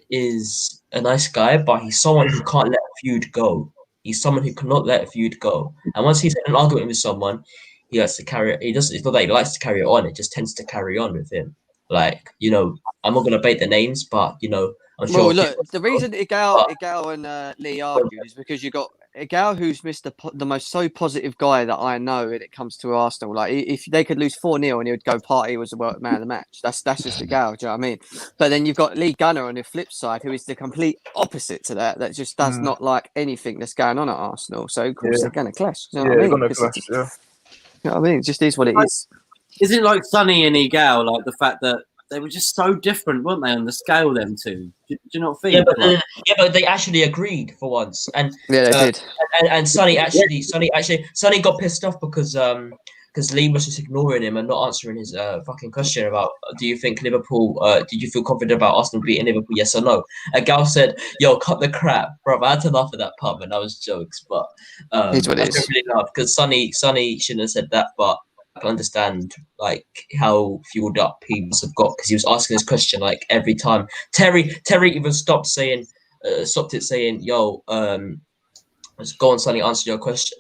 is a nice guy, but he's someone who can't let a feud go. He's someone who cannot let a feud go. And once he's in an argument with someone, he has to carry it. It's not that he likes to carry it on, it just tends to carry on with him. Like, I'm not gonna bait the names, but I'm sure. Well, look, the reason Igal and Lee argued is because you got Igal, who's the most so positive guy that I know when it comes to Arsenal. Like, if they could lose 4-0 and he would go party was the man of the match. That's just Igal, do you know what I mean? But then you've got Lee Gunner on the flip side, who is the complete opposite to that. That just does not like anything that's going on at Arsenal. So of course they're going to clash. You know what I mean? Gonna clash, you know what I mean? It just is what it is. Isn't it like Sonny and Igal, like the fact that they were just so different, weren't they, on the scale, them two? Do you not think? But they actually agreed for once, and they did. And Sonny got pissed off because Lee was just ignoring him and not answering his fucking question about, do you think Liverpool? Did you feel confident about Arsenal beating Liverpool? Yes or no? A gal said, "Yo, cut the crap, bro." I had to laugh at that part, and that was jokes, but it's what it is. Really laugh because Sonny shouldn't have said that, but I can understand like how fueled up he must have got because he was asking this question like every time. Terry even stopped it saying, "Yo, let's go on, Sonny, answer your question.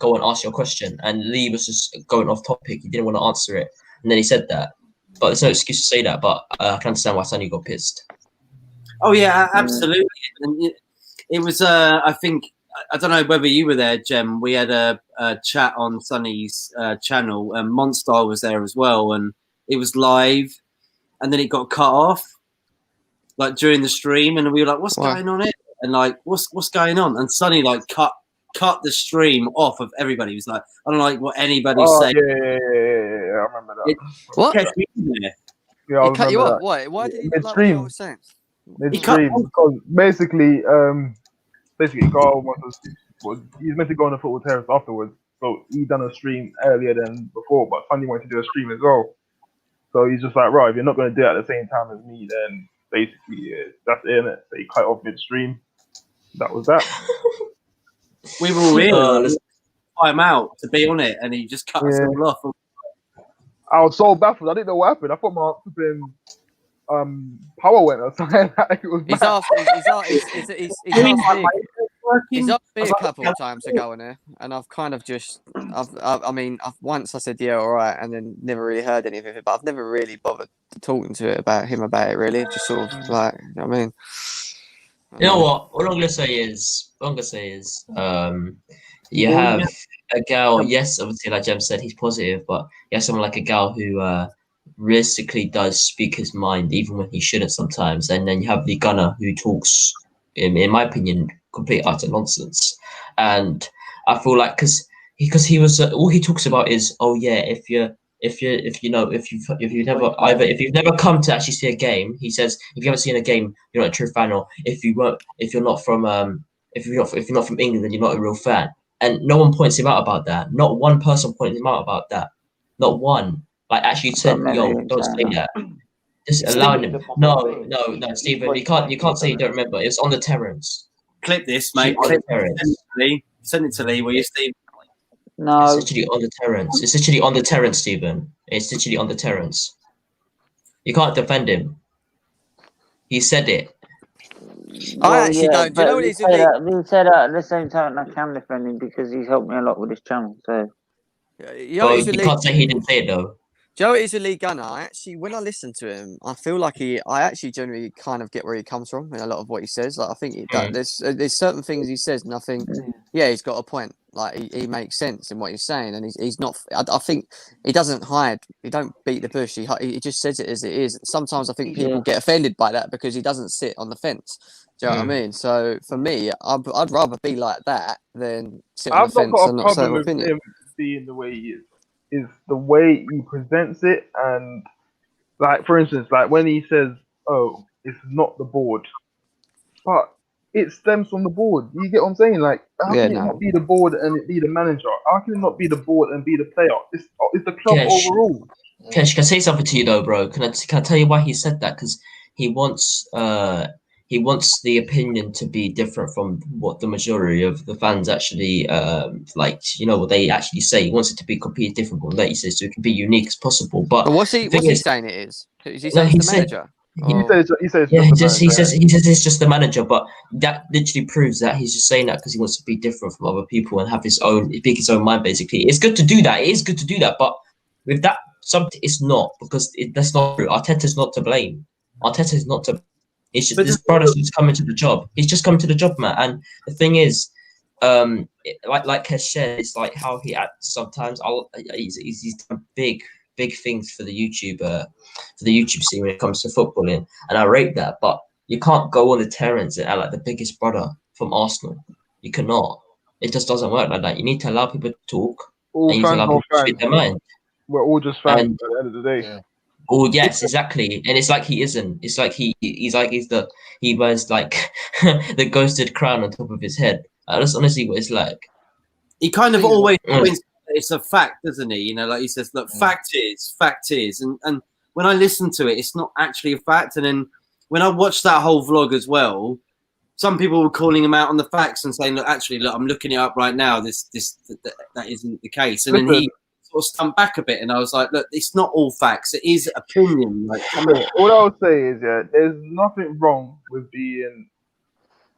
Go and ask your question." And Lee was just going off topic. He didn't want to answer it, and then he said that. But there's no excuse to say that. But I can understand why Sonny got pissed. Oh yeah, absolutely. And it was. I think. I don't know whether you were there, Jem. We had a chat on Sonny's channel, and Monstar was there as well, and it was live, and then it got cut off, like during the stream, and we were like, "What's going on here?" And like, "What's going on?" And Sonny like cut the stream off of everybody. He was like, "I don't like what anybody's saying." Yeah, I remember that. What? Yeah, I cut you remember up. that. Why did he not like what I was saying? Midstream, because basically, Carl he's meant to go on the football terrace afterwards, So he done a stream earlier than before, but Sunday wanted to do a stream as well. So he's just like, right, if you're not going to do it at the same time as me, then basically that's it, innit? So he cut off midstream. That was that. We were all in. I'm out to be on it, and he just cut us all off. I was so baffled. I didn't know what happened. I thought my flipping power went or something. It was He's mad. He's asked me a couple of times to go on there, and I've kind of just, once I said yeah, all right, and then never really heard anything of it, but I've never really bothered talking to him about it, really. Just sort of like, you know what I mean? You know what? What I'm gonna say is, you have a gal. Yes, obviously, like Jem said, he's positive, but you have someone like a gal who realistically does speak his mind, even when he shouldn't sometimes. And then you have the gunner who talks, in my opinion, complete utter nonsense. And I feel like because he was all he talks about is, oh yeah, if you've never come to actually see a game, he says, if you haven't seen a game, you're not a true fan, or if you're not from England, then you're not a real fan. And no one points him out about that. Not one person pointed him out about that. Not one. Like actually said, yo, don't say that. Just allowing him. No, Stephen, you can't say you don't remember. It's on the terrace. Clip this, mate. Send it to Lee, will you, Steve? No. It's literally on the terrace. It's literally on the terrace, Stephen. It's literally on the terrace. You can't defend him. He said it. I actually don't. Do you know what he said that at the same time I can defend him because he's helped me a lot with this channel. So you can't say he didn't say it though. Joe is a league gunner. When I listen to him, I feel like I actually generally kind of get where he comes from in a lot of what he says. Like I think there's certain things he says, and I think, yeah, he's got a point. Like he makes sense in what he's saying, and he's not. I think he doesn't hide. He don't beat the bush. He just says it as it is. Sometimes I think people get offended by that because he doesn't sit on the fence. Do you know what I mean? So for me, I'd rather be like that than sit on the fence and not say my opinion. Him being the way he is the way he presents it, and like for instance, like when he says, "Oh, it's not the board," but it stems from the board. You get what I'm saying? Like, how can it not be the board and it be the manager? How can it not be the board and be the player? It's the club overall. Kesh, can I say something to you though, bro? Can I tell you why he said that? Because he wants the opinion to be different from what the majority of the fans actually what they actually say. He wants it to be completely different from that he says, so it can be unique as possible. But what's he saying it is? Is he saying it's the manager? He says it's just the manager, but that literally proves that he's just saying that because he wants to be different from other people and have his own mind. Basically, it's good to do that. It is good to do that, but with that, it's not because that's not true. Arteta's not to blame. Arteta is not to. It's just this brother's just coming to the job. He's just coming to the job, man. And the thing is, like Kesh said, it's like how he acts sometimes. He's done big things for the YouTube scene when it comes to footballing, and I rate that. But you can't go on the terrace and act like the biggest brother from Arsenal. You cannot. It just doesn't work like that. You need to allow people to talk. All and you need to allow people to speak their mind. We're all just fans at the end of the day. Yeah. Oh yes, exactly. And it's like he isn't. It's like he wears like the ghosted crown on top of his head. That's honestly what it's like. He kind of always it's a fact, doesn't he? You know, like he says, look, fact is. And when I listen to it, it's not actually a fact. And then when I watched that whole vlog as well, some people were calling him out on the facts and saying, look, I'm looking it up right now. That isn't the case. And then he sort of stumped back a bit, and I was like, look, it's not all facts. It is opinion. Like, all I would say is, there's nothing wrong with being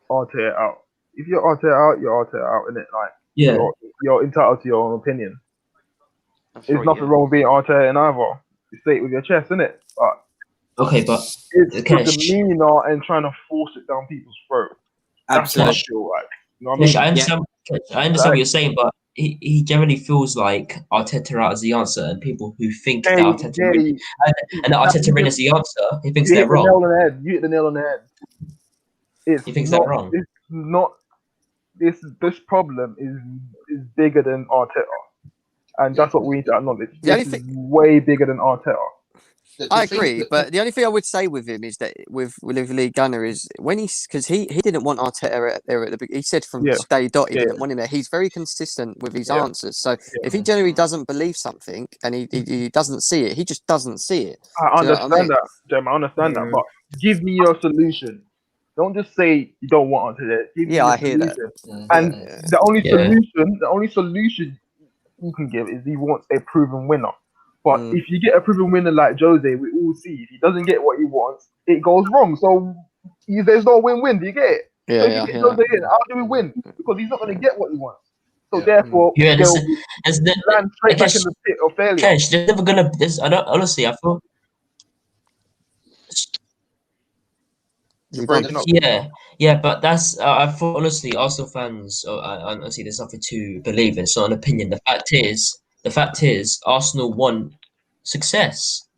Arteta out. If you're Arteta out, you're Arteta out, innit? Like, you're entitled to your own opinion. There's nothing wrong with being Arteta in either. You say it with your chest, innit? But it's the demeanor and trying to force it down people's throat. Absolutely. That's what I feel like. You know what I mean? I understand what you're saying, but he generally feels like Arteta out is the answer, and people who think that Arteta in is the answer, he thinks they're wrong. You hit the nail on the head. He thinks they're wrong. It's not. This problem is bigger than Arteta, and that's what we need to acknowledge. This is way bigger than Arteta. I agree, but the only thing I would say with him is that with Lee Gunner is when because he didn't want Arteta there at the beginning. He said from day dot he didn't want him there. He's very consistent with his answers. So if he generally doesn't believe something and he doesn't see it, he just doesn't see it. I understand that, Jem. I understand that, but give me your solution. Don't just say you don't want Arteta. Give me I a hear that. solution. And the only solution you can give is he wants a proven winner. But if you get a proven winner like Jose, we all see if he doesn't get what he wants, it goes wrong. So there's no win-win. Do you get it? Yeah, so if you get Jose in, how do we win? Because he's not going to get what he wants. So therefore, they'll land straight back in the pit of failure. Kesh, they're never gonna. I don't honestly. I feel. You're breaking up. Yeah, but that's. I thought honestly, Arsenal fans. Honestly, there's nothing to believe in. It's not an opinion. The fact is, Arsenal won success,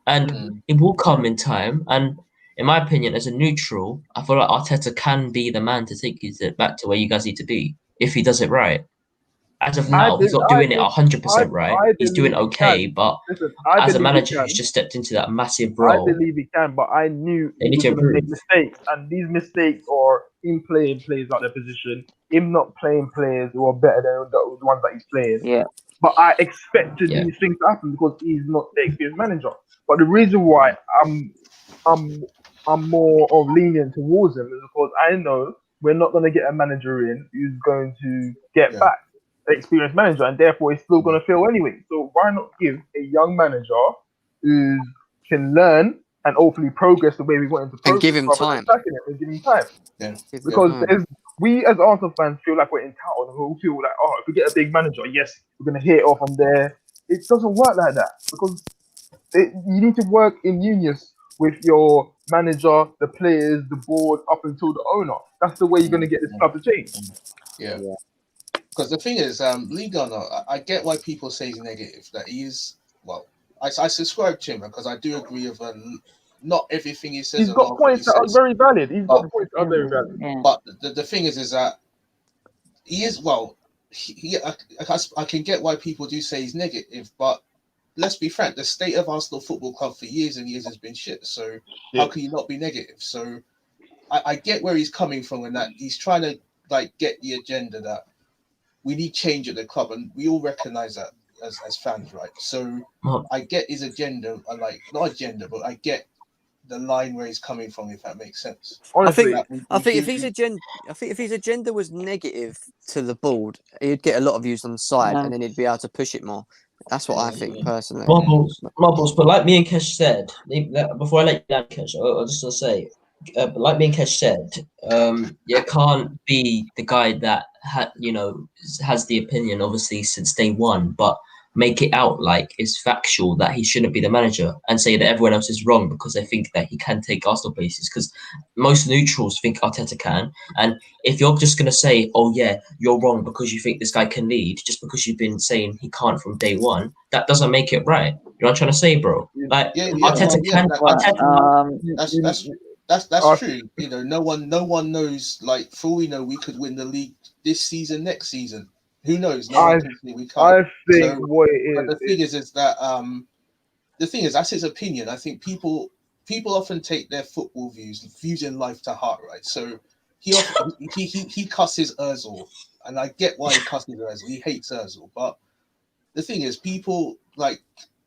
and it will come in time. And in my opinion, as a neutral, I feel like Arteta can be the man to take you back to where you guys need to be if he does it right. As of now, he's not doing it 100% right. He's doing okay, but as a manager who's just stepped into that massive role, I believe he can, but I knew they he need was to going to make improve. mistakes, and these mistakes are him playing players out their position, him not playing players who are better than the ones that he's playing. Yeah. But I expected these things to happen because he's not the experienced manager. But the reason why I'm more of lenient towards him is because I know we're not going to get a manager in who's going to get back the experienced manager, and therefore he's still going to fail anyway. So why not give a young manager who can learn and hopefully progress the way we want him to progress, and give him time, and give him time. Because we as Arsenal fans feel like we're entitled, and we feel like, oh, if we get a big manager, yes, we're going to hit it off from there. It doesn't work like that because you need to work in union with your manager, the players, the board, up until the owner. That's the way you're going to get this club to change. Yeah. Because the thing is, Lee Gunner, I get why people say he's negative. That he is, well, I subscribe to him because I do agree with not everything he says. He's got points that are very valid. But the thing is that he is, well, I can get why people do say he's negative, but let's be frank, the state of Arsenal Football Club for years and years has been shit. So how can you not be negative? So I get where he's coming from, and that he's trying to get the agenda that we need change at the club, and we all recognize that as fans, right? So I get his agenda, not agenda, but I get the line where he's coming from, if that makes sense. Honestly, I think if his agenda was negative to the board, he'd get a lot of views on the side, and then he'd be able to push it more. That's what I think personally. Marbles, but like me and Kesh said, before I let you down, Kesh, I just want to say, but like me and Kesh said, you can't be the guy that has the opinion, obviously, since day one, but make it out like it's factual that he shouldn't be the manager and say that everyone else is wrong because they think that he can take Arsenal places, because most neutrals think Arteta can. And if you're just going to say, oh yeah, you're wrong because you think this guy can lead, just because you've been saying he can't from day one, that doesn't make it right. You know what I'm trying to say, bro? Like Arteta can. That's true. You know, no one knows. Like, for all we know, we could win the league this season, next season. Who knows? No one can say we can't. I think what it is. But the thing is that the thing is that's his opinion. I think people often take their football views in life to heart, right? So he cusses Özil, and I get why he cusses Özil. He hates Özil, but the thing is, people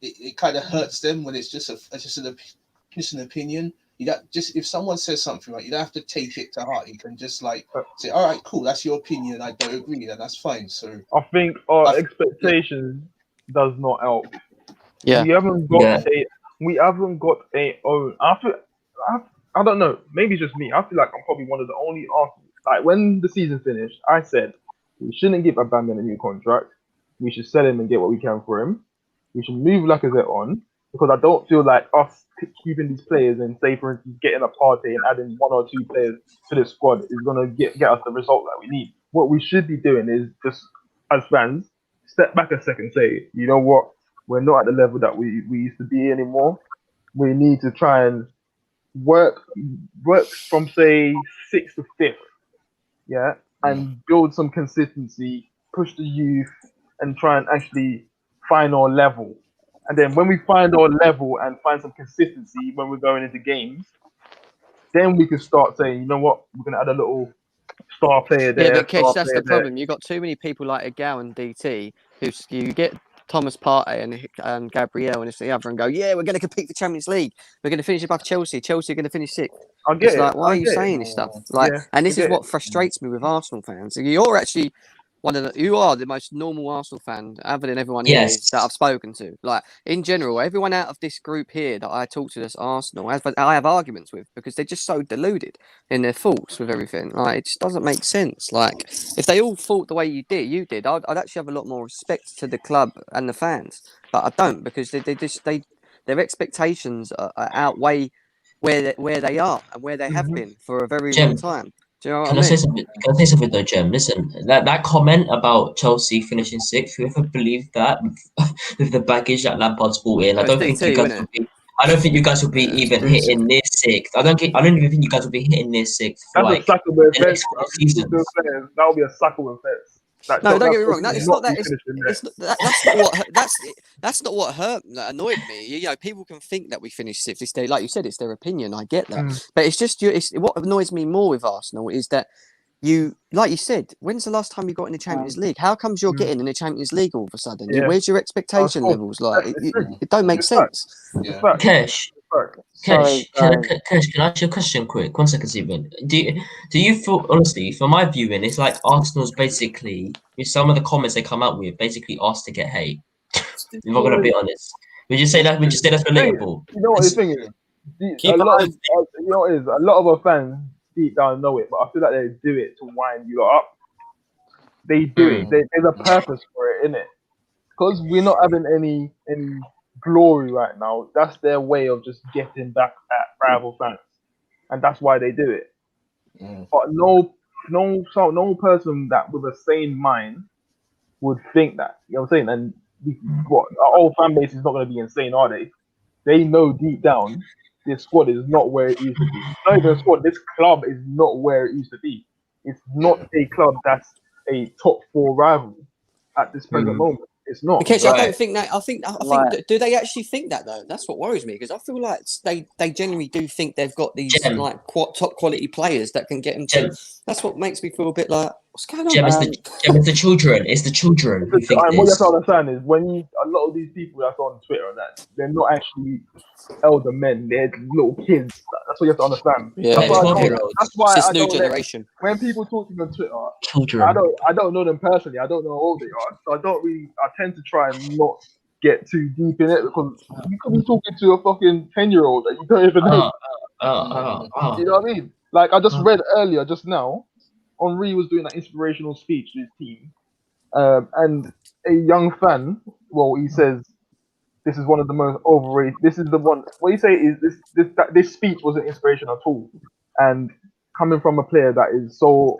it kind of hurts them when it's just an opinion. If someone says something, right, you don't have to take it to heart. You can just say, all right, cool, that's your opinion. I don't agree, and that's fine. So I think our expectations does not help. Yeah, we haven't got a own. I don't know. Maybe it's just me. I feel like I'm probably one of the only Arsenal. Like when the season finished, I said we shouldn't give Aubameyang a new contract. We should sell him and get what we can for him. We should move Lacazette on, because I don't feel like us keeping these players and, say, for instance, getting a party and adding one or two players to the squad is going to get us the result that we need. What we should be doing is just, as fans, step back a second, say, you know what, we're not at the level that we used to be anymore. We need to try and work from, say, 6th to 5th, yeah, and build some consistency, push the youth, and try and actually find our level. And then when we find our level and find some consistency when we're going into games, then we can start saying, you know what, we're going to add a little star player there. Yeah, but Kesh, star that's player the problem. there. You've got too many people like Agal and DT who you get Thomas Partey and Gabriel and this and the other and go, yeah, we're going to compete for Champions League. We're going to finish above Chelsea. Chelsea are going to finish sixth. I get It's it. like, why I are you get saying it. this stuff? Like, Yeah, and this I is get what it. frustrates me with Arsenal fans. You're actually you are the most normal Arsenal fan, other than everyone here Yes. that I've spoken to. Like, in general, everyone out of this group here that I talk to that's Arsenal, I have arguments with because they're just so deluded in their thoughts with everything. Like, it just doesn't make sense. Like, if they all thought the way you did, I'd actually have a lot more respect to the club and the fans. But I don't, because their expectations outweigh where they are and where they have been for a very long Jem, time. Do you know what can I I say mean? something? Can I say something though, Jem? Listen, that comment about Chelsea finishing sixth, whoever believed that with the baggage that Lampard's brought in, I It's don't think you DT, guys isn't would it? be. I don't think you guys will be Yeah, even it's hitting near sixth. I don't even think you guys will be hitting near sixth for That's a like sackable the offense, next bro. 4 seasons. That would be a sackable offense. No, don't get me wrong. It's not that. That's not what hurt. That annoyed me. You know, people can think that we finished sixth. It's like you said, it's their opinion. I get that, but it's just what annoys me more with Arsenal is that like you said, when's the last time you got in the Champions League? How comes you're getting in the Champions League all of a sudden? Yeah. Where's your expectation levels? Like, it don't make sense. Yeah. Cash, Sorry, can I ask you a question quick? 1 second, Stephen. Do you feel, honestly, from my viewing, it's like Arsenal's basically, with some of the comments they come out with, basically asked to get hate. If I'm gonna be honest, would you say that's relatable? You know what the thing is? A lot of our fans deep down know it, but I feel like they do it to wind you lot up. They do it. There's a purpose for it, innit? Because we're not having any glory right now. That's their way of just getting back at rival fans, and that's why they do it. But no person that with a sane mind would think that. You know what I'm saying? And our whole fan base is not going to be insane, are they? They know deep down this squad is not where it used to be. Not even a squad. This club is not where it used to be. It's not a club that's a top 4 rival at this present moment. It's not. Okay, so I don't think that. I think. Do they actually think that though? That's what worries me, because I feel like they genuinely do think they've got these like top quality players that can get them to. That's what makes me feel a bit like, what's going on? It's the children. It's the children who think What you have this. to understand is a lot of these people that's on Twitter, that they're not actually elder men. They're little kids. That's what you have to understand. Yeah, that's why it's I new don't generation. When people talk to me on Twitter, children. I don't know them personally. I don't know how old they are, so I tend to try and not get too deep in it, because you could be talking to a fucking 10-year-old that you don't even know. You know what I mean? Like, I just read earlier, just now, Henri was doing that inspirational speech to his team, and a young fan, he says, this is one of the most overrated. This is the one. What you say is this speech wasn't inspiration at all, and coming from a player that is so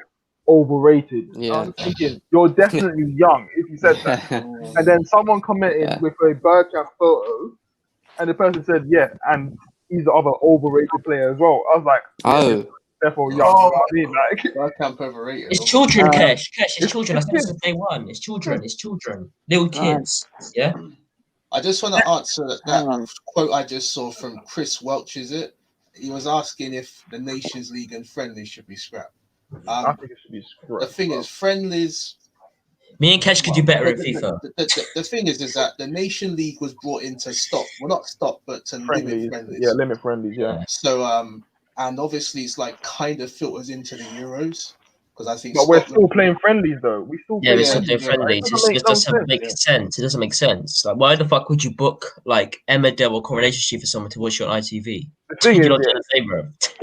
overrated. Yeah. I'm thinking you're definitely young if you said that. And then someone commented with a Bergkamp photo, and the person said, "Yeah, and he's the other overrated player as well." I was like, therefore young. I mean, like, Bergkamp overrated. It's children, Cash. It's children. I said this day one. It's children. Little kids. Yeah. I just want to answer that quote I just saw from Chris Welch. Is it? He was asking if the Nations League and friendlies should be scrapped. I think it should be scrapped. The thing is, friendlies. Me and Cash could do better in FIFA. The thing is that the Nation League was brought in to stop. Well, not stop, but to limit friendlies. Yeah, limit friendlies. Yeah. So and obviously it's like kind of filters into the Euros. I think but we're still playing friendlies though. We still we're still doing friendlies. It doesn't make sense. It doesn't make sense. Like, why the fuck would you book like Emmerdale or Coronation Street for someone to watch you on ITV? The thing is,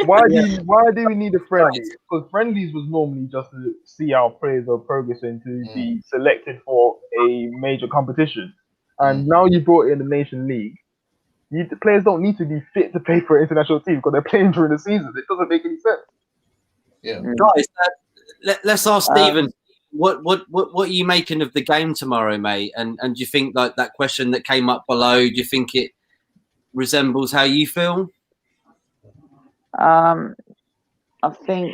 why do we need a friendly? Because friendlies was normally just to see our players are progressing to be selected for a major competition, and now you brought in the Nation League. The players don't need to be fit to play for an international team because they're playing during the season. It doesn't make any sense. Yeah, guys. Let's ask Stephen, what are you making of the game tomorrow, mate? And do you think like that question that came up below? Do you think it resembles how you feel? I think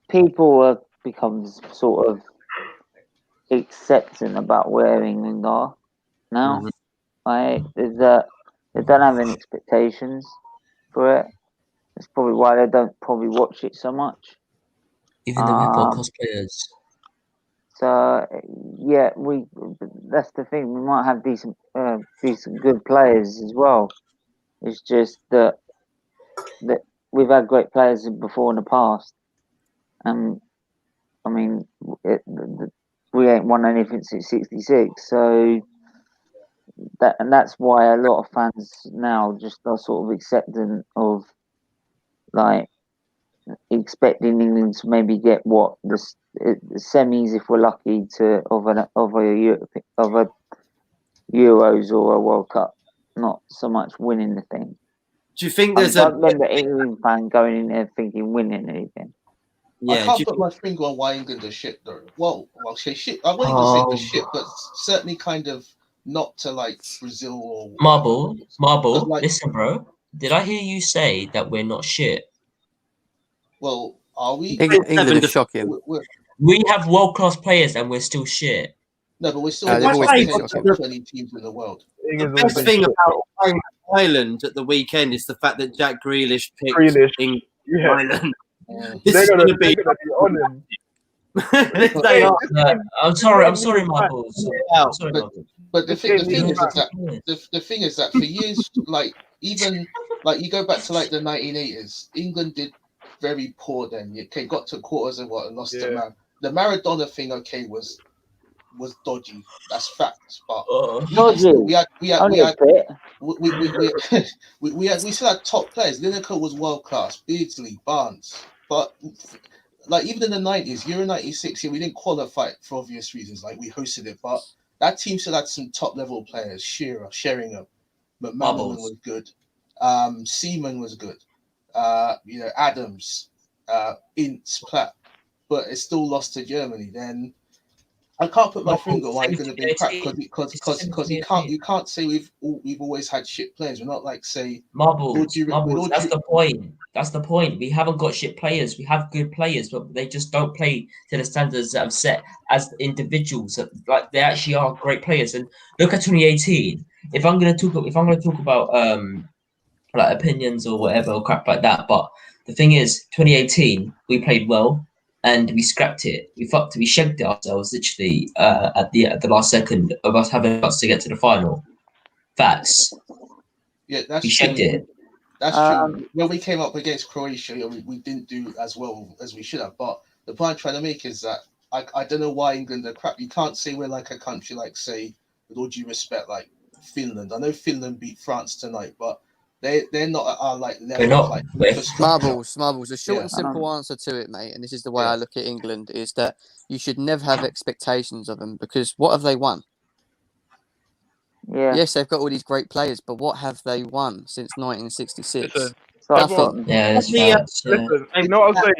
people have become sort of accepting about where England are now. Like they don't have any expectations for it. That's probably why they don't probably watch it so much. Even though we have world class players. So yeah, that's the thing. We might have decent good players as well. It's just that we've had great players before in the past, and I mean, we ain't won anything since '66. So that's why a lot of fans now just are sort of accepting of like expecting England to maybe get the semis if we're lucky of a Euros or a World Cup, not so much winning the thing. Do you think I there's don't remember England fan going in there thinking winning anything. I can't put my finger on why England are shit though. Well, say shit. I wouldn't even say the shit, but certainly kind of not to like Brazil or Marble. Like, listen, bro. Did I hear you say that we're not shit? Well, are we? England is shocking. We have world class players and we're still shit. No, but we're still they've always been top shocking. 20 teams in the world. The best thing about playing Ireland at the weekend is the fact that Jack Grealish picked Ireland. They're gonna be on him. I'm sorry, Marbles. But the thing is that for years, like even like you go back to like the 1980s, England did very poor then. It got to quarters and lost to the Maradona thing. Okay, was dodgy. That's facts. But dodgy. We still had top players. Lineker was world class. Beardsley, Barnes, but. Like even in the 90s, Euro 96, we didn't qualify for obvious reasons. Like we hosted it, but that team still had some top level players. Shearer, Sheringham, McManaman was good. Seaman was good. Adams, Ince, Platt, but it still lost to Germany. Then I can't put my finger on why it's going to be crap because you can't say we've always had shit players. We're not like say Marbles. That's the point. That's the point. We haven't got shit players. We have good players, but they just don't play to the standards that I've set as individuals. Like they actually are great players. And look at 2018. If I'm gonna talk about like opinions or whatever or crap like that, but the thing is, 2018 we played well. And we scrapped it. We shagged ourselves literally at the last second of us having a chance to get to the final. Facts. Yeah, that's we shagged it. That's true. When we came up against Croatia, we didn't do as well as we should have. But the point I'm trying to make is that I don't know why England are crap. You can't say we're like a country like, say, with all due respect, like Finland. I know Finland beat France tonight, but they're not at our like level. They're not. Like, Marbles. The short and simple answer to it, mate, and this is the way I look at England, is that you should never have expectations of them because what have they won? Yeah. Yes, they've got all these great players, but what have they won since 1966? Nothing. Yeah, that's listen, you know what I'll say?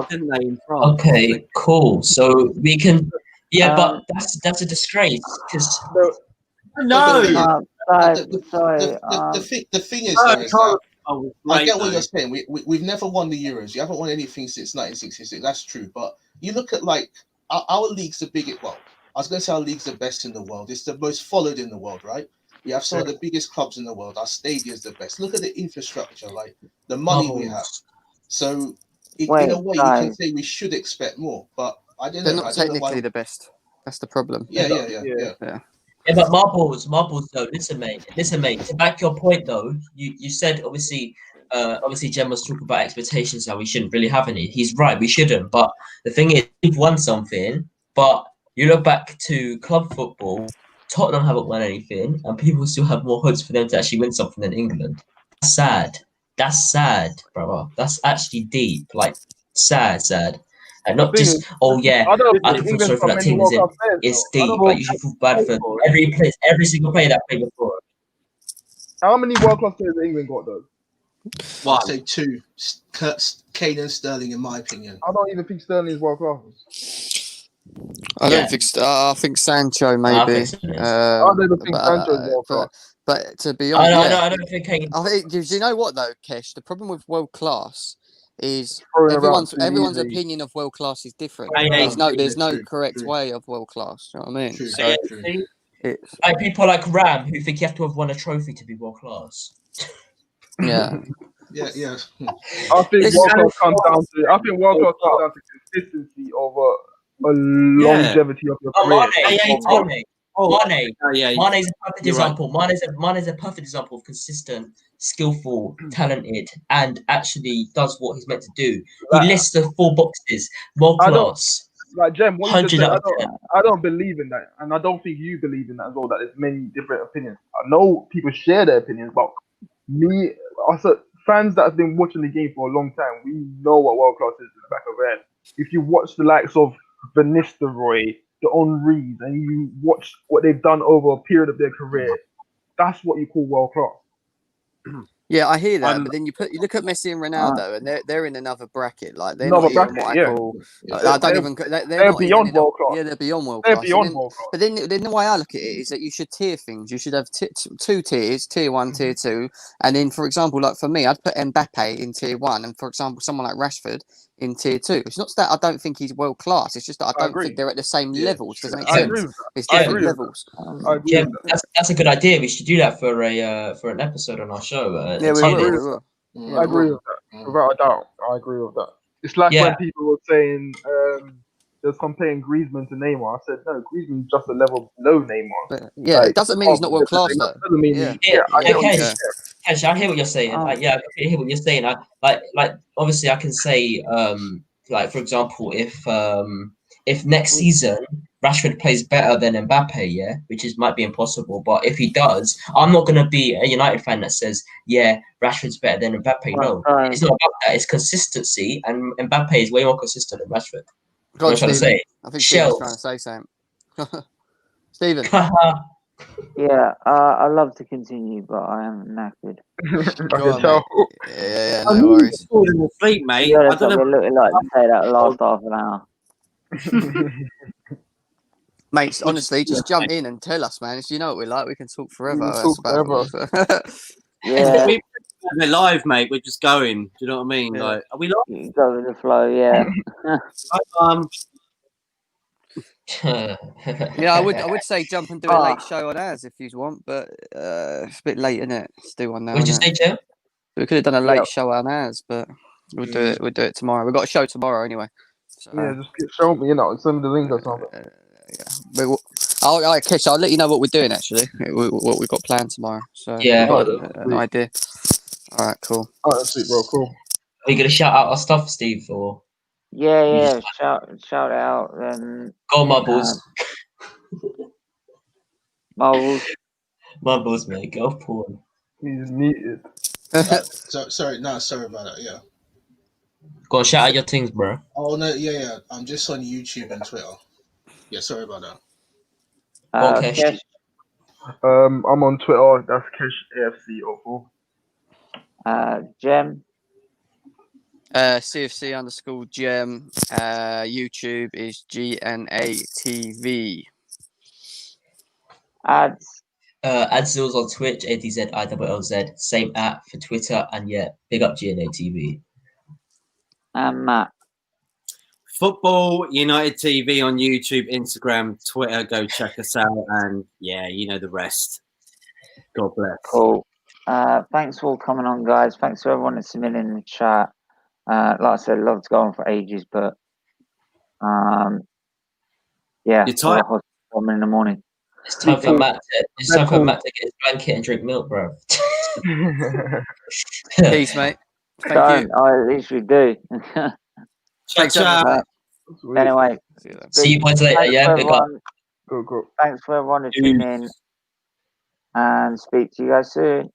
Didn't they in France? Okay, cool. So we can. Yeah, but that's a disgrace because. No. The thing is, though, is that I get what you're saying. We've never won the Euros. You haven't won anything since 1966. That's true. But you look at like our league's the biggest. Well, I was going to say our league's the best in the world. It's the most followed in the world, right? We have some of the biggest clubs in the world. Our stadium's the best. Look at the infrastructure, like the money we have. So in a way, you can say we should expect more. But I don't know. They're not technically the best. That's the problem. Yeah. Yeah, but marbles though. Listen, mate. To back your point though, you said obviously Jem was talking about expectations that we shouldn't really have any. He's right, we shouldn't. But the thing is, we've won something. But you look back to club football, Tottenham haven't won anything, and people still have more hopes for them to actually win something than England. That's sad, brother. That's actually deep. Like sad. And not just, I can feel sorry for that team. It's deep. Like you should feel bad for every single player that played before. How many world class players has England got though? Well, I'd say two. Kane and Sterling, in my opinion. I don't even think Sterling is world class. I don't think. I think Sancho maybe. I don't think Sancho is world class. But to be honest, I don't think Kane. Do you know what though, Kesh? The problem with world class is everyone's opinion of world class is different. There's no correct way of world class. You know what I mean? True. So It's Like people like Ram who think you have to have won a trophy to be world class. yeah. Yeah. I think Listen, world class comes down to consistency over a longevity of your career. Mane's a perfect You're right. example. Mane's a perfect example of consistent, skillful, talented, and actually does what he's meant to do. He lists the 4 boxes: world class. Like Jem, what you just 100 said, out of 10. I don't believe in that, and I don't think you believe in that as well. That there's many different opinions. I know people share their opinions, but me, also fans that have been watching the game for a long time, we know what world class is in the back of our head. If you watch the likes of Van Nistelrooy, the Henrys, and you watch what they've done over a period of their career, that's what you call world class. Yeah, I hear that, but then you look at Messi and Ronaldo, and they're in another bracket. Like they're Another not even bracket, what yeah. I call. I don't even. They're not beyond even world class. Yeah, they're beyond world They're class. beyond world class. But then the way I look at it is that you should tier things. You should have 2 tiers: tier 1, tier 2, and then, for example, like for me, I'd put Mbappe in tier 1, and for example, someone like Rashford in tier 2. It's not that I don't think he's world class. It's just that I don't think they're at the same levels. Does that make sense? It's different levels. Yeah, that's a good idea. We should do that for an episode on our show. Yeah, we will. I agree with that. Without a doubt, I agree with that. It's like when people were saying there's comparing Griezmann to Neymar. I said no, Griezmann's just a level below Neymar. But, yeah, it doesn't mean he's not world class though. Doesn't mean I hear what you're saying. I hear what you're saying. Like obviously I can say like for example if next season Rashford plays better than Mbappe, which might be impossible, but if he does, I'm not going to be a United fan that says, Rashford's better than Mbappe. No, it's not about that. It's consistency, and Mbappe is way more consistent than Rashford. What I'm trying to say. I think Steven's trying to say something. Steven. Yeah, I'd love to continue, but I am knackered. Go on, mate. Yeah, no worries. Falling asleep, mate. Yeah, I don't know. looking like to say that last half an hour. Mate, honestly, just jump in and tell us, man. If you know what we like, we can talk forever. Yeah. We're live, mate. We're just going. Do you know what I mean? Yeah. Like, are we live? Go with the flow, yeah. Yeah, I would say jump and do a late show on ours if you want, but it's a bit late, isn't it? Let's do one now. What'd you say, Joe? We could have done a late show on ours, but we'll do it. We'll do it tomorrow. We've got a show tomorrow anyway. So, just show me, send me the link or something. I'll let you know what we're doing actually. What we've got planned tomorrow. So an idea. All right, cool. All right, sweet, bro. Cool. Are you gonna shout out our stuff, Steve? Or yeah, shout out. Go Marbles. Marbles, mate. Go porn. He's needed. Sorry about that. Yeah. Go on, shout out your things, bro. Oh no, yeah. I'm just on YouTube and Twitter. Yeah, sorry about that. Kesh. I'm on Twitter. That's Kesh AFC04. Gem. CFC_Gem. YouTube is GNATV. Ads. Adzils on Twitch, ADZILLZ. Same app for Twitter, and big up GNATV. And Matt. Football United TV on YouTube, Instagram, Twitter. Go check us out, and you know the rest. God bless. Cool. Thanks for all coming on, guys. Thanks for everyone that's submitting in the chat. Like I said, I'd love to go on for ages, but you're tired. In the morning. It's time for Matt. It's time for Matt to get his blanket and drink milk, bro. Peace, mate. Thank you. I literally do. Thanks, anyway, see you boys later. Yeah, big up. Cool. Thanks for everyone who tuned in, and speak to you guys soon.